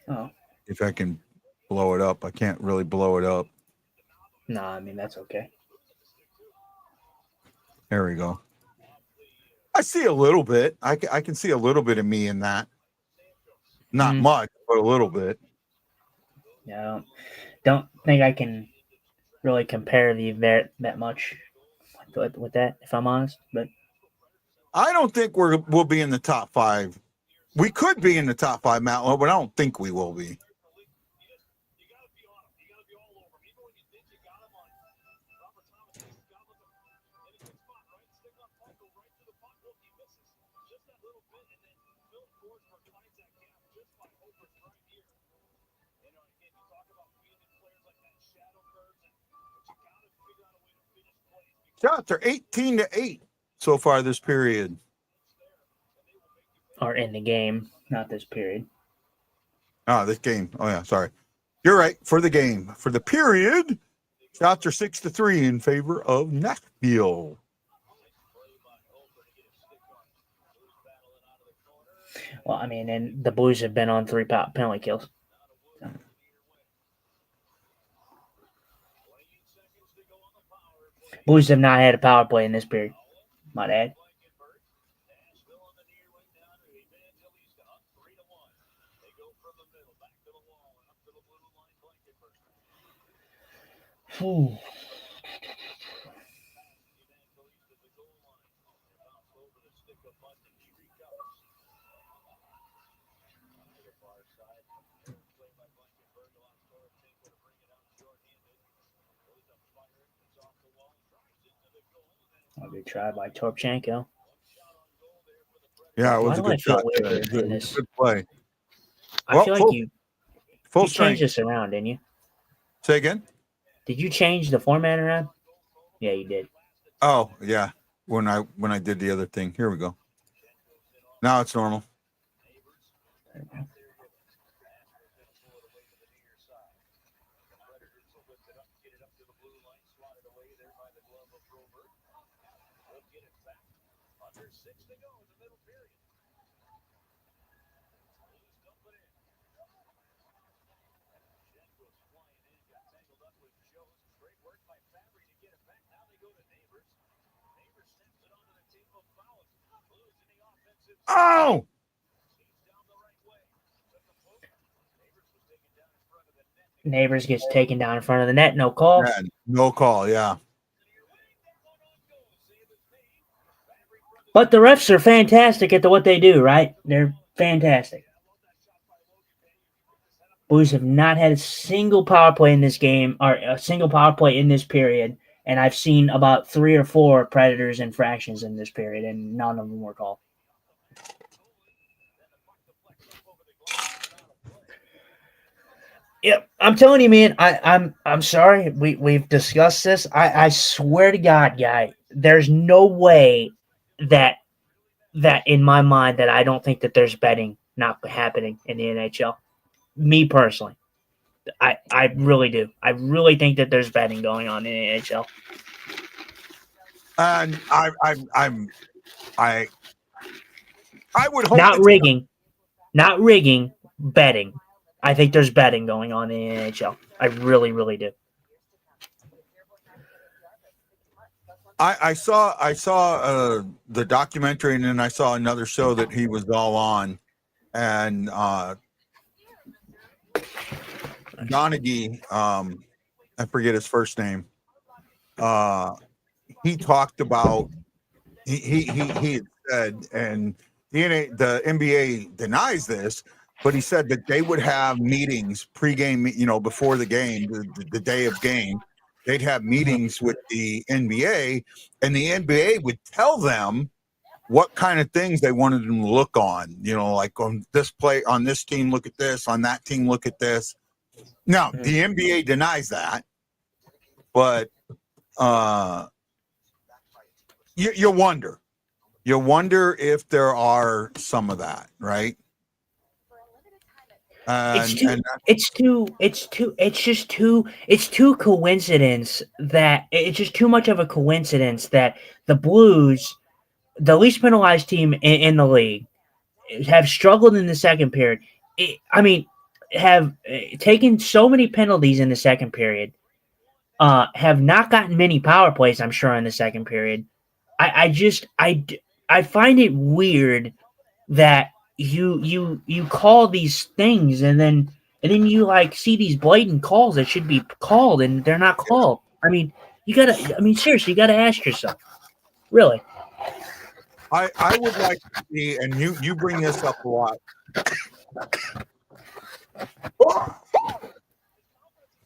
Oh. If I can blow it up. I can't really blow it up. No, I mean, that's okay. There we go. I see a little bit. I can see a little bit of me in that. Not much, but a little bit. Yeah, I don't think I can really compare that much with that, if I'm honest. But I don't think we'll be in the top 5. We could be in the top 5, Matt, but I don't think we will be. Shots are 18-8 so far this period. or in the game, not this period. This game. Oh yeah, sorry. You're right. For the game, for the period, shots are 6-3 in favor of Nashville. Well, I mean, and the Blues have been on 3 penalty kills. So. Blues have not had a power play in this period. Might add. Whew. A good try by Torpchenko. Yeah, it Why was a do I good feel shot. weird in Good, this? good play. I Well, feel like you full changed strength. this around, didn't you? Say again. Did you change the format around? Yeah, you did. Oh yeah, when I did the other thing. Here we go. Now it's normal. Oh, Neighbors gets taken down in front of the net. No call. yeah, no call. Yeah. But the refs are fantastic at what they do, right? They're fantastic. Blues have not had a single power play in this game, or a single power play in this period, and I've seen about 3 or 4 Predators infractions in this period, and none of them were called. Yep, I'm telling you, man. I'm sorry. We've discussed this. I swear to God, guy, there's no way that in my mind that I don't think that there's betting not happening in the NHL. Me personally, I really do. I really think that there's betting going on in the NHL. And I would hope Not it's rigging, not rigging, betting. I think there's betting going on in the NHL. I really, really do. I saw the documentary, and then I saw another show that he was all on, and Donaghy, I forget his first name. He talked about he had said, and the NBA denies this, but he said that they would have meetings pregame, before the game, the day of game. They'd have meetings with the NBA, and the NBA would tell them what kind of things they wanted them to look on. Like on this play, on this team, look at this. On that team, look at this. Now the NBA denies that, but you wonder. You wonder if there are some of that, right? It's And too. and It's too. It's too. It's just too. It's too coincidence that it's just too much of a coincidence that the Blues, the least penalized team in the league, have struggled in the second period. I mean, have taken so many penalties in the second period. Have not gotten many power plays. I'm sure in the second period. I find it weird that you call these things and then you like see these blatant calls that should be called and they're not called. I mean, you gotta. I mean, seriously, you gotta ask yourself, really. I would like to see, and you bring this up a lot.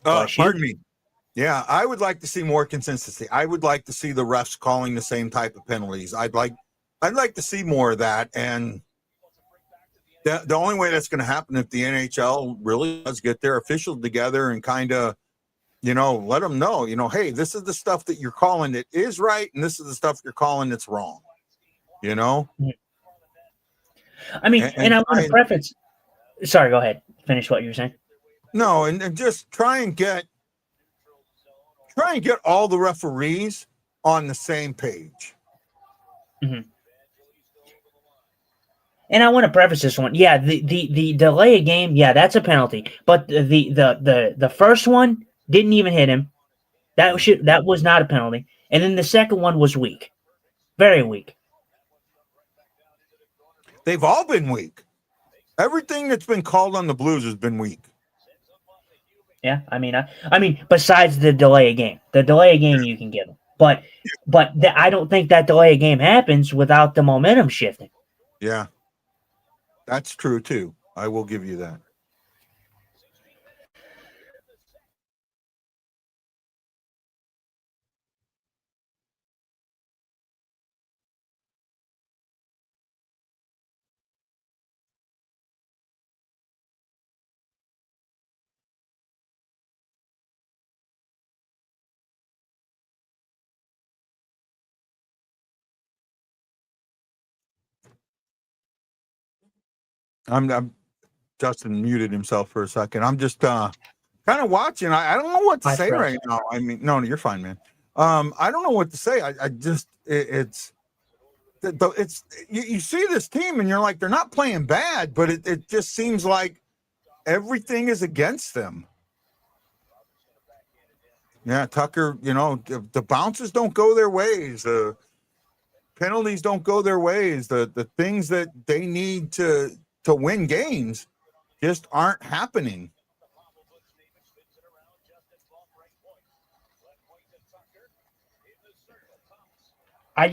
Bless you. Pardon me. Yeah, I would like to see more consistency. I would like to see the refs calling the same type of penalties. I'd like to see more of that. And the only way that's going to happen if the NHL really does get their officials together and kind of, let them know, hey, this is the stuff that you're calling that is right, and this is the stuff you're calling that's wrong. I mean, and I want to and preface. Sorry, go ahead. Finish what you were saying. no, and just try and get all the referees on the same page. Mm-hmm. And I want to preface this one. Yeah, the delay of game. Yeah, that's a penalty. But the first one didn't even hit him. That was not a penalty. And then the second one was weak, very weak. They've all been weak. Everything that's been called on the Blues has been weak. Yeah, I mean, besides the delay of game, you can give them. But I don't think that delay of game happens without the momentum shifting. Yeah, that's true too. I will give you that. I'm Justin muted himself for a second. I'm just kind of watching. I don't know what to say right now. I mean, no, you're fine, man. I don't know what to say. I just it's you see this team and you're like, they're not playing bad, but it just seems like everything is against them. Yeah, Tucker, the bounces don't go their ways. The penalties don't go their ways. The things that they need to win games just aren't happening. I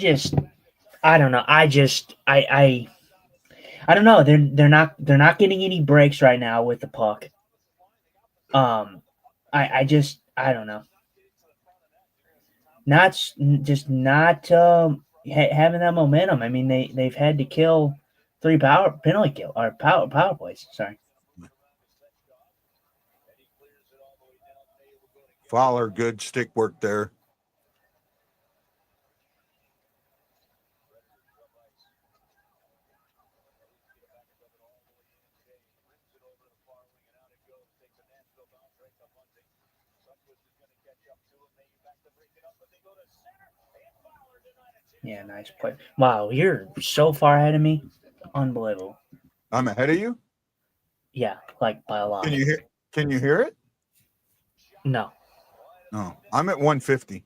don't know. I don't know. They're not getting any breaks right now with the puck. I don't know. Not having that momentum. I mean, they've had to kill 3 power plays. Sorry. Fowler, good stick work there. Yeah, nice play. Wow, you're so far ahead of me. Unbelievable. I'm ahead of you? Yeah, like by a lot. Can you hear it? No. No. I'm at 150.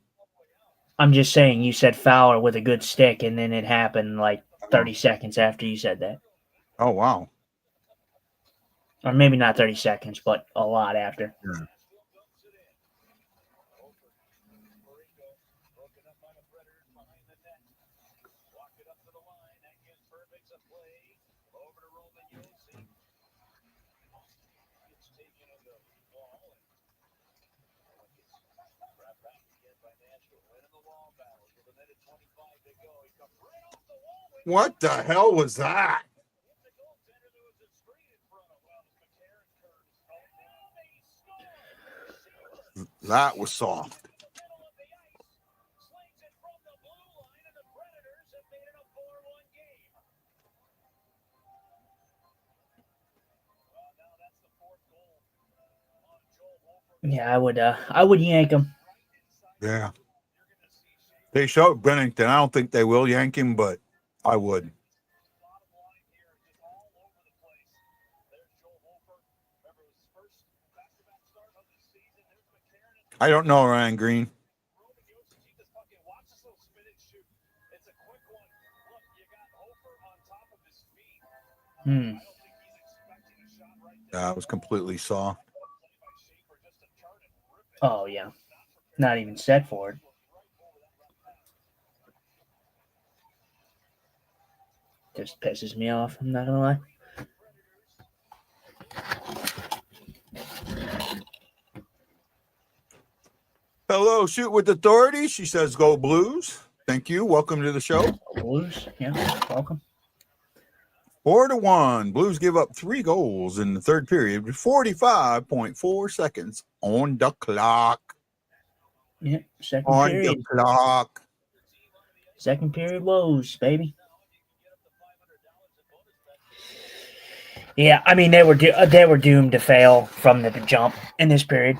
I'm just saying you said Fowler with a good stick, and then it happened like 30 seconds after you said that. Oh, wow. Or maybe not 30 seconds, but a lot after. Yeah. What the hell was that? That was soft. Yeah, I would yank him. Yeah. They showed Bennington. I don't think they will yank him, but I would. I don't know, Ryan Green. Yeah, it was completely soft. Oh, yeah. Not even set for it. Just pisses me off. I'm not going to lie. Hello, Shoot with Authority. She says, go Blues. Thank you. Welcome to the show. Blues. Yeah, welcome. 4-1. Blues give up 3 goals in the third period with 45.4 seconds on the clock. Yeah, second period. On the clock. Second period woes, baby. Yeah, I mean they were doomed to fail from the jump in this period.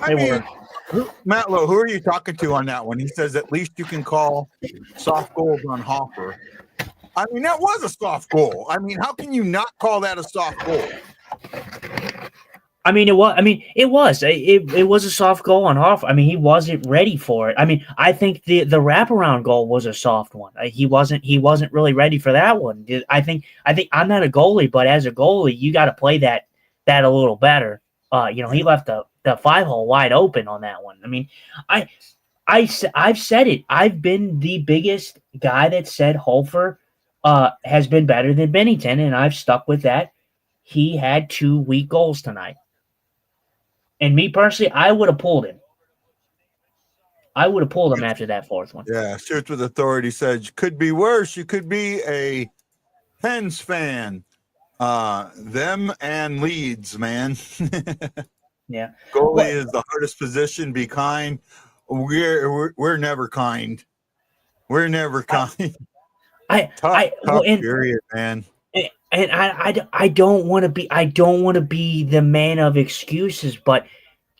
I mean, Matt Lowe, who are you talking to on that one? He says at least you can call soft goals on Hoffer. I mean, that was a soft goal. I mean, how can you not call that a soft goal? I mean, it was. It was a soft goal on Hoffer. I mean, he wasn't ready for it. I mean, I think the wraparound goal was a soft one. He wasn't really ready for that one. I think I'm not a goalie, but as a goalie, you got to play that a little better. He left the 5-hole wide open on that one. I mean, I've said it. I've been the biggest guy that said Hofer has been better than Bennington, and I've stuck with that. He had 2 weak goals tonight. And me personally, I would have pulled him. After that 4th one. Yeah, Shoots with Authority says, could be worse. You could be a Pens fan. Them and Leeds, man. Yeah. Goalie is the hardest position. Be kind. We're never kind. We're never kind. Tough period, man. and I don't want to be the man of excuses, but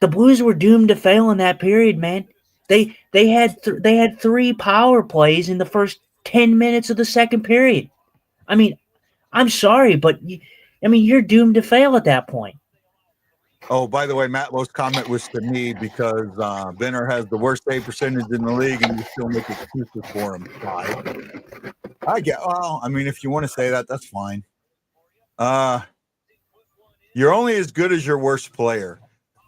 the Blues were doomed to fail in that period, man. They had 3 power plays in the first 10 minutes of the second period. I mean, I'm sorry, but you're doomed to fail at that point. Oh, by the way, Matt Lowe's comment was to me because Benner has the worst save percentage in the league, and you still make excuses for him. I get. Well, I mean, if you want to say that, that's fine. You're only as good as your worst player.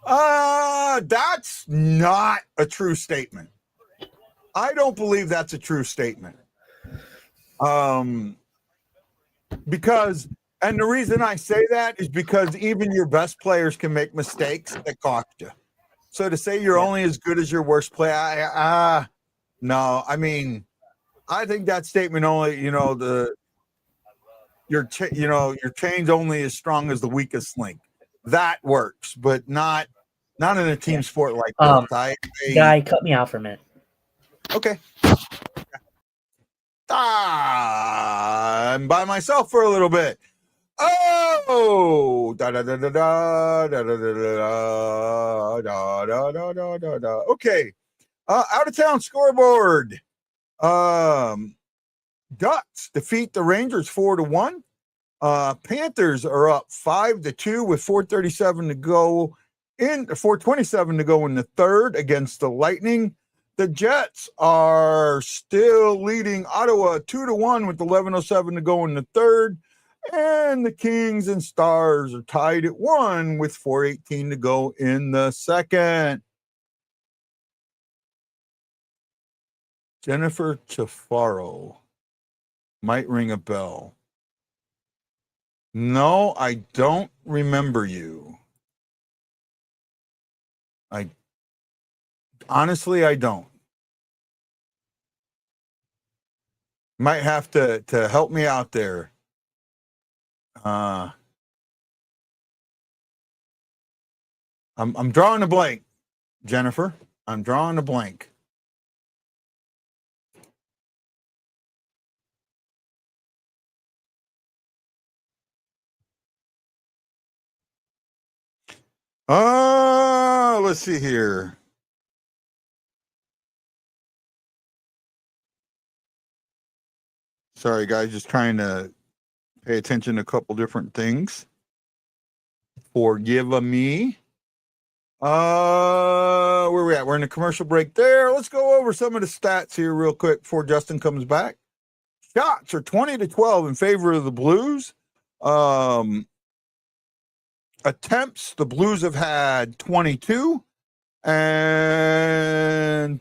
That's not a true statement. I don't believe that's a true statement. Because, and the reason I say that is because even your best players can make mistakes that cost you. So to say you're only as good as your worst player, no. I mean, I think that statement only, your chain's only as strong as the weakest link. That works, but not in a team sport like this. Guy, cut me out for a minute. Okay. I'm by myself for a little bit. Oh, da da da da da da da da da da da da da da. Okay, out of town scoreboard. Ducks defeat the Rangers 4-1. Panthers are up 5-2 with 4:37 to go in 4:27 to go in the third against the Lightning. The Jets are still leading Ottawa 2-1 with 11:07 to go in the third. And the Kings and Stars are tied at 1 with 4:18 to go in the second. Jennifer Chaffaro might ring a bell. No, I don't remember you. Honestly, I don't. Might have to help me out there. I'm drawing a blank, Jennifer. I'm drawing a blank. Let's see here. Sorry, guys, just trying to pay attention to a couple different things. Forgive me. Where are we at? We're in a commercial break there. Let's go over some of the stats here real quick before Justin comes back. Shots are 20-12 in favor of the Blues. Attempts, the Blues have had 22 and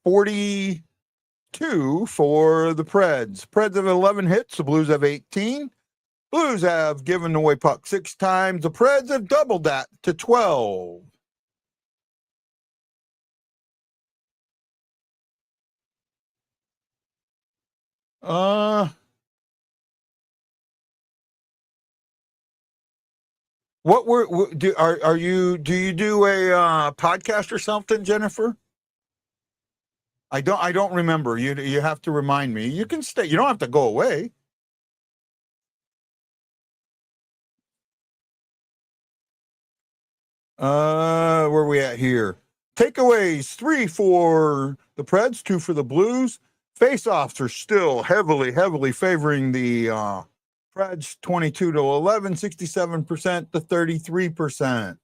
42 for the Preds. Preds have 11 hits. The Blues have 18. Blues have given away puck 6 times. The Preds have doubled that to 12. Do you do a podcast or something, Jennifer? I don't remember. You have to remind me. You can stay. You don't have to go away. Where are we at here? Takeaways, 3 for the Preds, 2 for the Blues. Face-offs are still heavily favoring the Preds, 22-11, 67% to 33%.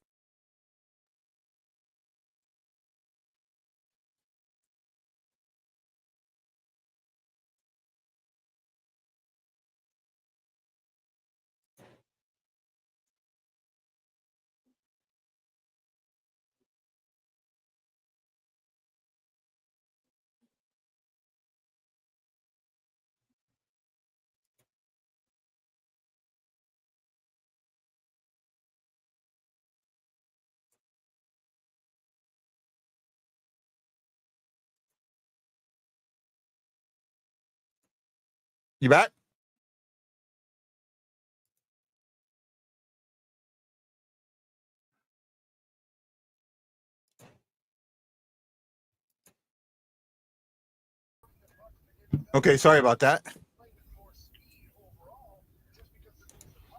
You back? Okay, sorry about that.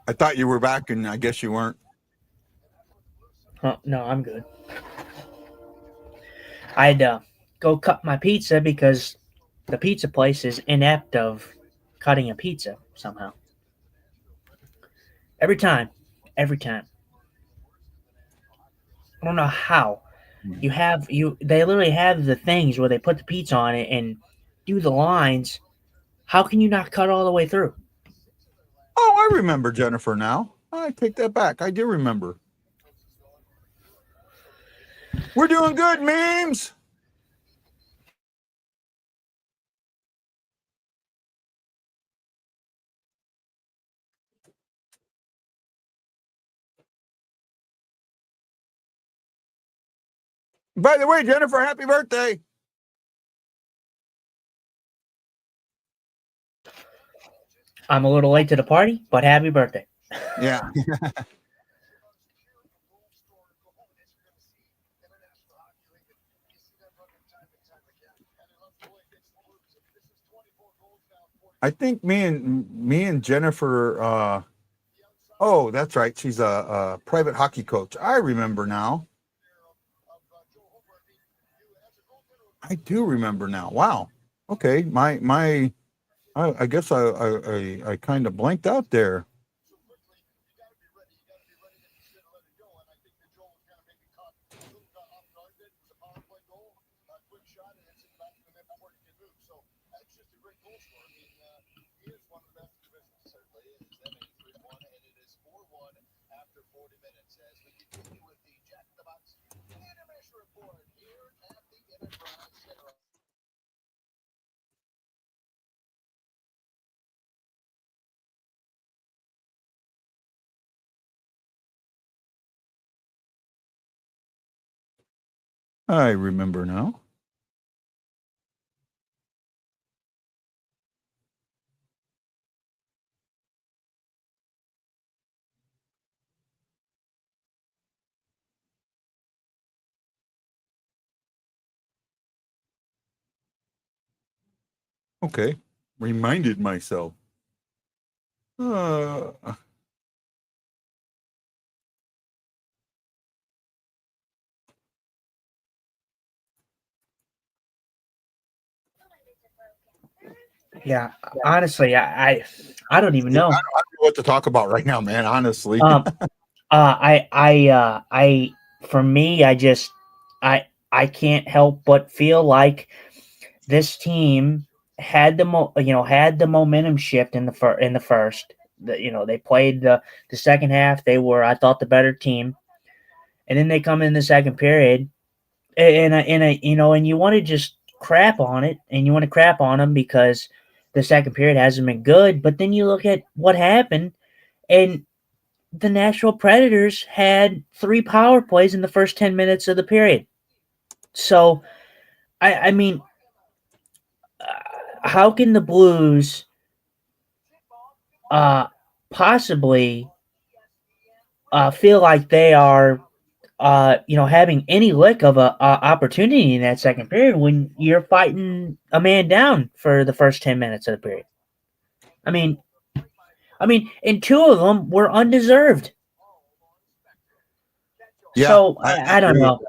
I thought you were back, and I guess you weren't. Oh, no, I'm good. I had to go cut my pizza because the pizza place is inept of cutting a pizza somehow. Every time. Every time. I don't know how. They literally have the things where they put the pizza on it and do the lines. How can you not cut all the way through? Oh, I remember Jennifer now. I take that back. I do remember. We're doing good, memes. By the way, Jennifer, happy birthday. I'm a little late to the party, but happy birthday. Yeah. I think me and Jennifer. Oh, that's right. She's a private hockey coach. I remember now. I do remember now. Wow. Okay. I guess I kind of blanked out there. I remember now. Okay. Reminded myself. Uh, Yeah, honestly, I don't even know. I don't know what to talk about right now, man. Honestly. I for me, I can't help but feel like this team had had the momentum shift in the first. They played the second half. They were, I thought, the better team, and then they come in the second period, and you want to just crap on it, and you want to crap on them because the second period hasn't been good. But then you look at what happened, and the Nashville Predators had 3 power plays in the first 10 minutes of the period. So, I mean, how can the Blues possibly feel like they are, having any lick of a opportunity in that second period when you're fighting a man down for the first 10 minutes of the period? I mean, and 2 of them were undeserved. Yeah, So I don't know.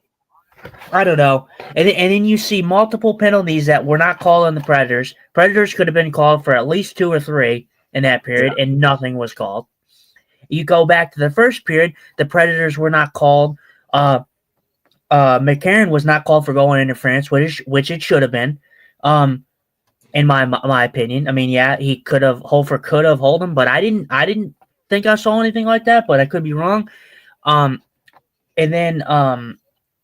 I don't know. And then you see multiple penalties that were not called on the Predators. Predators could have been called for at least 2 or 3 in that period, and nothing was called. You go back to the first period, the Predators were not called. McCarron was not called for goal interference, which it should have been. In my opinion. I mean, yeah, Holfer could have hold him, but I didn't think I saw anything like that, but I could be wrong. And then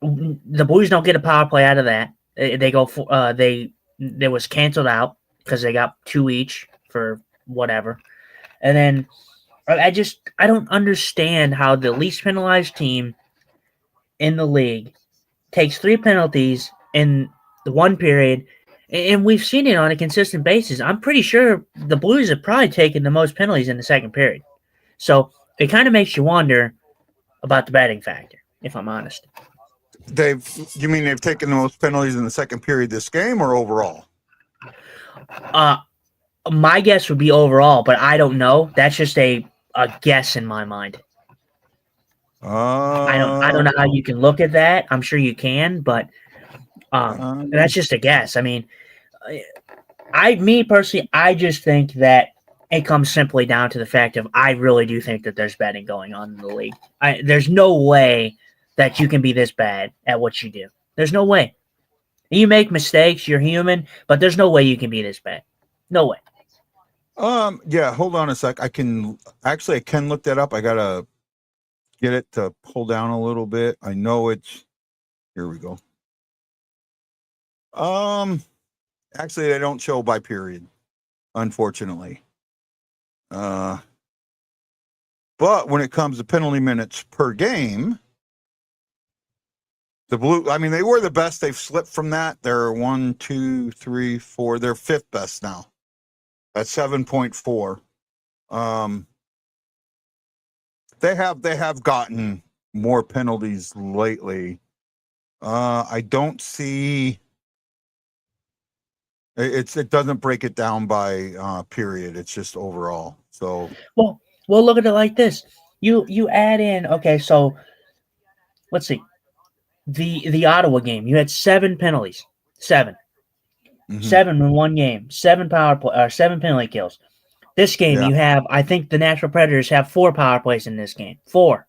the Blues don't get a power play out of that. They go for they was canceled out because they got 2 each for whatever. And then I don't understand how the least penalized team in the league takes 3 penalties in the one period, and we've seen it on a consistent basis. I'm pretty sure the Blues have probably taken the most penalties in the second period. So it kind of makes you wonder about the batting factor, if I'm honest. You mean they've taken the most penalties in the second period this game or overall? My guess would be overall, but I don't know. That's just a a guess in my mind. I don't Uh, know how you can look at that. I'm sure you can, but that's just a guess. I mean, me personally, I just think that it comes simply down to the fact of I really do think that there's betting going on in the league. There's no way that you can be this bad at what you do. There's no way. You make mistakes, you're human, but there's no way you can be this bad. No way. yeah, hold on a sec. I can look that up. I gotta get it to pull down a little bit. I know it's here we go. Actually they don't show by period, unfortunately. But when it comes to penalty minutes per game, the Blue, I mean, they were the best. They've slipped from that. They're 1, 2, 3, 4. They're fifth best now at 7.4. They have gotten more penalties lately. I don't see it doesn't break it down by period. It's just overall. So Well, look at it like this. You add in, okay, so let's see. The Ottawa game, you had 7 penalties. 7. mhm. 7 in one game. 7 power play or 7 penalty kills. This game Yeah. you have, I think the Nashville Predators have 4 power plays in this game. 4.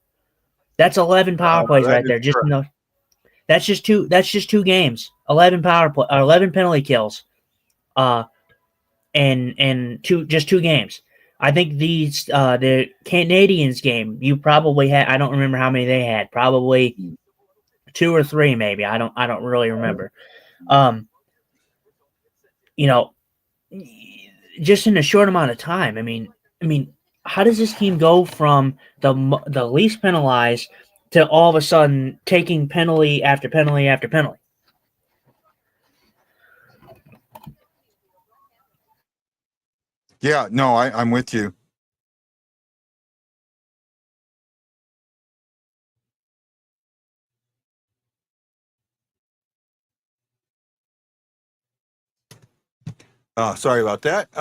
That's 11 power plays That right is there. Just correct. no, that's just 2 games. 11 power play or 11 penalty kills. And 2 games. I think the Canadiens game, you probably had, I don't remember how many they had. Probably 2 or 3 maybe. I don't really remember. You know, just in a short amount of time. I mean, how does this team go from the least penalized to all of a sudden taking penalty after penalty after penalty? Yeah, no, I'm with you. Sorry about that.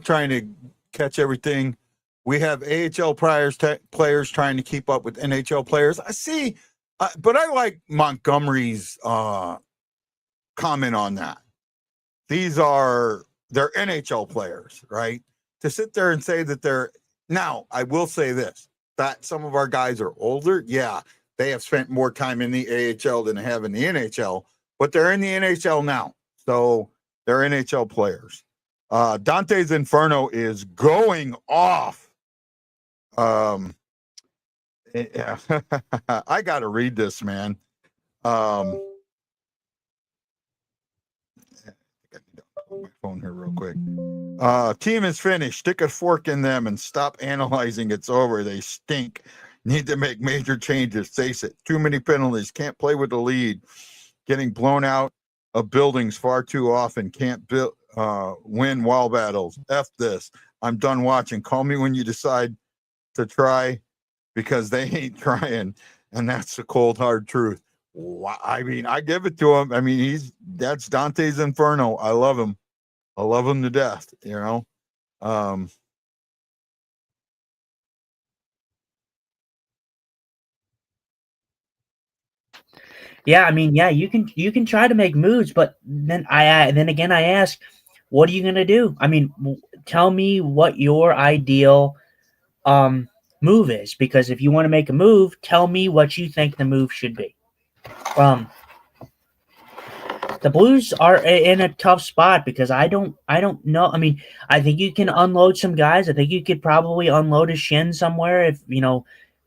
Trying to catch everything. We have AHL players trying to keep up with NHL players. I see, but I like Montgomery's comment on that. They're NHL players, right? To sit there and say that they're now, I will say this, that some of our guys are older. Yeah, they have spent more time in the AHL than they have in the NHL, but they're in the NHL now. So they're NHL players. Dante's Inferno is going off. Yeah. I got to read this, man. My phone here real quick. Team is finished. Stick a fork in them and stop analyzing. It's over. They stink. Need to make major changes. Face it. Too many penalties. Can't play with the lead. Getting blown out of buildings far too often. Can't win wall battles. F this. I'm done watching. Call me when you decide to try, because they ain't trying. And that's the cold, hard truth. I mean, I give it to him. I mean, that's Dante's Inferno. I love him. I love him to death, you know. Yeah, I mean, yeah, you can try to make moves, but then again I ask, what are you gonna do? I mean, tell me what your ideal move is, because if you want to make a move, tell me what you think the move should be. The Blues are in a tough spot because I don't know. I mean, I think you can unload some guys. I think you could probably unload a Shin somewhere if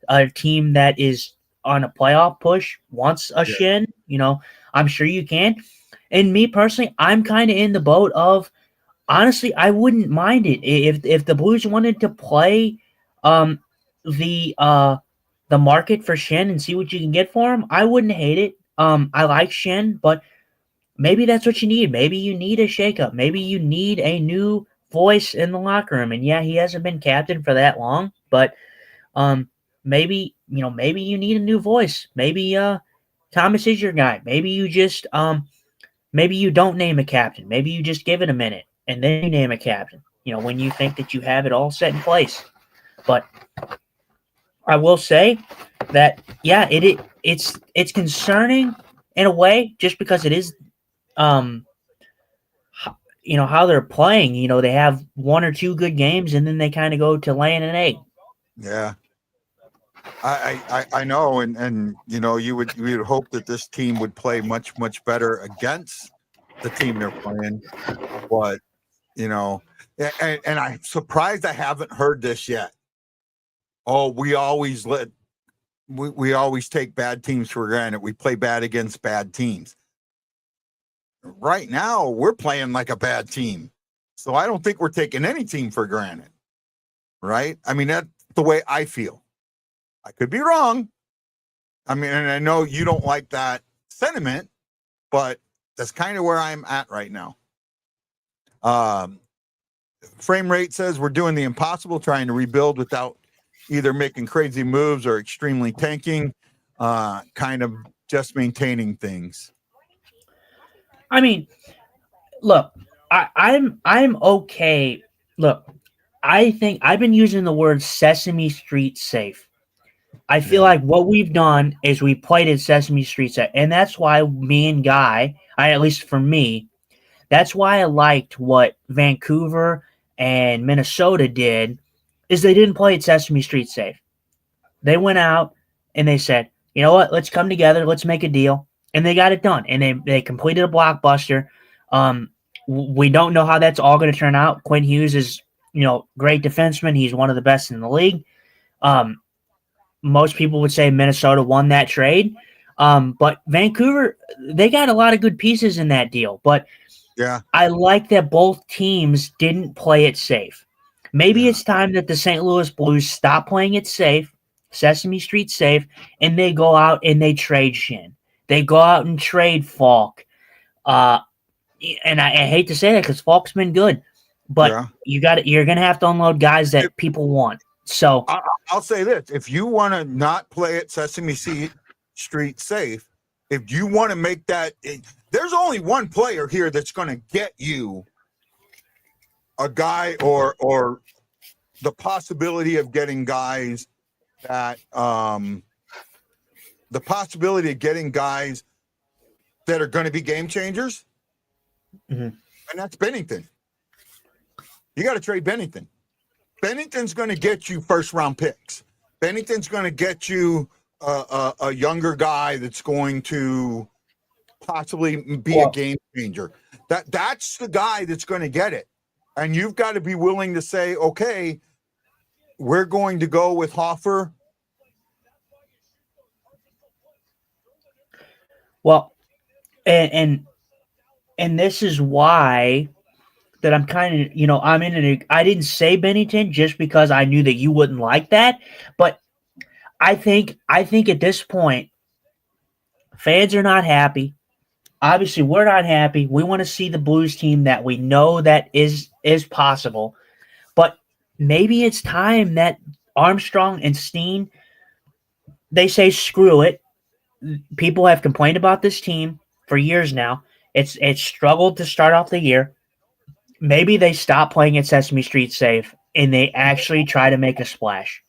a team that is on a playoff push wants a Shin. I'm sure you can. And me personally, I'm kind of in the boat of, honestly, I wouldn't mind it if the Blues wanted to play the market for Shin and see what you can get for him. I wouldn't hate it. I like Shin, but maybe that's what you need. Maybe you need a shakeup. Maybe you need a new voice in the locker room. And yeah, he hasn't been captain for that long, but maybe you need a new voice. Maybe Thomas is your guy. Maybe you just maybe you don't name a captain. Maybe you just give it a minute and then you name a captain. When you think that you have it all set in place. But I will say that it's concerning in a way, just because it is um how they're playing. They have one or two good games, and then they kind of go to laying an egg. Yeah. I know, and you would hope that this team would play much better against the team they're playing, but and I'm surprised I haven't heard this yet. Oh, we always take bad teams for granted. We play bad against bad teams. Right now, we're playing like a bad team, so I don't think we're taking any team for granted. Right? I mean, that's the way I feel. I could be wrong. I mean, and I know you don't like that sentiment, but that's kind of where I'm at right now. Frame rate says we're doing the impossible, trying to rebuild without either making crazy moves or extremely tanking, kind of just maintaining things. I mean, look, I'm okay. Look, I think I've been using the word Sesame Street safe. I feel like what we've done is we played at Sesame Street safe, and that's why me and Guy, at least for me, that's why I liked what Vancouver and Minnesota did, is they didn't play at Sesame Street safe. They went out and they said, you know what, let's come together, let's make a deal. And they got it done. And they completed a blockbuster. We don't know how that's all going to turn out. Quinn Hughes is, great defenseman. He's one of the best in the league. Most people would say Minnesota won that trade. But Vancouver, they got a lot of good pieces in that deal. But yeah, I like that both teams didn't play it safe. Maybe it's time that the St. Louis Blues stop playing it safe, Sesame Street safe, and they go out and they trade Shin. They go out and trade Falk. And I hate to say that because Falk's been good, but you're gonna have to unload guys that people want. So I'll say this: if you want to not play it Sesame Street safe, if you want to make that, there's only one player here that's going to get you a guy or the possibility of getting guys that the possibility of getting guys that are going to be game changers, and that's Bennington. You got to trade Bennington. Bennington's going to get you first round picks. Bennington's going to get you a younger guy that's going to possibly be a game changer. That's the guy that's going to get it. And you've got to be willing to say, okay, we're going to go with Hoffer. Well, and this is why that I'm kind of, I didn't say Bennington just because I knew that you wouldn't like that, but I think at this point, fans are not happy. Obviously, we're not happy. We want to see the Blues team that we know that is possible, but maybe it's time that Armstrong and Steen, they say screw it. People have complained about this team for years now. It's struggled to start off the year. Maybe they stop playing at Sesame Street safe and they actually try to make a splash.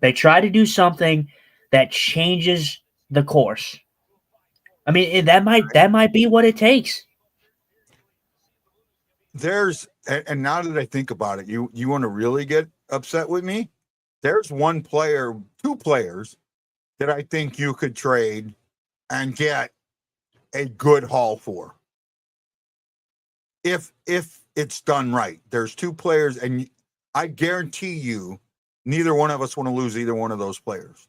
They try to do something that changes the course. I mean, that might be what it takes. And now that I think about it, you want to really get upset with me? There's two players that I think you could trade and get a good haul for. If it's done right. There's two players, and I guarantee you neither one of us want to lose either one of those players.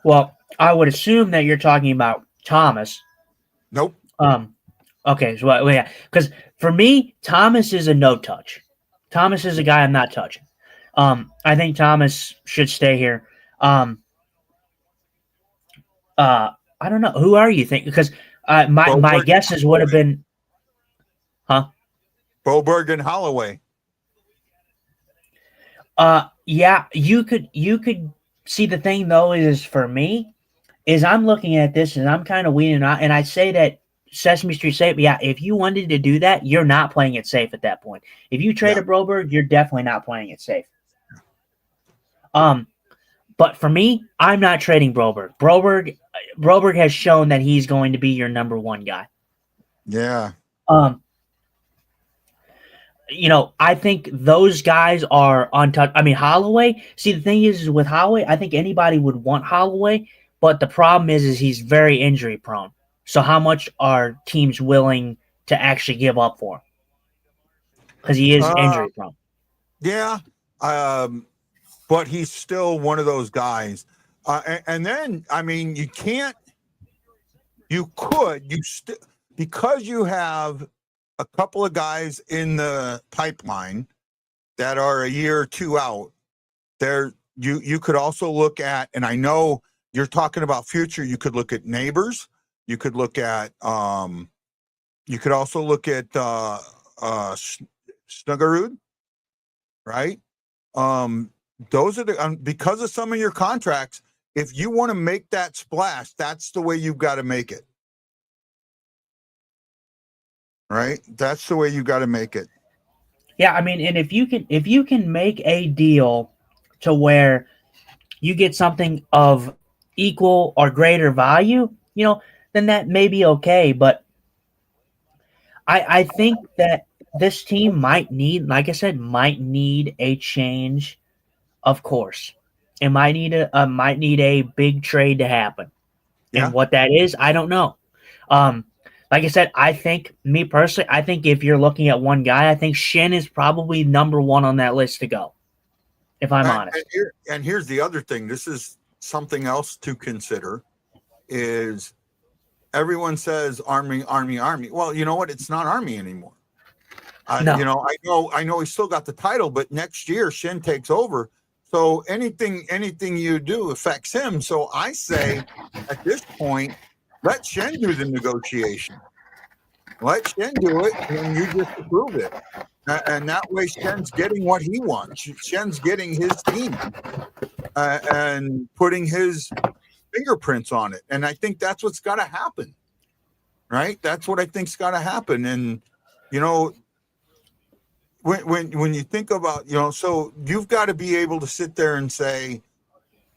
Well, I would assume that you're talking about Thomas. Nope. Okay, so yeah, because for me, Thomas is a no touch. Thomas is a guy I'm not touching. I think Thomas should stay here. I don't know. Who are you thinking? Because my guesses would have been, Boberg and Holloway. Yeah, you could see. The thing though is for me is I'm looking at this and I'm kind of weeding out, and I say that Sesame Street safe. Yeah, if you wanted to do that, you're not playing it safe at that point. If you trade Yeah. a Broberg, you're definitely not playing it safe. But for me, I'm not trading Broberg. Broberg has shown that he's going to be your number one guy. Yeah. I think those guys are untouched. I mean, Holloway. See, the thing is with Holloway, I think anybody would want Holloway, but the problem is he's very injury prone. So how much are teams willing to actually give up for him? Because he is injury prone. Yeah. But he's still one of those guys. And then, I mean, because you have a couple of guys in the pipeline that are a year or two out there, you could also look at, and I know you're talking about future, you could look at Neighbors, you could look at, you could also look at Snuggerud, right? Those are the because of some of your contracts, if you want to make that splash, that's the way you've got to make it. Right? That's the way you got to make it. Yeah, I mean, and if you can make a deal to where you get something of equal or greater value, then that may be okay. But I think that this team might need, like I said, a change of course. It might need a big trade to happen. Yeah. And what that is, I don't know. Like I said, me personally, I think if you're looking at one guy, I think Shin is probably number one on that list to go, if I'm honest. And here's the other thing. This is something else to consider is everyone says Army. Well, you know what? It's not Army anymore. No. I know he's still got the title, but next year Shin takes over. So anything you do affects him. So I say at this point, let Shen do the negotiation. Let Shen do it, and you just approve it. And that way Shen's getting what he wants. Shen's getting his team and putting his fingerprints on it. And I think that's what's got to happen, right? That's what I think's got to happen. And, when you think about, so you've got to be able to sit there and say,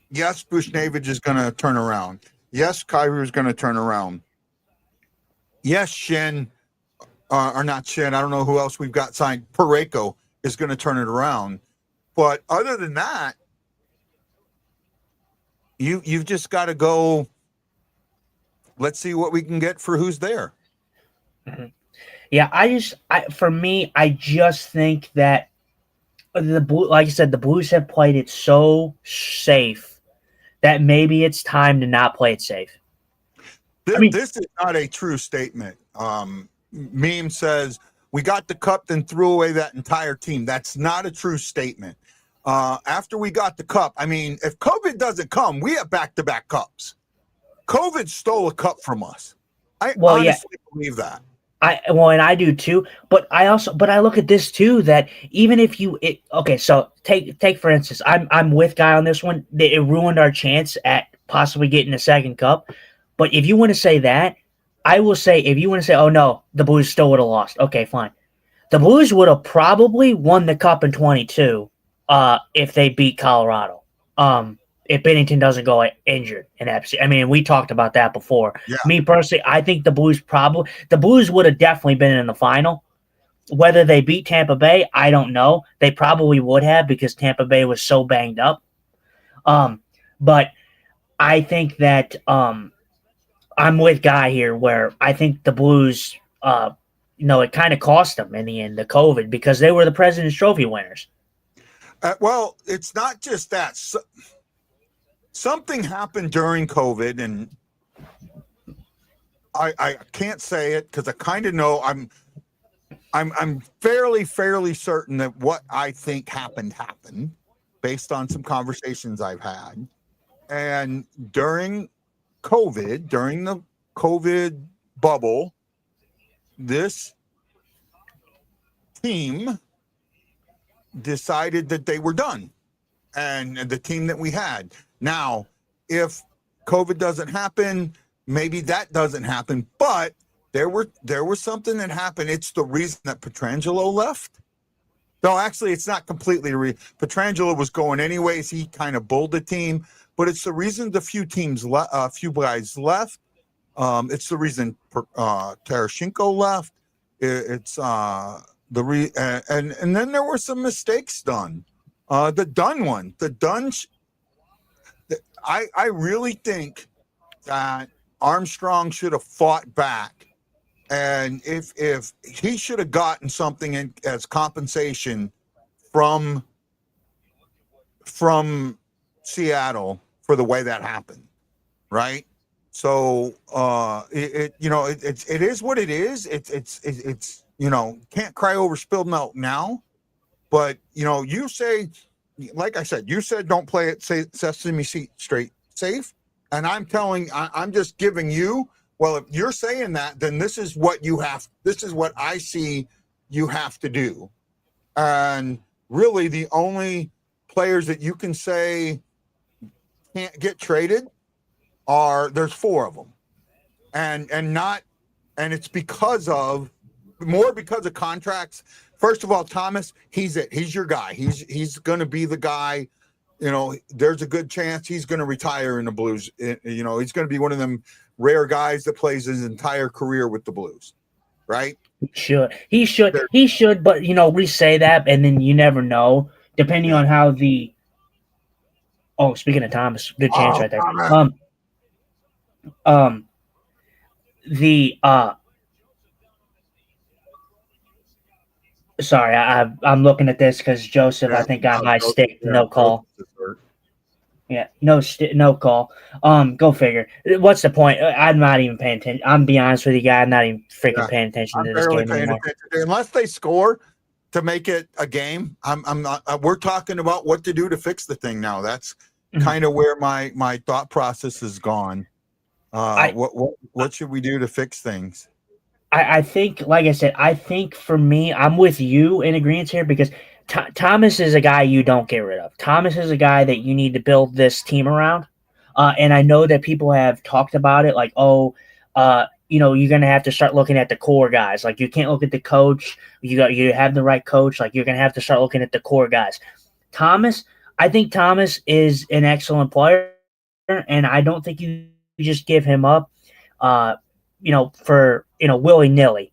yes, Bushnevich is going to turn around. Yes, Kyrou is going to turn around. Yes, Shen, or not Shen, I don't know who else we've got signed. Pareko is going to turn it around. But other than that, you've just got to go, let's see what we can get for who's there. Mm-hmm. Yeah, for me, I just think that like I said, the Blues have played it so safe that maybe it's time to not play it safe. This is not a true statement. Meme says we got the cup, then threw away that entire team. That's not a true statement. After we got the cup, I mean, if COVID doesn't come, we have back-to-back cups. COVID stole a cup from us. I honestly believe that. And I do too, but I look at this too, that even if so take for instance, I'm with Guy on this one. It ruined our chance at possibly getting a second cup. But if you want to say that, I will say, if you want to say, oh no, the Blues still would have lost. Okay, fine. The Blues would have probably won the cup in 22 if they beat Colorado. If Binnington doesn't go injured in that. I mean, we talked about that before. Yeah. Me personally, I think the Blues would have definitely been in the final. Whether they beat Tampa Bay, I don't know. They probably would have because Tampa Bay was so banged up. But I think that I'm with Guy here where I think the Blues, it kind of cost them in the end, the COVID, because they were the President's Trophy winners. Well, it's not just that. Something happened during COVID, and I can't say it because I kind of know. I'm fairly certain that what I think happened based on some conversations I've had. And during the COVID bubble, this team decided that they were done, and the team that we had. Now, if COVID doesn't happen, maybe that doesn't happen, but there was something that happened. It's the reason that Petrangelo left. No, actually, it's not completely. Petrangelo was going anyways. He kind of bulled the team, but it's the reason the few guys left. It's the reason Tarashenko left. It's and then there were some mistakes done. The Dunn one, I really think that Armstrong should have fought back, and if he should have gotten something as compensation from Seattle for the way that happened, right? So it is what it is. It's can't cry over spilled milk now, but you say, like I said, you said don't play it Sesame Street safe, and I'm just giving you. Well, if you're saying that, then this is what you have. This is what I see you have to do, and really the only players that you can say can't get traded there's 4 of them, and it's because of contracts. First of all, Thomas, he's your guy. He's going to be the guy. There's a good chance he's going to retire in the Blues. He's going to be one of them rare guys that plays his entire career with the Blues, right? He should, but we say that, and then you never know, depending on how the. Oh, speaking of Thomas, good chance right there. Thomas. Sorry, I'm looking at this because Joseph, I think, got my stick. No call. Yeah, no call. Go figure. What's the point? I'm not even paying attention. I'm be honest with you, guys. I'm not even freaking paying attention to this game anymore. Unless they score to make it a game, I'm not. We're talking about what to do to fix the thing now. That's kind of where my thought process has gone. What should we do to fix things? I think, like I said, I think for me, I'm with you in agreement here because Thomas is a guy you don't get rid of. Thomas is a guy that you need to build this team around. And I know that people have talked about it like, you're going to have to start looking at the core guys. Like, you can't look at the coach. You have the right coach. Like, you're going to have to start looking at the core guys. I think Thomas is an excellent player, and I don't think you just give him up, for willy-nilly.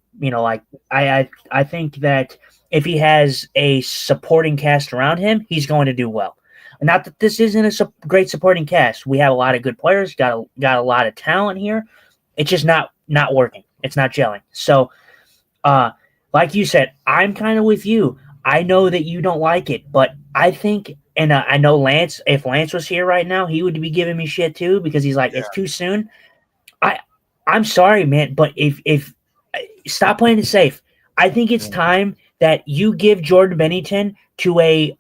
I think that if he has a supporting cast around him, he's going to do well. Not that this isn't a great supporting cast. We have a lot of good players, got a lot of talent here. It's just not working. It's not gelling. So, like you said, I'm kind of with you. I know that you don't like it, but I think, and I know Lance, if Lance was here right now, he would be giving me shit too because he's like, it's too soon. I'm sorry, man, but if stop playing it safe. I think it's time that you give Jordan Binnington to a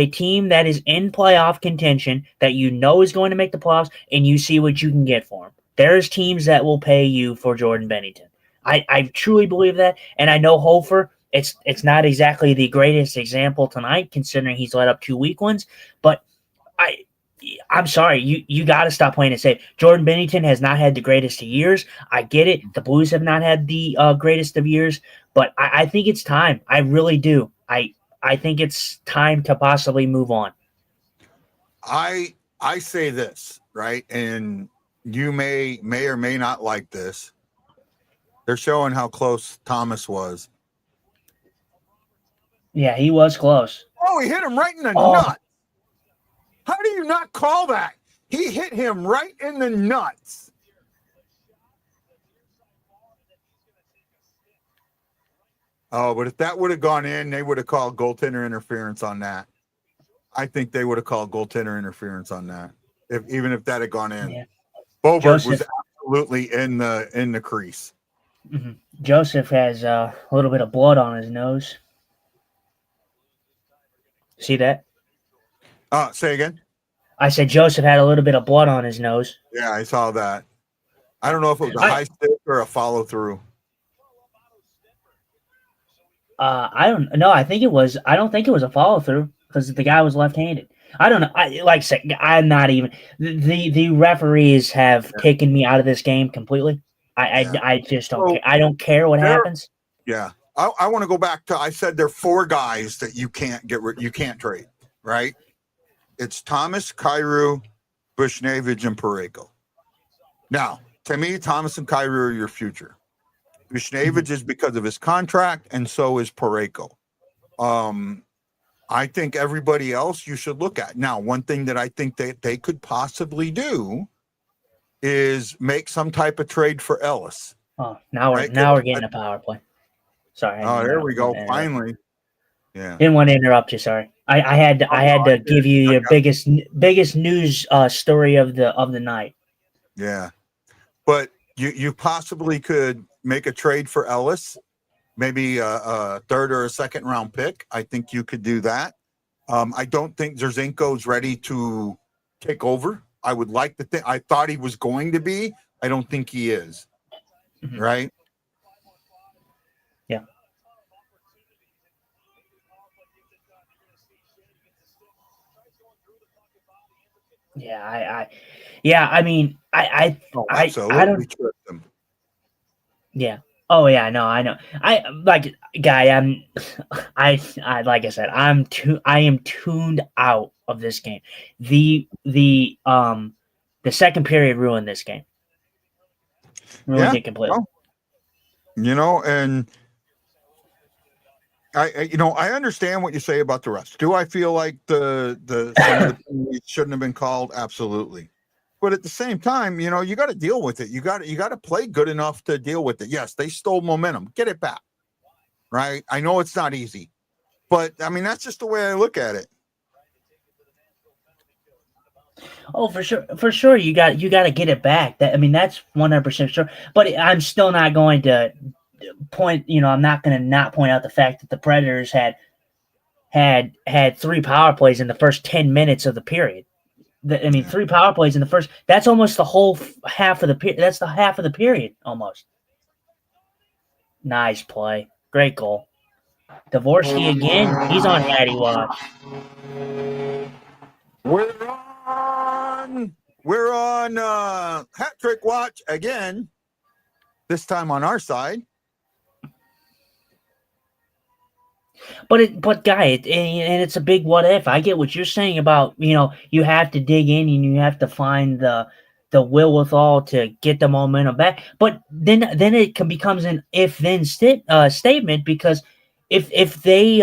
team that is in playoff contention that is going to make the playoffs, and you see what you can get for him. There's teams that will pay you for Jordan Binnington. I truly believe that, and I know Hofer. It's not exactly the greatest example tonight, considering he's let up 2 weak ones, but I'm sorry, you got to stop playing it safe. Jordan Binnington has not had the greatest of years. I get it. The Blues have not had the greatest of years, but I think it's time. I really do. I think it's time to possibly move on. I say this, right, and you may or may not like this. They're showing how close Thomas was. Yeah, he was close. Oh, he hit him right in the nut. How do you not call that? He hit him right in the nuts. Oh, but if that would have gone in, they would have called goaltender interference on that. I think they would have called goaltender interference on that. Even if that had gone in. Yeah. Boberg was absolutely in the crease. Mm-hmm. Joseph has a little bit of blood on his nose. See that? Say again? I said Joseph had a little bit of blood on his nose. Yeah, I saw that. I don't know if it was a high stick or a follow through. I don't know. I don't think it was a follow through because the guy was left-handed. I don't know. Like I said, I'm not even. The referees have taken me out of this game completely. I just don't So care. I don't care what there- happens. Yeah. I want to go back to, I said there are 4 guys that you can't you can't trade, right? It's Thomas, Kyrou, Bushnevich, and Pareko. Now, to me, Thomas and Kyrou are your future. Bushnevich is because of his contract, and so is Pareko. I think everybody else you should look at. Now, one thing that I think that they could possibly do is make some type of trade for Ellis. Oh, now Right. we're getting a power play. Sorry. Oh, there we go. Finally. Yeah. Didn't want to interrupt you. Sorry. I had to give you your biggest news story of the night. Yeah. But you possibly could make a trade for Ellis, maybe a 3rd or a 2nd round pick. I think you could do that. I don't think Zerzenko's ready to take over. I would like to think. I thought he was going to be. I don't think he is. Mhm. Right. Yeah. I mean, I absolutely trip them. Yeah. Oh yeah, no, I know. I like guy, I like I said, I am tuned out of this game. The second period ruined this game. Ruined it completely. Well, and I understand what you say about the refs. Do I feel like some of the penalties shouldn't have been called? Absolutely. But at the same time, you got to deal with it. You got to play good enough to deal with it. Yes, they stole momentum. Get it back. Right? I know it's not easy. But I mean, that's just the way I look at it. Oh, for sure. You got to get it back. That's 100% sure. But I'm still not going to point. I'm not going to not point out the fact that the Predators had 3 power plays in the first 10 minutes of the period. 3 power plays in the first. That's almost the whole half of the period. That's the half of the period almost. Nice play. Great goal. Dvorsky again. He's on Hattie watch. We're on hat trick watch again. This time on our side. But guy, and it's a big what if. I get what you're saying about you have to dig in and you have to find the wherewithal to get the momentum back. But then it becomes an if then statement, because if they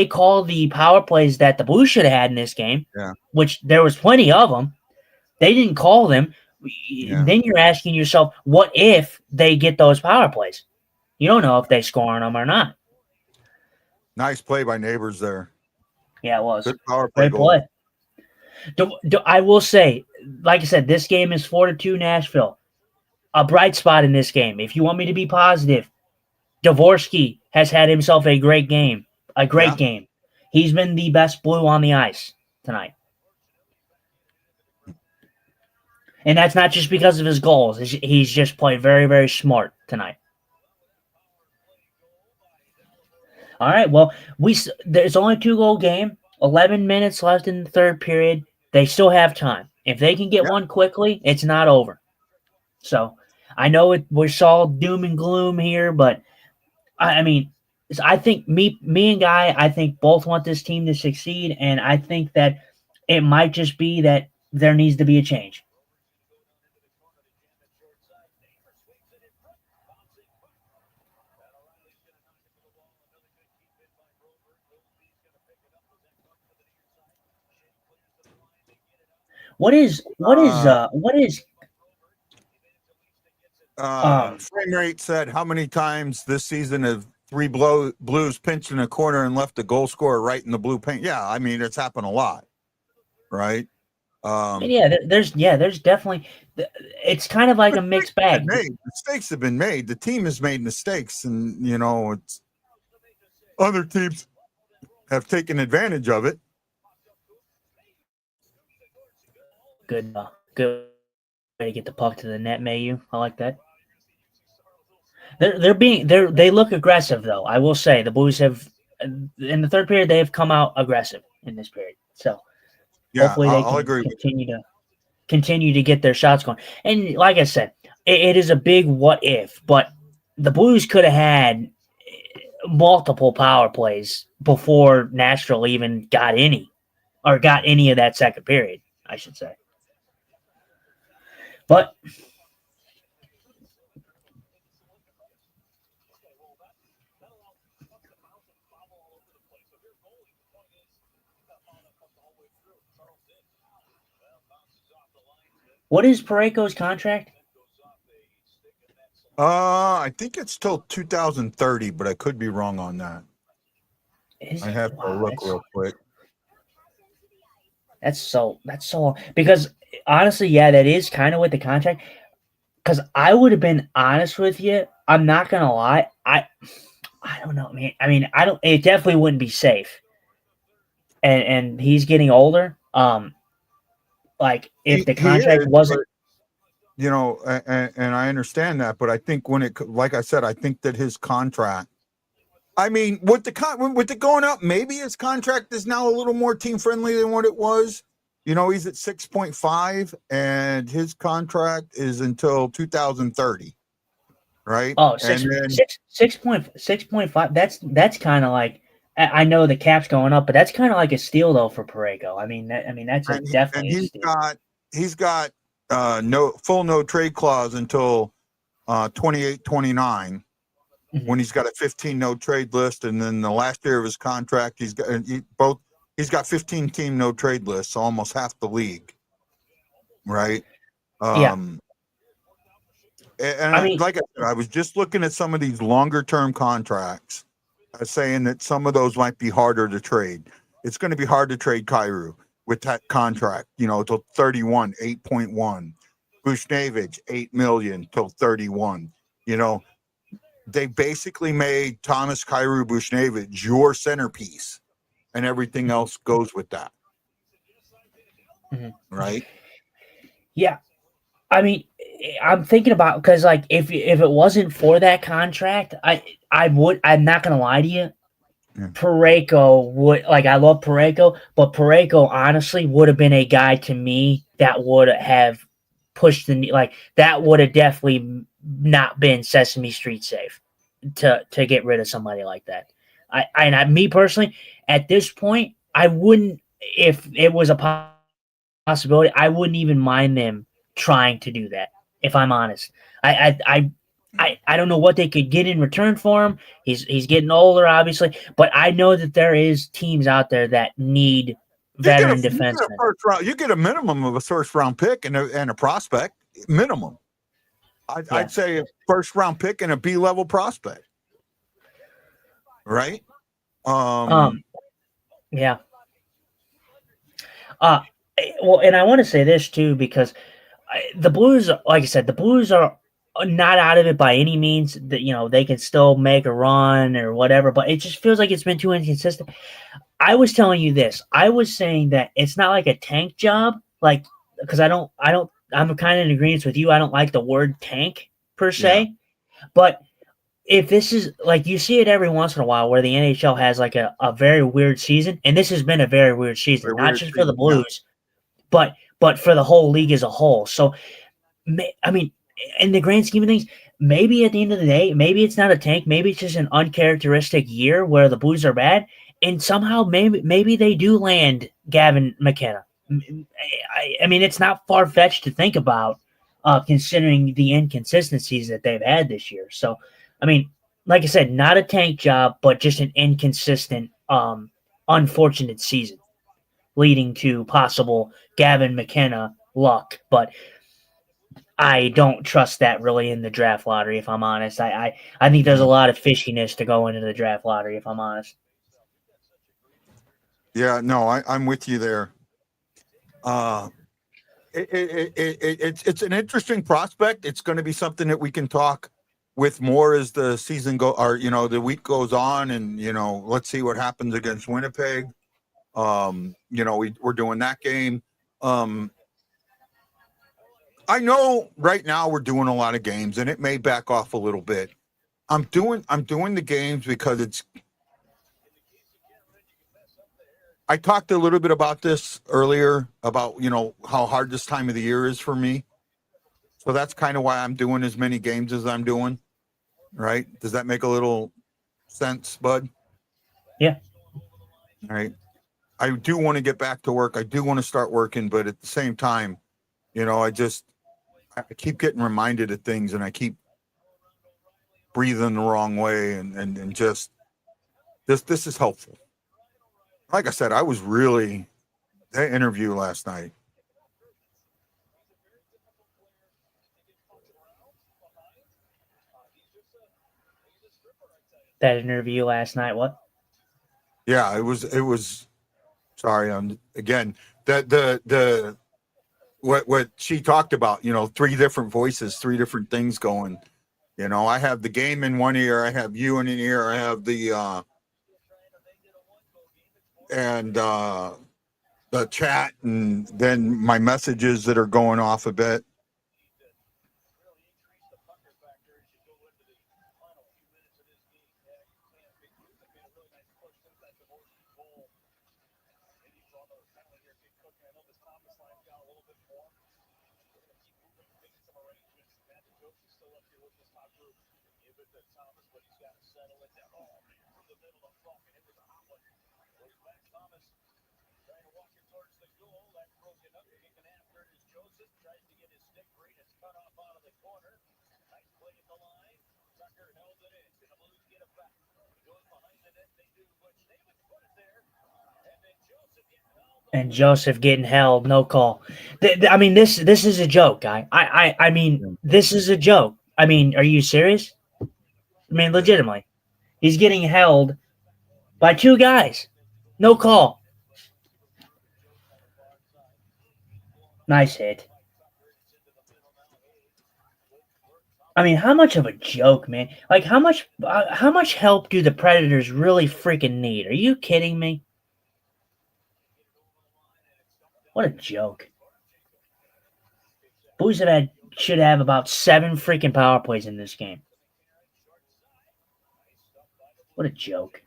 call the power plays that the Blues should have had in this game, which there was plenty of them, they didn't call them. Yeah. Then you're asking yourself, what if they get those power plays? You don't know if they score on them or not. Nice play by Neighbors there. Yeah, it was. Good power play. Great play. I will say, like I said, this game is 4-2 Nashville. A bright spot in this game. If you want me to be positive, Dvorsky has had himself a great game. A great game. He's been the best Blue on the ice tonight. And that's not just because of his goals. He's just played very, very smart tonight. All right, well, there's only a 2-goal game. 11 minutes left in the third period. They still have time. If they can get one quickly, it's not over. So I know we're all doom and gloom here, but I think me and Guy, I think both want this team to succeed, and I think that it might just be that there needs to be a change. What is frame rate said how many times this season have 3 Blues pinched in a corner and left the goal scorer right in the blue paint? Yeah, I mean, it's happened a lot, right? There's definitely, it's kind of like a mixed bag. Mistakes have been made. The team has made mistakes, and it's other teams have taken advantage of it. Good way to get the puck to the net, Mayu. I like that. They look aggressive, though. I will say the Blues have, in the third period, they have come out aggressive in this period. So hopefully they can continue to get their shots going. And like I said, it is a big what if, but the Blues could have had multiple power plays before Nashville even got any of that second period, I should say. But what is Parayko's contract? I think it's till 2030, but I could be wrong on that. Is I it? have to Wow, look real quick. that's so long. Because honestly, yeah, that is kind of with the contract. Because I would have been honest with you, I'm not gonna lie. I don't know, man. I mean, I don't. It definitely wouldn't be safe. And he's getting older. Like if the He contract is, wasn't, you know, and I understand that, but I think like I said, I think that his contract. I mean, with the going up, maybe his contract is now a little more team friendly than what it was. You know, he's at 6.5, and his contract is until 2030, right? oh, And then 6.5. That's kind of like I know the cap's going up, but that's kind of like a steal though for Parego. I mean that's a and definitely a steal. he's got no trade clause until 28, 29. Mhm. When he's got a 15 no trade list, and then the last year of his contract, he's got 15 team no trade lists, so almost half the league, right? Yeah, And I mean, like I said, I was just looking at some of these longer term contracts, saying that some of those might be harder to trade. It's going to be hard to trade Kyrou with that contract, you know, till 31, 8.1. Bushnevich, 8 million till 31. You know, they basically made Thomas Kyrou Bushnevich your centerpiece, and everything else goes with that. mhm. Right? Yeah. I mean, I'm thinking about because like if it wasn't for that contract, I'm not gonna lie to you. Yeah. Pareko would like I love Pareko, but Pareko honestly would have been a guy to me that would have pushed like that would have definitely not been Sesame Street safe to get rid of somebody like that. Me personally, at this point, I wouldn't if it was a possibility. I wouldn't even mind them trying to do that. If I'm honest, I don't know what they could get in return for him. He's getting older, obviously, but I know that there is teams out there that need veteran You get a defensemen. first round, you get a minimum of a first round pick and a prospect minimum. Yeah. I'd say a first round pick and a B level prospect, right? Yeah. Uh, well, and I want to say this too because the Blues, like I said, the Blues are not out of it by any means. That they can still make a run or whatever, but it just feels like it's been too inconsistent. I was telling you this. I was saying that it's not like a tank job, like because I'm kind of in agreement with you. I don't like the word tank per se, Yeah. but if this is like you see it every once in a while where the NHL has like a very weird season, and this has been a very weird season, Very not weird just for the season, yeah. Blues, but for the whole league as a whole. So, I mean, in the grand scheme of things, maybe at the end of the day, maybe it's not a tank. Maybe it's just an uncharacteristic year where the Blues are bad, and somehow maybe they do land Gavin McKenna. I mean, it's not far fetched to think about, considering the inconsistencies that they've had this year. So, I mean, like I said, not a tank job, but just an inconsistent, unfortunate season leading to possible Gavin McKenna luck. But I don't trust that really in the draft lottery, if I'm honest. I think there's a lot of fishiness to go into the draft lottery, if I'm honest. Yeah, no, I'm with you there. It's an interesting prospect. It's going to be something that we can talk with more as the season the week goes on, and let's see what happens against Winnipeg. We're doing that game. I know right now we're doing a lot of games, and it may back off a little bit. I'm doing the games because I talked a little bit about this earlier about how hard this time of the year is for me. So that's kind of why I'm doing as many games as I'm doing. Right? Does that make a little sense, bud? Yeah. All right. I do want to get back to work. I do want to start working, but at the same time, I keep getting reminded of things, and I keep breathing the wrong way, and just this is helpful. Like I said, I was really that interview last night. That interview last night. What? Yeah, it was. Sorry, again the what she talked about. Three different voices, three different things going. I have the game in one ear, I have you in an ear, I have the chat, and then my messages that are going off a bit. And Joseph getting held, no call. I mean, this is a joke, guy. I mean, this is a joke. I mean, are you serious? I mean, legitimately, he's getting held by two guys, no call. Nice hit. I mean, how much of a joke, man? Like, how much help do the Predators really freaking need? Are you kidding me? What a joke. Blues should have about 7 freaking power plays in this game. What a joke.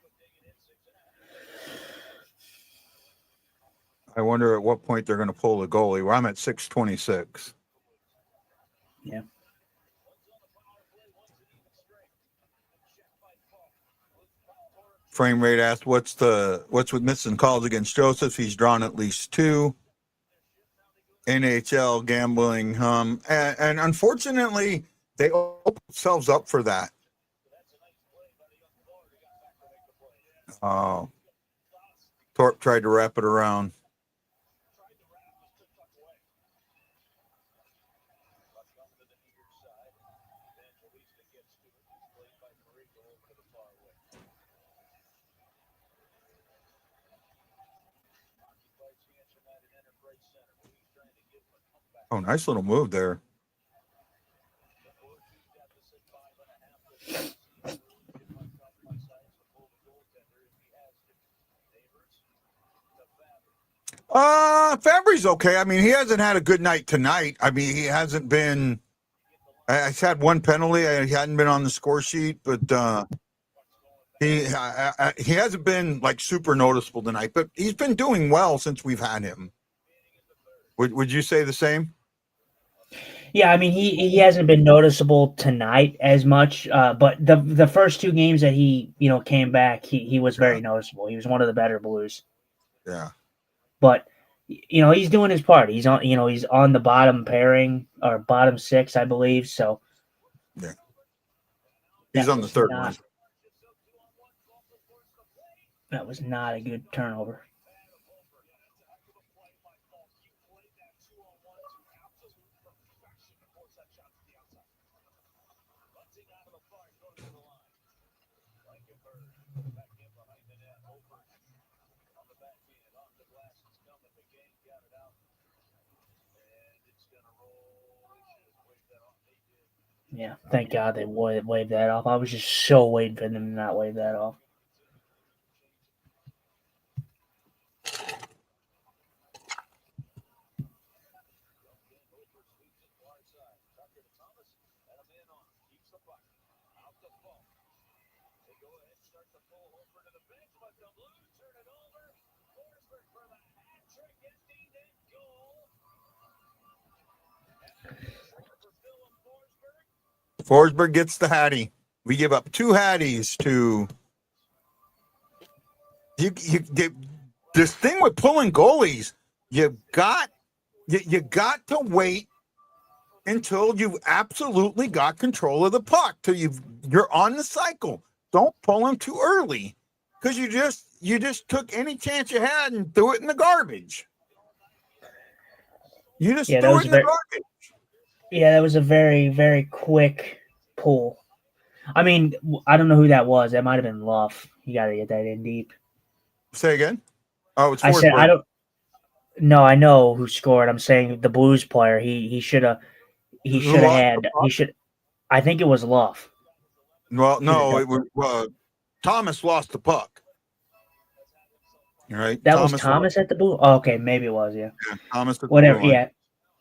I wonder at what point they're going to pull the goalie. Well, I'm at 626. Yeah. Frame rate asked, what's with missing calls against Joseph? He's drawn at least 2. NHL gambling, and unfortunately, they open themselves up for that. Torp tried to wrap it around. Oh, nice little move there. Fabry's okay. I mean, he hasn't had a good night tonight. I mean, he hasn't been. He's had one penalty. He hadn't been on the score sheet, but he hasn't been like super noticeable tonight. But he's been doing well since we've had him. Would you say the same? Yeah, I mean he hasn't been noticeable tonight as much, but the first 2 games that he came back, he was very noticeable. He was one of the better Blues. Yeah. But he's doing his part. He's on he's on the bottom pairing or bottom 6, I believe. So yeah, he's on the third line. That was not a good turnover. Yeah, thank God they waved that off. I was just so waiting for them to not wave that off. Forsberg gets the Hattie. We give up 2 Hatties to this thing with pulling goalies. You got to wait until you've absolutely got control of the puck, till you're on the cycle. Don't pull them too early, because you just took any chance you had and threw it in the garbage. You just threw it in the garbage. Yeah, that was a very, very quick pull. I mean, I don't know who that was. That might have been Luff. You got to get that in deep. Say again? Oh, it's I said Forsberg. I don't. No, I know who scored. I'm saying the Blues player. He should have. He should have had. He should. I think it was Luff. Well, no, it was Thomas lost the puck. Right? That was Thomas at the blue. Oh, okay, maybe it was. Yeah. Thomas. At Whatever. The blue line.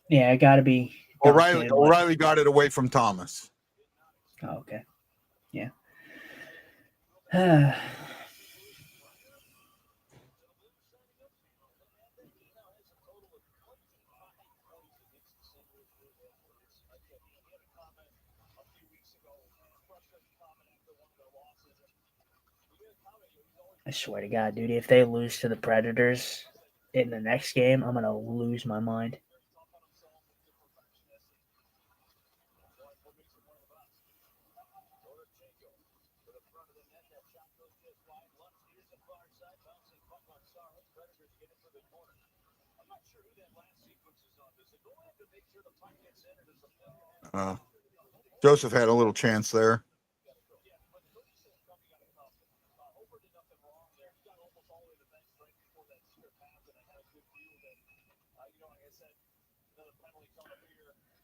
Yeah. It got to be. O'Reilly got it away from Thomas. Oh, okay. Yeah. I swear to God, dude, if they lose to the Predators in the next game, I'm going to lose my mind. Joseph had a little chance there.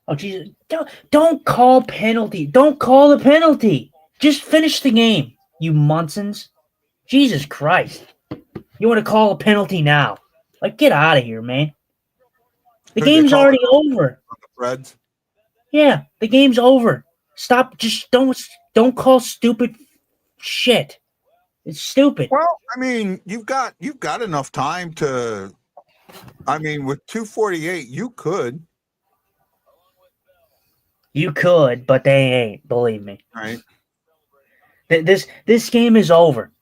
Oh, Jesus. Don't call penalty. Don't call the penalty. Just finish the game, you Munsons. Jesus Christ. You want to call a penalty now. Like, get out of here, man. The game's already over. Reds? Yeah, the game's over. Stop. Just don't call stupid shit. It's stupid. Well, I mean, you've got enough time to. I mean, with 2:48, you could. You could, but they ain't. Believe me. Right. This game is over.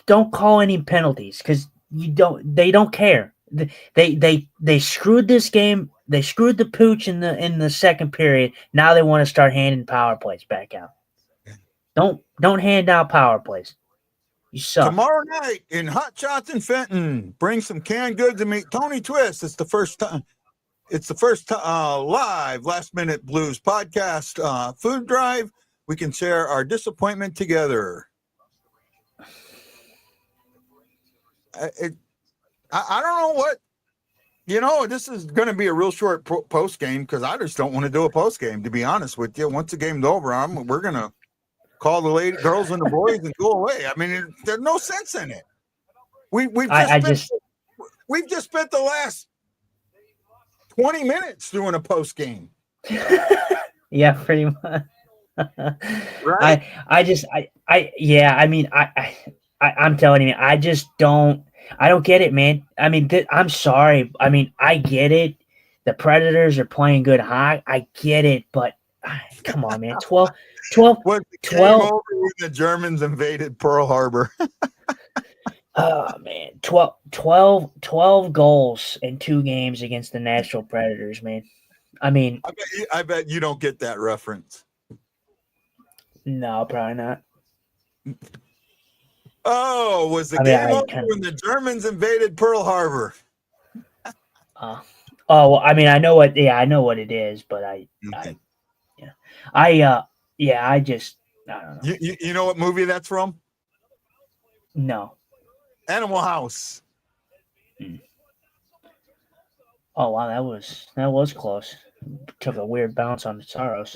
Don't call any penalties because they don't care. They screwed this game. They screwed the pooch in the second period. Now they want to start handing power plays back out. Don't hand out power plays. You suck. Tomorrow night in Hot Shots in Fenton, bring some canned goods and meet Tony Twist. It's the first time. It's the first live Last Minute Blues podcast food drive. We can share our disappointment together. I don't know what, this is going to be a real short post game because I just don't want to do a post game, to be honest with you. Once the game's over, we're going to call the girls and the boys and go away. I mean, there's no sense in it. We've just spent the last 20 minutes doing a post game. Yeah, pretty much. Right. I'm telling you, I don't get it, man. I mean, I'm sorry. I mean, I get it. The Predators are playing good hockey. I get it, but come on, man. 12 when the Germans invaded Pearl Harbor. Oh man, 12 goals in 2 games against the Nashville Predators, man. I mean, I bet you don't get that reference. No, probably not. Oh, was the game over when the Germans invaded Pearl Harbor? Well, I mean, I know what it is, but I don't know. You know what movie that's from? No. Animal House. Oh wow, that was close. Took a weird bounce on the Saros.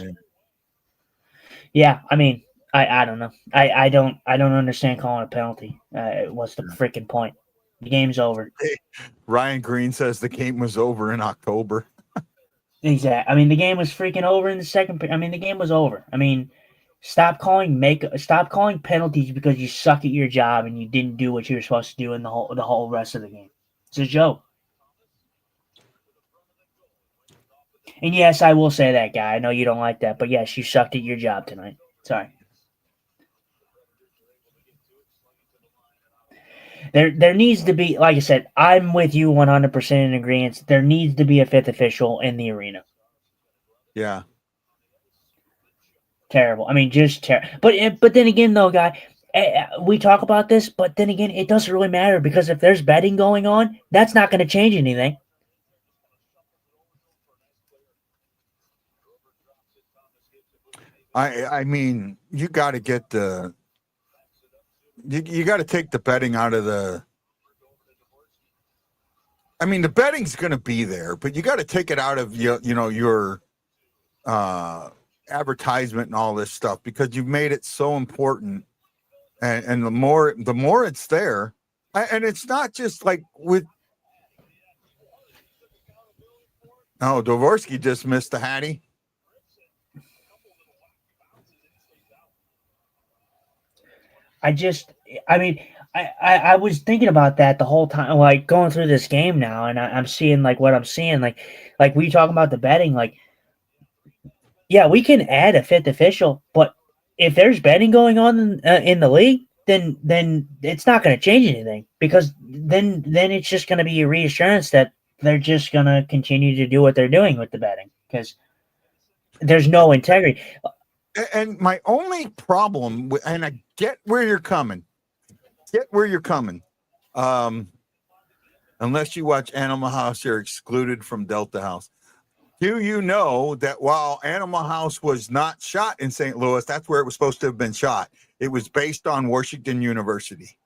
Yeah, I mean, I don't know. I don't understand calling a penalty. What's the freaking point? The game's over. Ryan Green says the game was over in October. Exactly. I mean, the game was freaking over in the second. I mean, the game was over. I mean, stop calling penalties because you suck at your job and you didn't do what you were supposed to do in the whole rest of the game. It's a joke. And yes, I will say that, guy. I know you don't like that, but yes, you sucked at your job tonight. Sorry. There needs to be, like I said, I'm with you 100% in agreement. There needs to be a fifth official in the arena. Yeah. Terrible. I mean, just terrible. But then again, though, guy, we talk about this, but then again, it doesn't really matter because if there's betting going on, that's not going to change anything. I mean, you got to get you got to take the betting out of the. I mean, the betting's going to be there, but you got to take it out of your advertisement and all this stuff because you've made it so important, and the more it's there, and it's not just like with. Oh, Dvorsky just missed the Hattie. I was thinking about that the whole time, like going through this game now, and I'm seeing like what I'm seeing, like we talking about the betting, like, yeah, we can add a fifth official, but if there's betting going on in the league, then it's not going to change anything because then it's just going to be a reassurance that they're just going to continue to do what they're doing with the betting because there's no integrity. And my only problem, and I get where you're coming, unless you watch Animal House, you're excluded from Delta House. Do you know that while Animal House was not shot in St. Louis, that's where it was supposed to have been shot. It was based on Washington University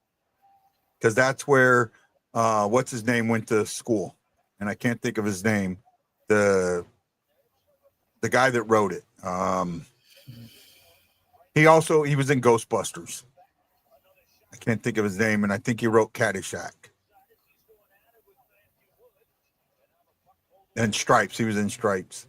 because that's where what's his name went to school, and I can't think of his name. The guy that wrote it. He was in Ghostbusters. I can't think of his name, and I think he wrote Caddyshack. And Stripes. He was in Stripes.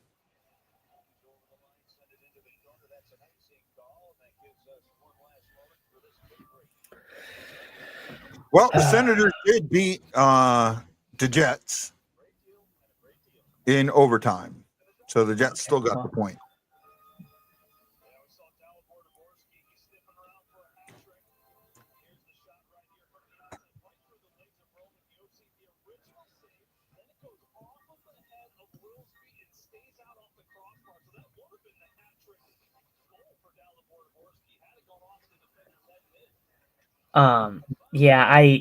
Well, the Senators did beat the Jets in overtime. So the Jets still got the point. Yeah,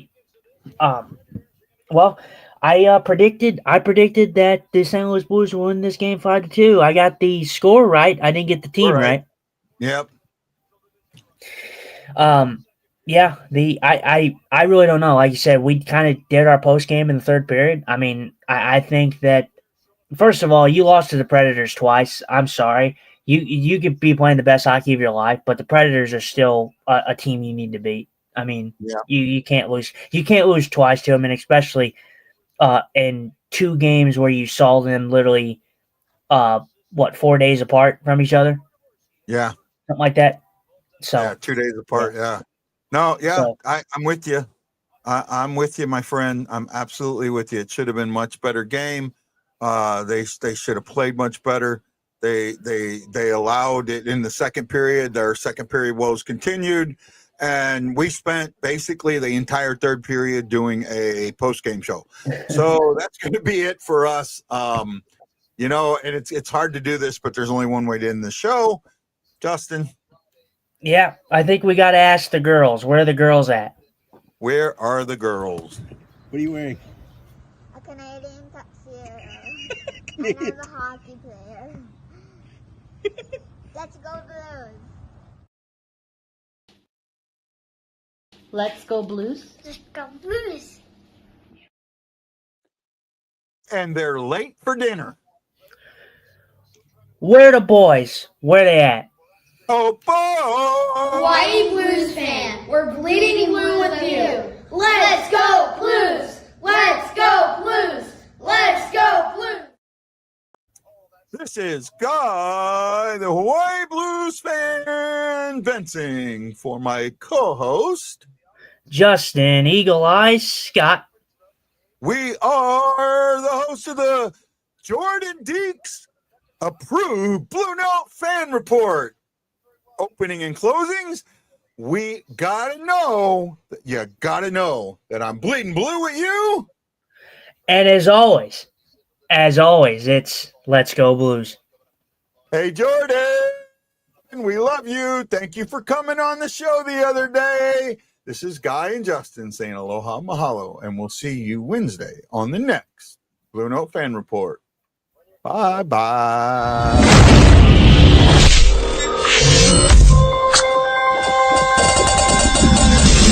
well, I predicted that the St. Louis Blues will win this game 5-2. I got the score right. I didn't get the team right. Yep. Yeah, I really don't know. Like you said, we kind of did our post game in the third period. I mean, I think that first of all, you lost to the Predators twice. I'm sorry. You could be playing the best hockey of your life, but the Predators are still a team you need to beat. I mean, you can't lose. You can't lose twice to them, and especially in 2 games where you saw them literally 4 days apart from each other. Yeah, something like that. So yeah, 2 days apart. Yeah. No, yeah, so, I'm with you. I'm with you, my friend. I'm absolutely with you. It should have been a much better game. They should have played much better. They allowed it in the second period. Their second period woes continued. And we spent basically the entire third period doing a post-game show. So that's going to be it for us. And it's hard to do this, but there's only one way to end the show. Justin. Yeah, I think we got to ask the girls. Where are the girls at? Where are the girls? What are you wearing? A Canadian tuxedo. And I'm a hockey player. Let's go Blues. Let's go Blues. Let's go Blues. And they're late for dinner. Where are the boys? Where they at? Oh, boy! Hawaii Blues fan, we're bleeding blue with you. Let's go Blues! Let's go Blues! Let's go Blues! This is Guy, the Hawaii Blues fan, venting for my co-host, Justin Eagle Eyes Scott. We are the host of the Jordan Deeks approved Blue Note fan report. Opening and closings. We gotta know that you gotta know that I'm bleeding blue with you. And as always, it's Let's Go Blues. Hey, Jordan, we love you. Thank you for coming on the show the other day. This is Guy and Justin saying aloha mahalo, and we'll see you Wednesday on the next Blue Note Fan Report. Bye-bye.